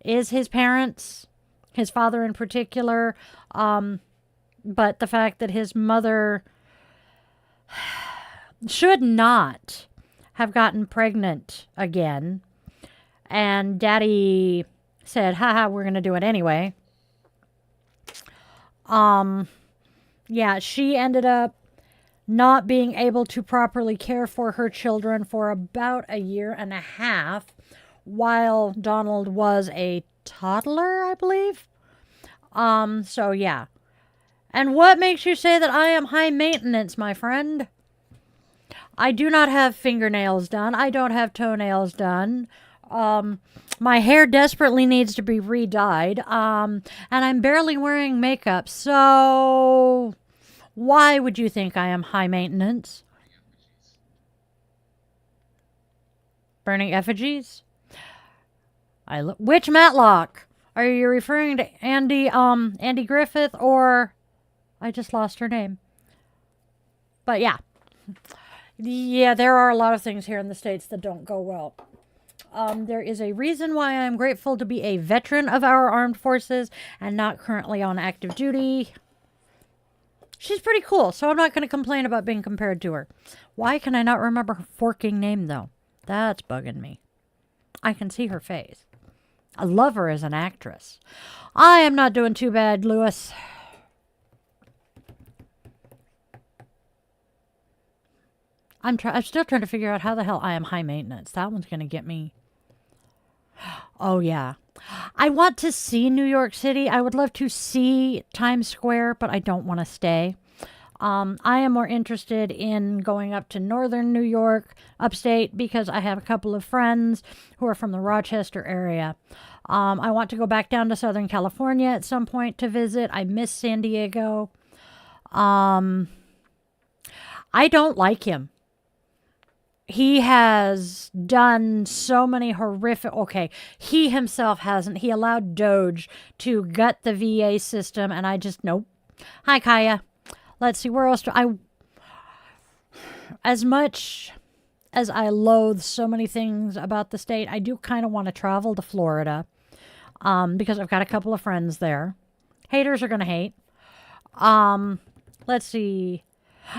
is his parents, his father in particular, but the fact that his mother should not have gotten pregnant again, and Daddy said, haha, we're going to do it anyway. Yeah, she ended up not being able to properly care for her children for about a year and a half while Donald was a toddler, I believe. So yeah. And what makes you say that I am high maintenance, my friend? I do not have fingernails done. I don't have toenails done. My hair desperately needs to be re-dyed. And I'm barely wearing makeup. So why would you think I am high maintenance? Burning effigies? Which Matlock? Are you referring to Andy Griffith, or I just lost her name? But yeah. Yeah, there are a lot of things here in the States that don't go well. There is a reason why I'm grateful to be a veteran of our armed forces and not currently on active duty. She's pretty cool, so I'm not going to complain about being compared to her. Why can I not remember her forking name, though? That's bugging me. I can see her face. I love her as an actress. I am not doing too bad, Lewis. I'm still trying to figure out how the hell I am high maintenance. That one's going to get me. Oh, yeah. I want to see New York City. I would love to see Times Square, but I don't want to stay. I am more interested in going up to northern New York, upstate, because I have a couple of friends who are from the Rochester area. I want to go back down to Southern California at some point to visit. I miss San Diego. I don't like him. He has done so many horrific... Okay, he himself hasn't. He allowed Doge to gut the VA system, and I just... Nope. Hi, Kaya. Let's see, where else do I... As much as I loathe so many things about the state, I do kind of want to travel to Florida, because I've got a couple of friends there. Haters are going to hate. Let's see...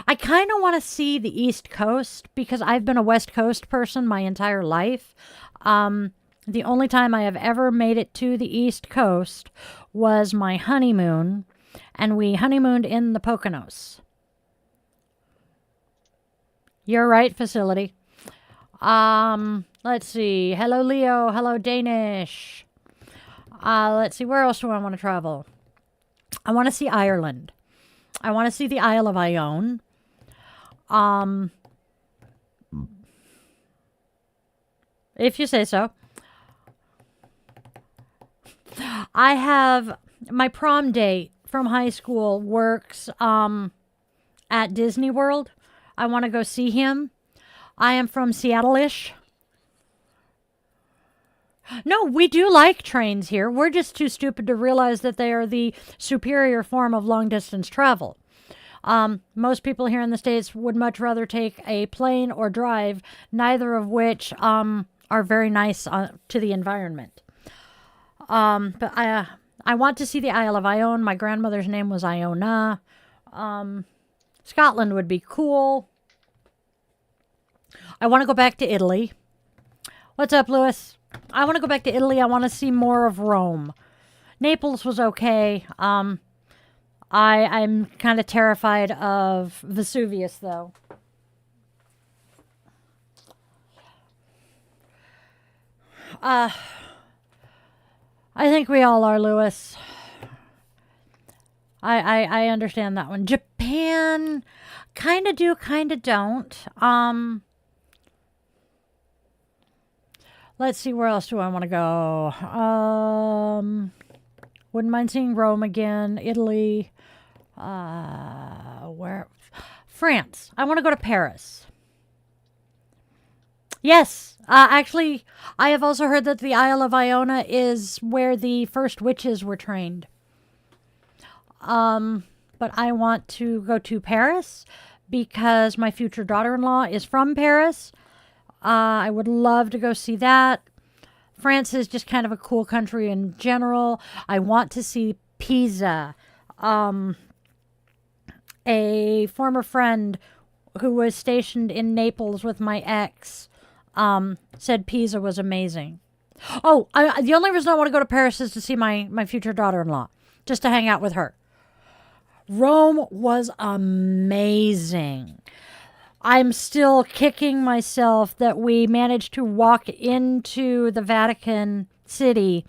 I kind of want to see the East Coast because I've been a West Coast person my entire life. The only time I have ever made it to the East Coast was my honeymoon, and we honeymooned in the Poconos. You're right, facility. Let's see. Hello, Leo. Hello, Danish. Let's see. Where else do I want to travel? I want to see Ireland. I want to see the Isle of Ione. If you say so. I have my prom date from high school works at Disney World. I want to go see him. I am from Seattle-ish. No, we do like trains here. We're just too stupid to realize that they are the superior form of long distance travel. Most people here in the States would much rather take a plane or drive, neither of which are very nice to the environment. But I want to see the Isle of Ione. My grandmother's name was Iona. Scotland would be cool. I want to go back to Italy. What's up, Lewis? I want to go back to Italy. I want to see more of Rome. Naples was okay. I'm kind of terrified of Vesuvius, though. I think we all are, Lewis. I understand that one. Japan, kind of do, kind of don't. Let's see, where else do I want to go? Wouldn't mind seeing Rome again. Italy. Where? France. I want to go to Paris. Yes. Actually, I have also heard that the Isle of Iona is where the first witches were trained. But I want to go to Paris because my future daughter-in-law is from Paris. I would love to go see that. France is just kind of a cool country in general. I want to see Pisa. A former friend who was stationed in Naples with my ex said Pisa was amazing. Oh, the only reason I want to go to Paris is to see my future daughter-in-law, just to hang out with her. Rome was amazing. I'm still kicking myself that we managed to walk into the Vatican City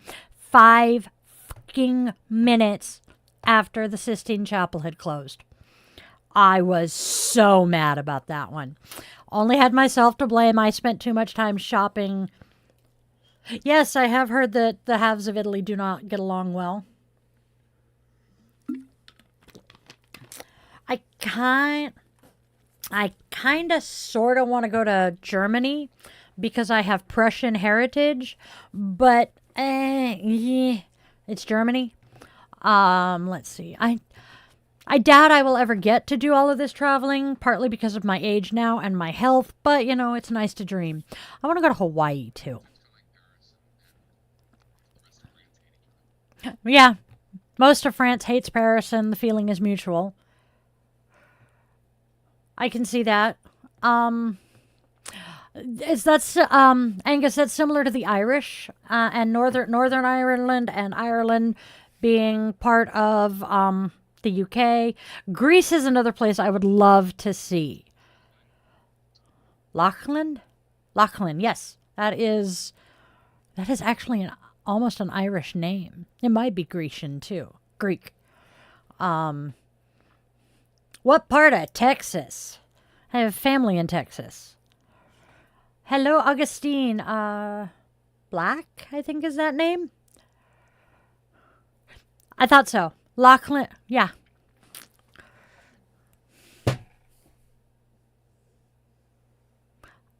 5 fucking minutes after the Sistine Chapel had closed. I was so mad about that one. Only had myself to blame. I spent too much time shopping. Yes, I have heard that the halves of Italy do not get along well. I kind of sort of want to go to Germany because I have Prussian heritage, but yeah, it's Germany. Let's see. I doubt I will ever get to do all of this traveling, partly because of my age now and my health, but you know, it's nice to dream. I want to go to Hawaii too. Yeah, most of France hates Paris and the feeling is mutual. I can see that. Angus, that's similar to the Irish and Northern Ireland and Ireland being part of the UK. Greece is another place I would love to see. Lachlan, yes, that is actually almost an Irish name. It might be Grecian too. Greek. What part of Texas? I have family in Texas. Hello, Augustine. Black, I think is that name. I thought so. Lachlan, yeah.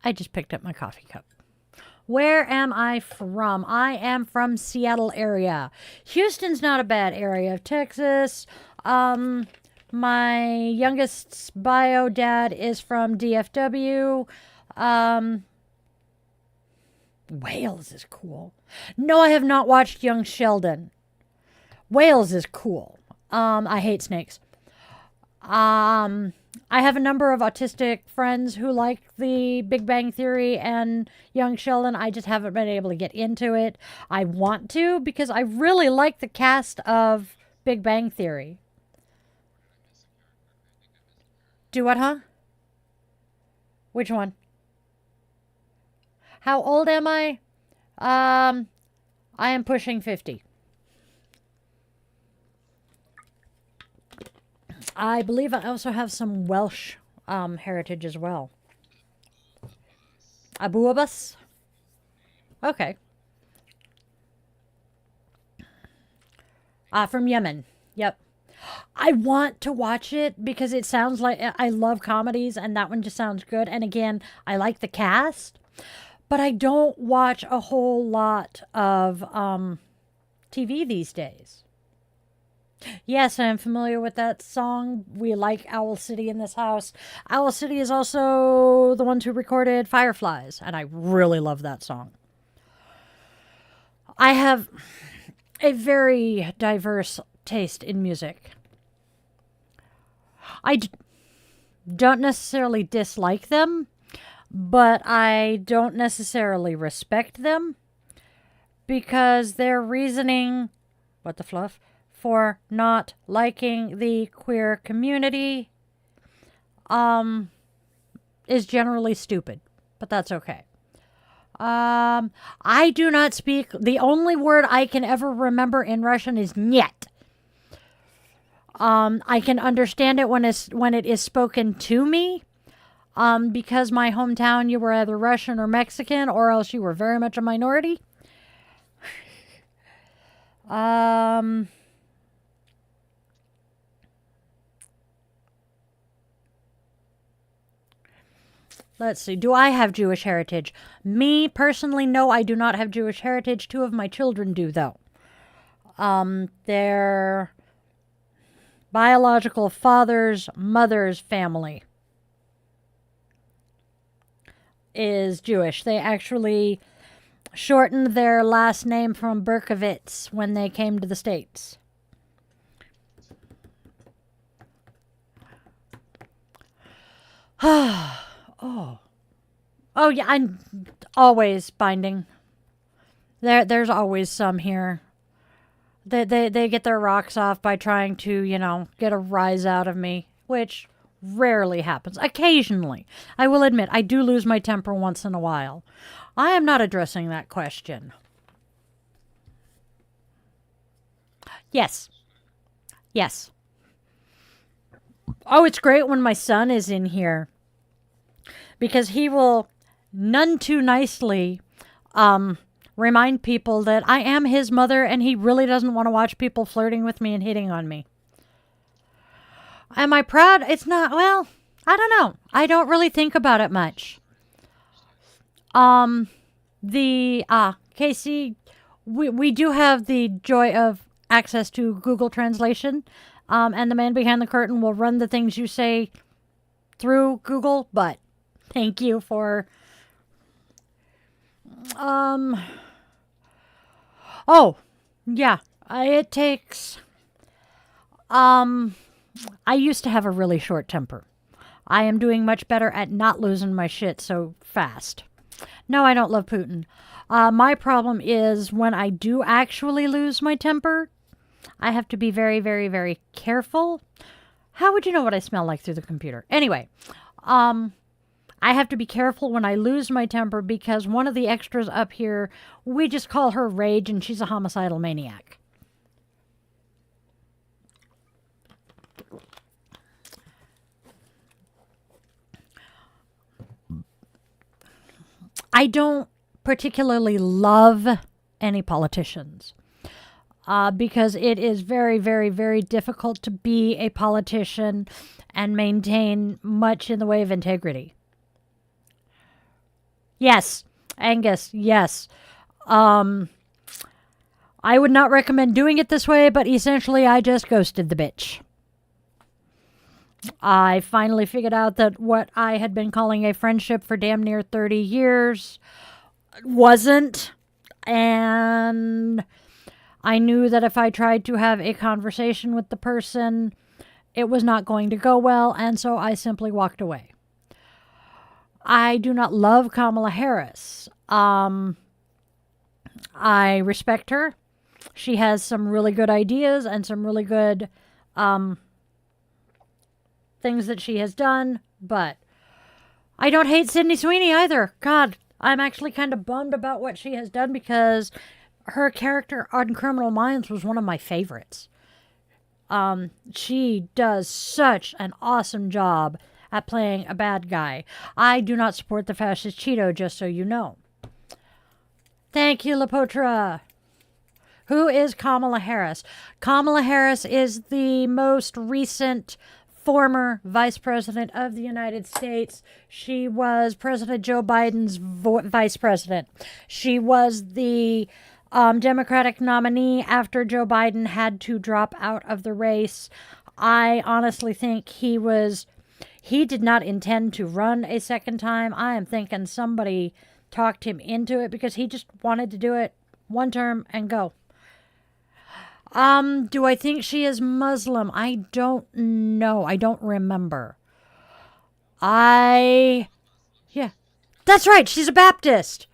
I just picked up my coffee cup. Where am I from? I am from Seattle area. Houston's not a bad area of Texas. My youngest's bio dad is from DFW. Wales is cool. No, I have not watched Young Sheldon. Wales is cool. I hate snakes. I have a number of autistic friends who like the Big Bang Theory and Young Sheldon. I just haven't been able to get into it. I want to because I really like the cast of Big Bang Theory. Do what, huh? Which one? How old am I? I am pushing 50. I believe I also have some Welsh heritage as well. Abu Abbas? Okay. From Yemen. Yep. I want to watch it because it sounds like I love comedies and that one just sounds good. And again, I like the cast. But I don't watch a whole lot of TV these days. Yes, I am familiar with that song. We like Owl City in this house. Owl City is also the ones who recorded Fireflies, and I really love that song. I have a very diverse taste in music. I don't necessarily dislike them, but I don't necessarily respect them because their reasoning, what the fluff, for not liking the queer community is generally stupid, but that's okay. I do not speak, the only word I can ever remember in Russian is "niet." I can understand it when it is spoken to me, because my hometown, you were either Russian or Mexican, or else you were very much a minority. Let's see. Do I have Jewish heritage? Me, personally, no, I do not have Jewish heritage. 2 of my children do, though. Their biological father's mother's family is Jewish. They actually shortened their last name from Berkovitz when they came to the States. Oh yeah, I'm always binding. There's always some here. They get their rocks off by trying to, get a rise out of me, which rarely happens. Occasionally. I will admit, I do lose my temper once in a while. I am not addressing that question. Yes. Yes. Oh, it's great when my son is in here, because he will none too nicely remind people that I am his mother and he really doesn't want to watch people flirting with me and hitting on me. Am I proud? It's not, well, I don't know. I don't really think about it much. Casey, we do have the joy of access to Google Translation, and the man behind the curtain will run the things you say through Google, but thank you for, oh, yeah, it takes, I used to have a really short temper. I am doing much better at not losing my shit so fast. No, I don't love Putin. My problem is when I do actually lose my temper, I have to be very, very, very careful. How would you know what I smell like through the computer? Anyway, I have to be careful when I lose my temper because one of the extras up here, we just call her Rage, and she's a homicidal maniac. I don't particularly love any politicians because it is very, very, very difficult to be a politician and maintain much in the way of integrity. Yes, Angus, yes. I would not recommend doing it this way, but essentially I just ghosted the bitch. I finally figured out that what I had been calling a friendship for damn near 30 years wasn't. And I knew that if I tried to have a conversation with the person, it was not going to go well. And so I simply walked away. I do not love Kamala Harris. I respect her. She has some really good ideas and some really good things that she has done, but I don't hate Sydney Sweeney either. God, I'm actually kind of bummed about what she has done because her character on Criminal Minds was one of my favorites. She does such an awesome job at playing a bad guy. I do not support the fascist Cheeto, just so you know. Thank you, Lapotra. Who is Kamala Harris? Kamala Harris is the most recent former Vice President of the United States. She was President Joe Biden's Vice President. She was the Democratic nominee after Joe Biden had to drop out of the race. I honestly think he did not intend to run a second time. I am thinking somebody talked him into it because he just wanted to do it one term and go. Do I think she is Muslim? I don't know. I don't remember. Yeah. That's right. She's a Baptist.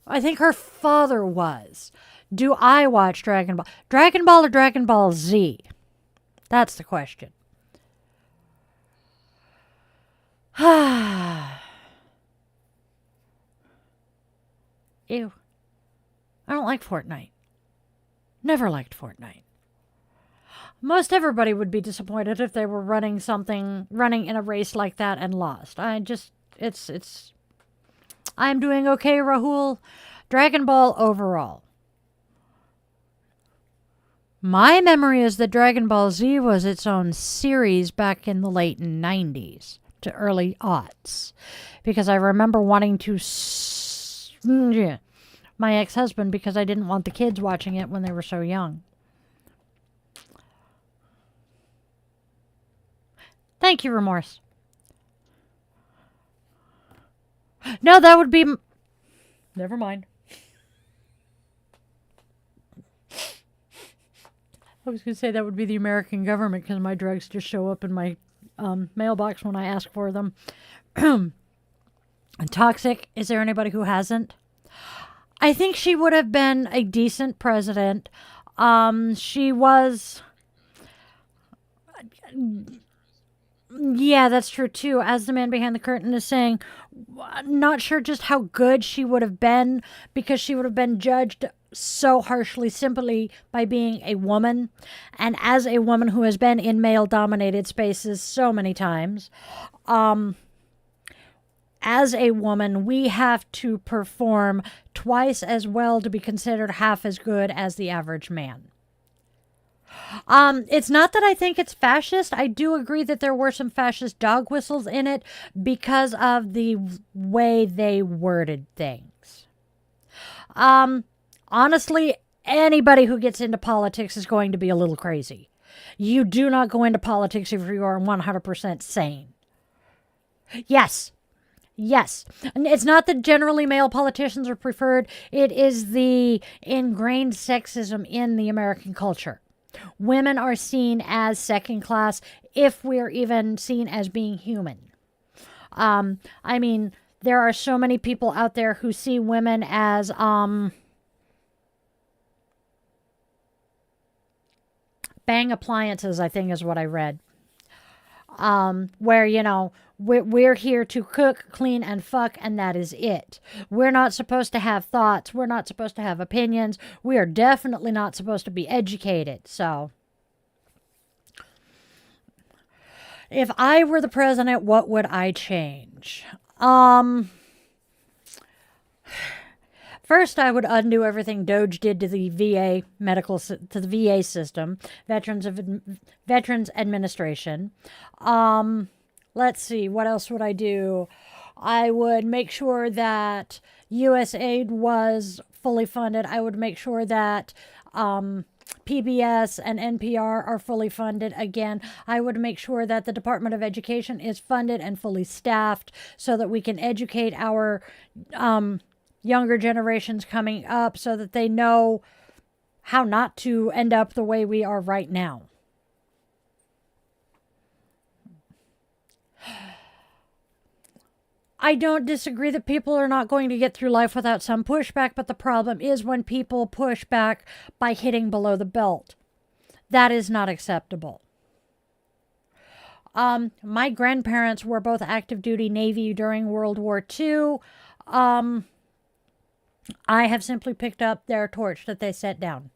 I think her father was. Do I watch Dragon Ball? Dragon Ball or Dragon Ball Z? That's the question. Ew. I don't like Fortnite. Never liked Fortnite. Most everybody would be disappointed if they were running in a race like that and lost. I'm doing okay, Rahul. Dragon Ball overall. My memory is that Dragon Ball Z was its own series back in the late 90s to early aughts. Because I remember wanting to my ex-husband because I didn't want the kids watching it when they were so young. Thank you, Remorse. No, that would be... Never mind. I was going to say that would be the American government because my drugs just show up in my mailbox when I ask for them. Toxic, is there anybody who hasn't? I think she would have been a decent president. She was... Yeah, that's true too. As the man behind the curtain is saying, not sure just how good she would have been because she would have been judged so harshly simply by being a woman. And as a woman who has been in male-dominated spaces so many times, as a woman, we have to perform twice as well to be considered half as good as the average man. It's not that I think it's fascist. I do agree that there were some fascist dog whistles in it because of the way they worded things. Honestly, anybody who gets into politics is going to be a little crazy. You do not go into politics if you are 100% sane. Yes. And it's not that generally male politicians are preferred. It is the ingrained sexism in the American culture. Women are seen as second class if we're even seen as being human. I mean, there are so many people out there who see women as bang appliances, I think is what I read. Where, you know, we're here to cook, clean, and fuck, and that is it. We're not supposed to have thoughts. We're not supposed to have opinions. We are definitely not supposed to be educated. So, if I were the president, what would I change? First, I would undo everything Doge did to the VA VA system, Veterans Administration. Let's see, what else would I do? I would make sure that USAID was fully funded. I would make sure that PBS and NPR are fully funded again. I would make sure that the Department of Education is funded and fully staffed so that we can educate our younger generations coming up so that they know how not to end up the way we are right now. I don't disagree that people are not going to get through life without some pushback, but the problem is when people push back by hitting below the belt. That is not acceptable. My grandparents were both active duty Navy during World War II. I have simply picked up their torch that they set down.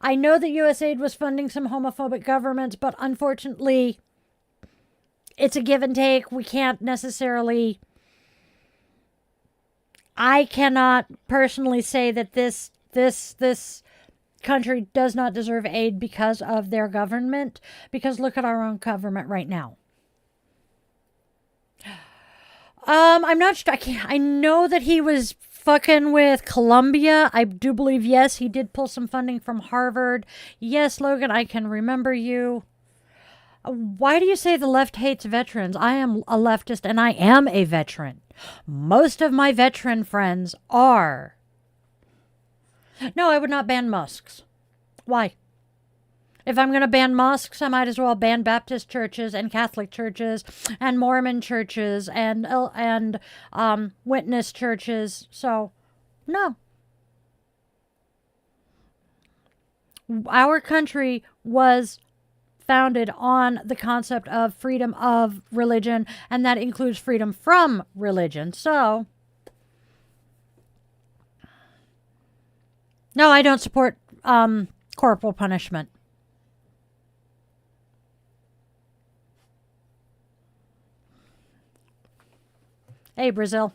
I know that USAID was funding some homophobic governments, but unfortunately, it's a give and take. We can't necessarily... I cannot personally say that this country does not deserve aid because of their government. Because look at our own government right now. I'm not sure. I know that he was fucking with Columbia. I do believe, yes, he did pull some funding from Harvard. Yes, Logan, I can remember you. Why do you say the left hates veterans? I am a leftist and I am a veteran. Most of my veteran friends are. No, I would not ban mosques. Why? If I'm going to ban mosques, I might as well ban Baptist churches and Catholic churches and Mormon churches and witness churches. So, no. Our country was founded on the concept of freedom of religion, and that includes freedom from religion. So, no, I don't support corporal punishment. Hey, Brazil.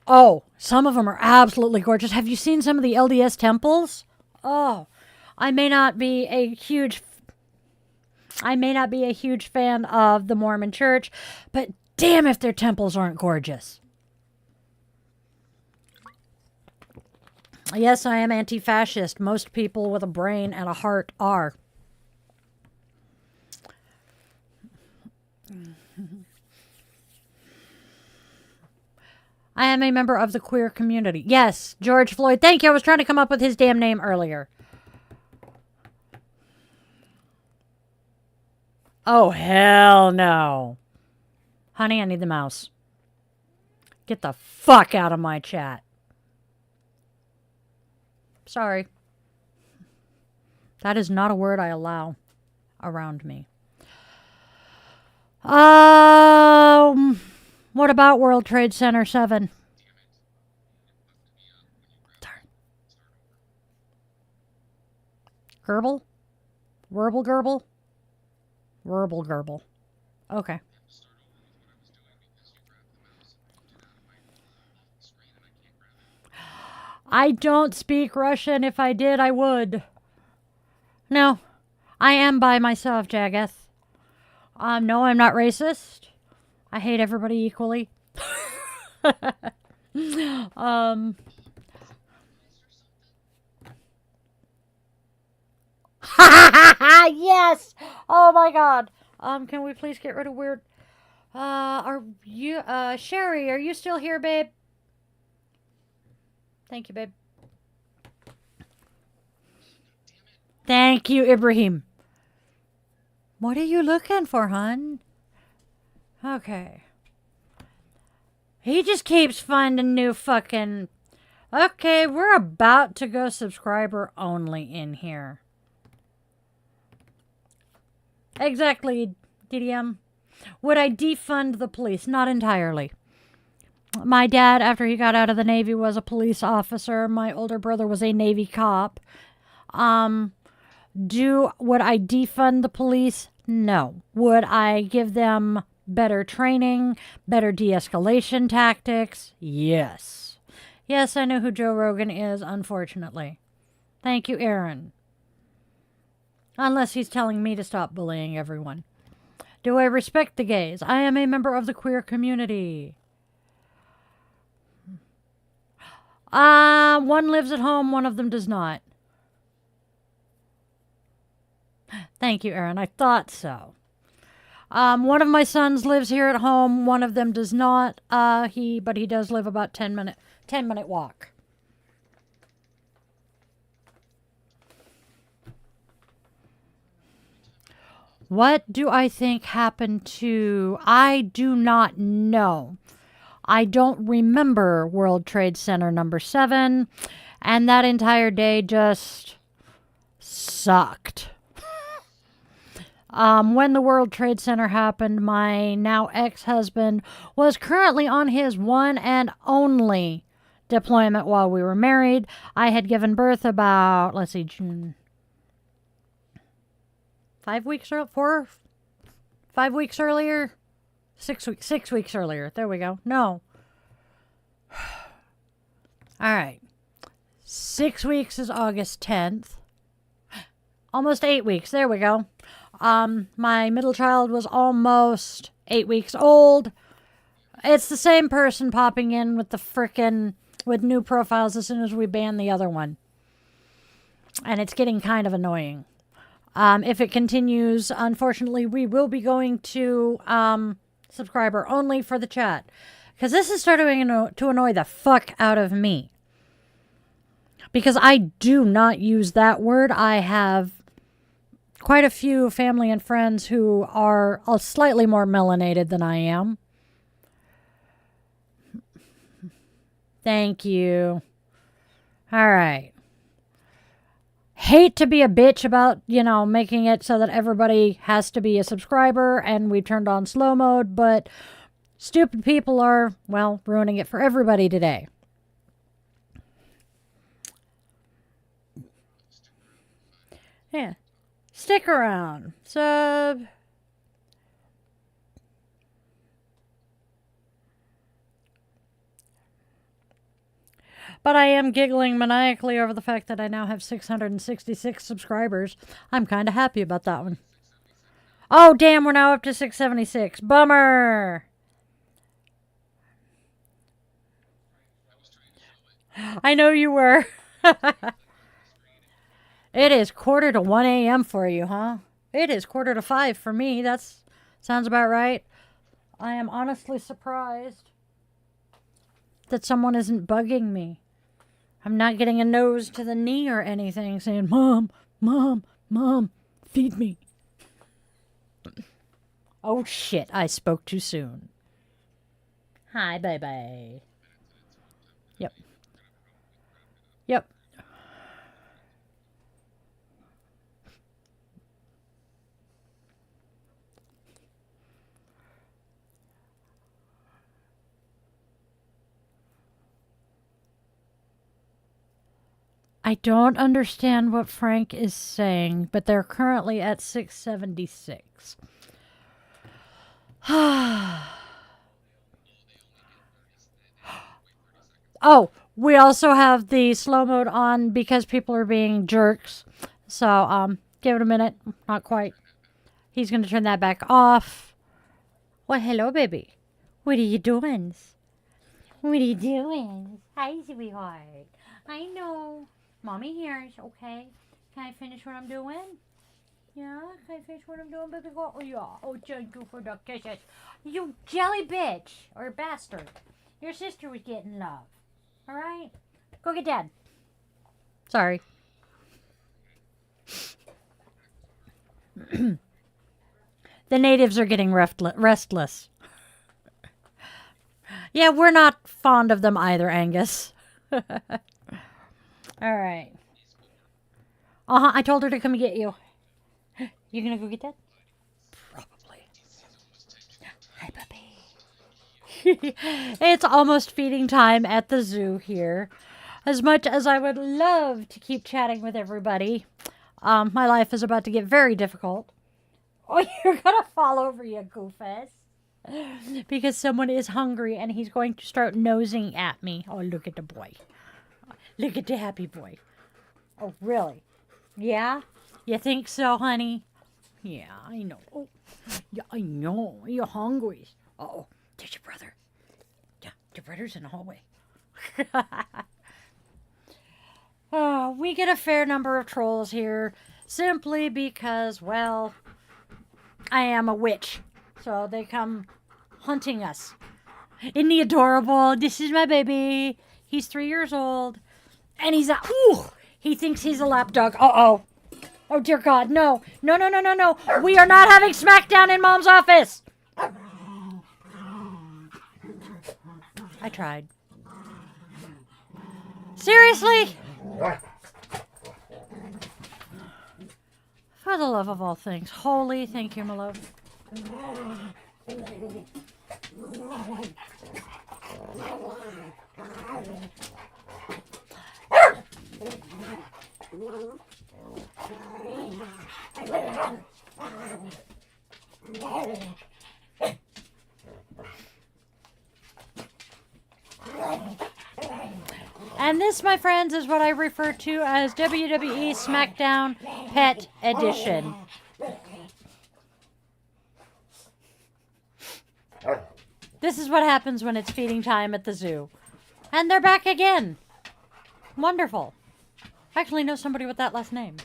Oh, some of them are absolutely gorgeous. Have you seen some of the LDS temples? Oh, I may not be a huge fan of the Mormon Church, but damn if their temples aren't gorgeous. Yes, I am anti-fascist. Most people with a brain and a heart are. I am a member of the queer community. Yes, George Floyd. Thank you. I was trying to come up with his damn name earlier. Oh, hell no. Honey, I need the mouse. Get the fuck out of my chat. Sorry. That is not a word I allow around me. What about World Trade Center 7? Darn. Gerbil? Werble gerbil? Werble gerbil. Okay. I don't speak Russian. If I did, I would. No. I am by myself, Jaggeth. No, I'm not racist. I hate everybody equally. Yes! Oh my god. Can we please get rid of weird... are you... Sherry, are you still here, babe? Thank you, babe. Thank you, Ibrahim. What are you looking for, hon? Okay. He just keeps finding new fucking... Okay, we're about to go subscriber only in here. Exactly, DDM. Would I defund the police? Not entirely. My dad, after he got out of the Navy, was a police officer. My older brother was a Navy cop. Would I defund the police? No. Would I give them better training, better de-escalation tactics? Yes. Yes, I know who Joe Rogan is, unfortunately. Thank you, Aaron. Unless he's telling me to stop bullying everyone. Do I respect the gays? I am a member of the queer community. One lives at home, one of them does not. Thank you, Aaron. I thought so. One of my sons lives here at home. One of them does not. But he does live about 10-minute walk. What do I think happened to... I do not know. I don't remember World Trade Center number 7. And that entire day just sucked. When the World Trade Center happened, my now ex-husband was currently on his one and only deployment while we were married. I had given birth about, let's see, June... 5 weeks earlier? 5 weeks earlier? 6 weeks earlier. There we go. No. All right. 6 weeks is August 10th. Almost 8 weeks. There we go. My middle child was almost 8 weeks old. It's the same person popping in with with new profiles as soon as we ban the other one. And it's getting kind of annoying. If it continues, unfortunately, we will be going to subscriber only for the chat. Because this is starting to annoy the fuck out of me. Because I do not use that word. I have quite a few family and friends who are slightly more melanated than I am. Thank you. All right. Hate to be a bitch about, making it so that everybody has to be a subscriber and we turned on slow mode, but stupid people are, ruining it for everybody today. Yeah. Stick around. Sub. But I am giggling maniacally over the fact that I now have 666 subscribers. I'm kind of happy about that one. Oh, damn, we're now up to 676. Bummer. I know you were. It is 4:45 a.m. for you, huh? It is 4:45 for me. That sounds about right. I am honestly surprised that someone isn't bugging me. I'm not getting a nose to the knee or anything saying, Mom, Mom, Mom, feed me. Oh shit, I spoke too soon. Hi, bye-bye. Yep. Yep. I don't understand what Frank is saying, but they're currently at 676. Oh, we also have the slow mode on because people are being jerks. So, give it a minute. Not quite. He's going to turn that back off. Well, hello, baby. What are you doing? What are you doing? Hi, sweetheart. I know. Mommy hears, okay? Can I finish what I'm doing? Yeah? Can I finish what I'm doing, baby? Oh, yeah. Oh, thank you for the kisses. You jelly bitch. Or bastard. Your sister was getting love. Alright? Go get Dad. Sorry. The natives are getting restless. Yeah, we're not fond of them either, Angus. Alright. I told her to come get you. You gonna go get Dad? Probably. Hi, puppy. It's almost feeding time at the zoo here. As much as I would love to keep chatting with everybody, my life is about to get very difficult. Oh, you're gonna fall over, you goofus. Because someone is hungry and he's going to start nosing at me. Oh, look at the boy. Look at the happy boy. Oh, really? Yeah? You think so, honey? Yeah, I know. Oh, yeah, I know. You're hungry. Uh-oh, there's your brother. Yeah, your brother's in the hallway. Oh, we get a fair number of trolls here simply because, well, I am a witch. So they come hunting us. Isn't he adorable? This is my baby. He's 3 years old. And he's he thinks he's a lapdog. Uh-oh. Oh, dear God. No. No, no, no, no, no. We are not having smackdown in Mom's office. I tried. Seriously? For the love of all things holy, thank you, my love. And this, my friends, is what I refer to as WWE SmackDown Pet Edition. This is what happens when it's feeding time at the zoo. And they're back again. Wonderful. I actually know somebody with that last name.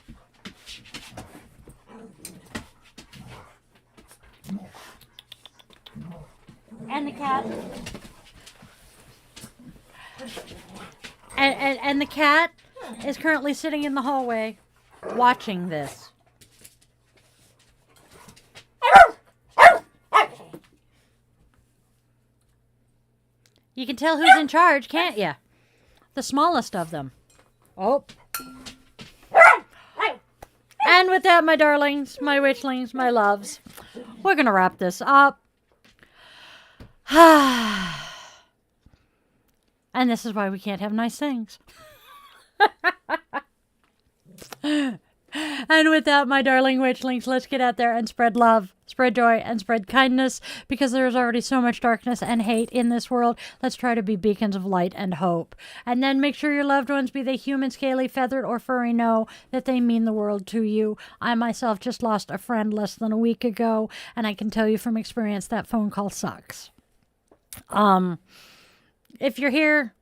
And the cat. And the cat is currently sitting in the hallway watching this. You can tell who's in charge, can't you? The smallest of them. Oh. And with that, my darlings, my witchlings, my loves, we're going to wrap this up. And this is why we can't have nice things. And with that, my darling witchlings, let's get out there and spread love, spread joy, and spread kindness, because there is already so much darkness and hate in this world. Let's try to be beacons of light and hope. And then make sure your loved ones, be they human, scaly, feathered, or furry, know that they mean the world to you. I myself just lost a friend less than a week ago, and I can tell you from experience that phone call sucks. If you're here,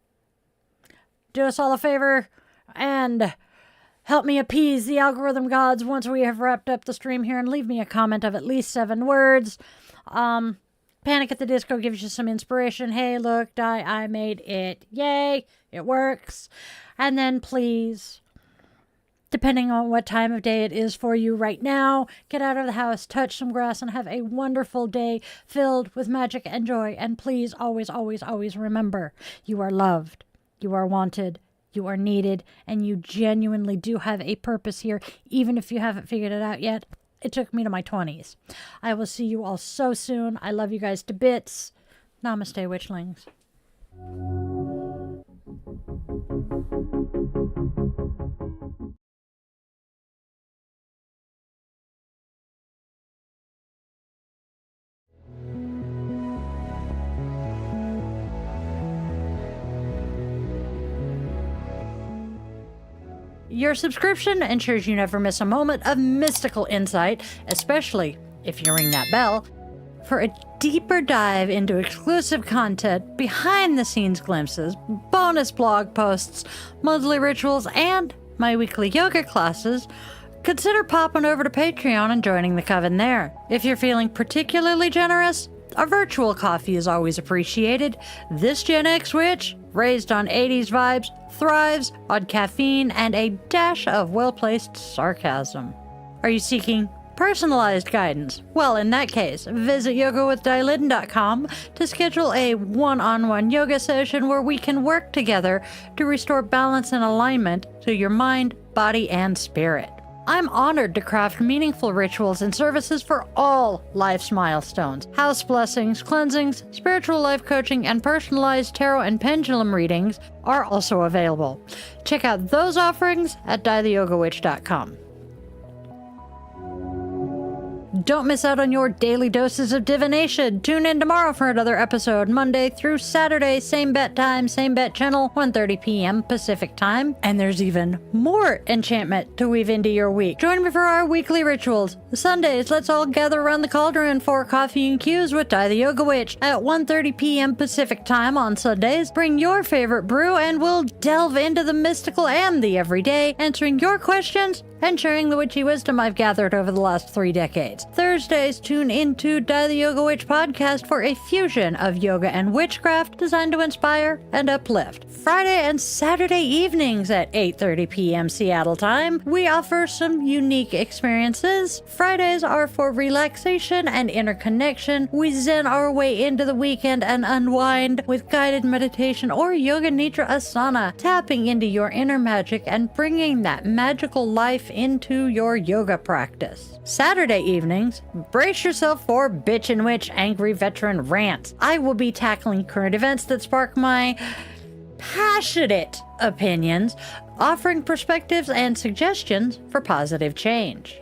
do us all a favor and help me appease the algorithm gods once we have wrapped up the stream here, and leave me a comment of at least 7 words. Panic at the Disco gives you some inspiration. Hey, look, I made it. Yay, it works. And then please, depending on what time of day it is for you right now, get out of the house, touch some grass, and have a wonderful day filled with magic and joy. And please, always, always, always remember, you are loved, you are wanted, you are needed, and you genuinely do have a purpose here, even if you haven't figured it out yet. It took me to my 20s. I will see you all so soon. I love you guys to bits. Namaste, witchlings. Your subscription ensures you never miss a moment of mystical insight, especially if you ring that bell, for a deeper dive into exclusive content, behind-the-scenes glimpses, bonus blog posts, monthly rituals, and my weekly yoga classes. Consider popping over to Patreon and joining the coven there. If you're feeling particularly generous, a virtual coffee is always appreciated. This Gen X witch, raised on 80s vibes, thrives on caffeine and a dash of well-placed sarcasm. Are you seeking personalized guidance? Well, in that case, visit yogawithdyliden.com to schedule a one-on-one yoga session where we can work together to restore balance and alignment to your mind, body, and spirit. I'm honored to craft meaningful rituals and services for all life's milestones. House blessings, cleansings, spiritual life coaching, and personalized tarot and pendulum readings are also available. Check out those offerings at dietheyogawitch.com. Don't miss out on your daily doses of divination. Tune in tomorrow for another episode, Monday through Saturday, same bat time, same bat channel, 1:30 p.m. Pacific time. And there's even more enchantment to weave into your week. Join me for our weekly rituals. Sundays, let's all gather around the cauldron for coffee and cues with Die the Yoga Witch at 1:30 p.m. Pacific time on Sundays. Bring your favorite brew and we'll delve into the mystical and the everyday, answering your questions and sharing the witchy wisdom I've gathered over the last 3 decades. Thursdays, tune into Die the Yoga Witch podcast for a fusion of yoga and witchcraft designed to inspire and uplift. Friday and Saturday evenings at 8:30 p.m. Seattle time, we offer some unique experiences. Fridays are for relaxation and interconnection. We zen our way into the weekend and unwind with guided meditation or yoga nidra asana, tapping into your inner magic and bringing that magical life into your yoga practice. Saturday evenings, brace yourself for Bitchin' Witch Angry Veteran Rants. I will be tackling current events that spark my passionate opinions, offering perspectives and suggestions for positive change.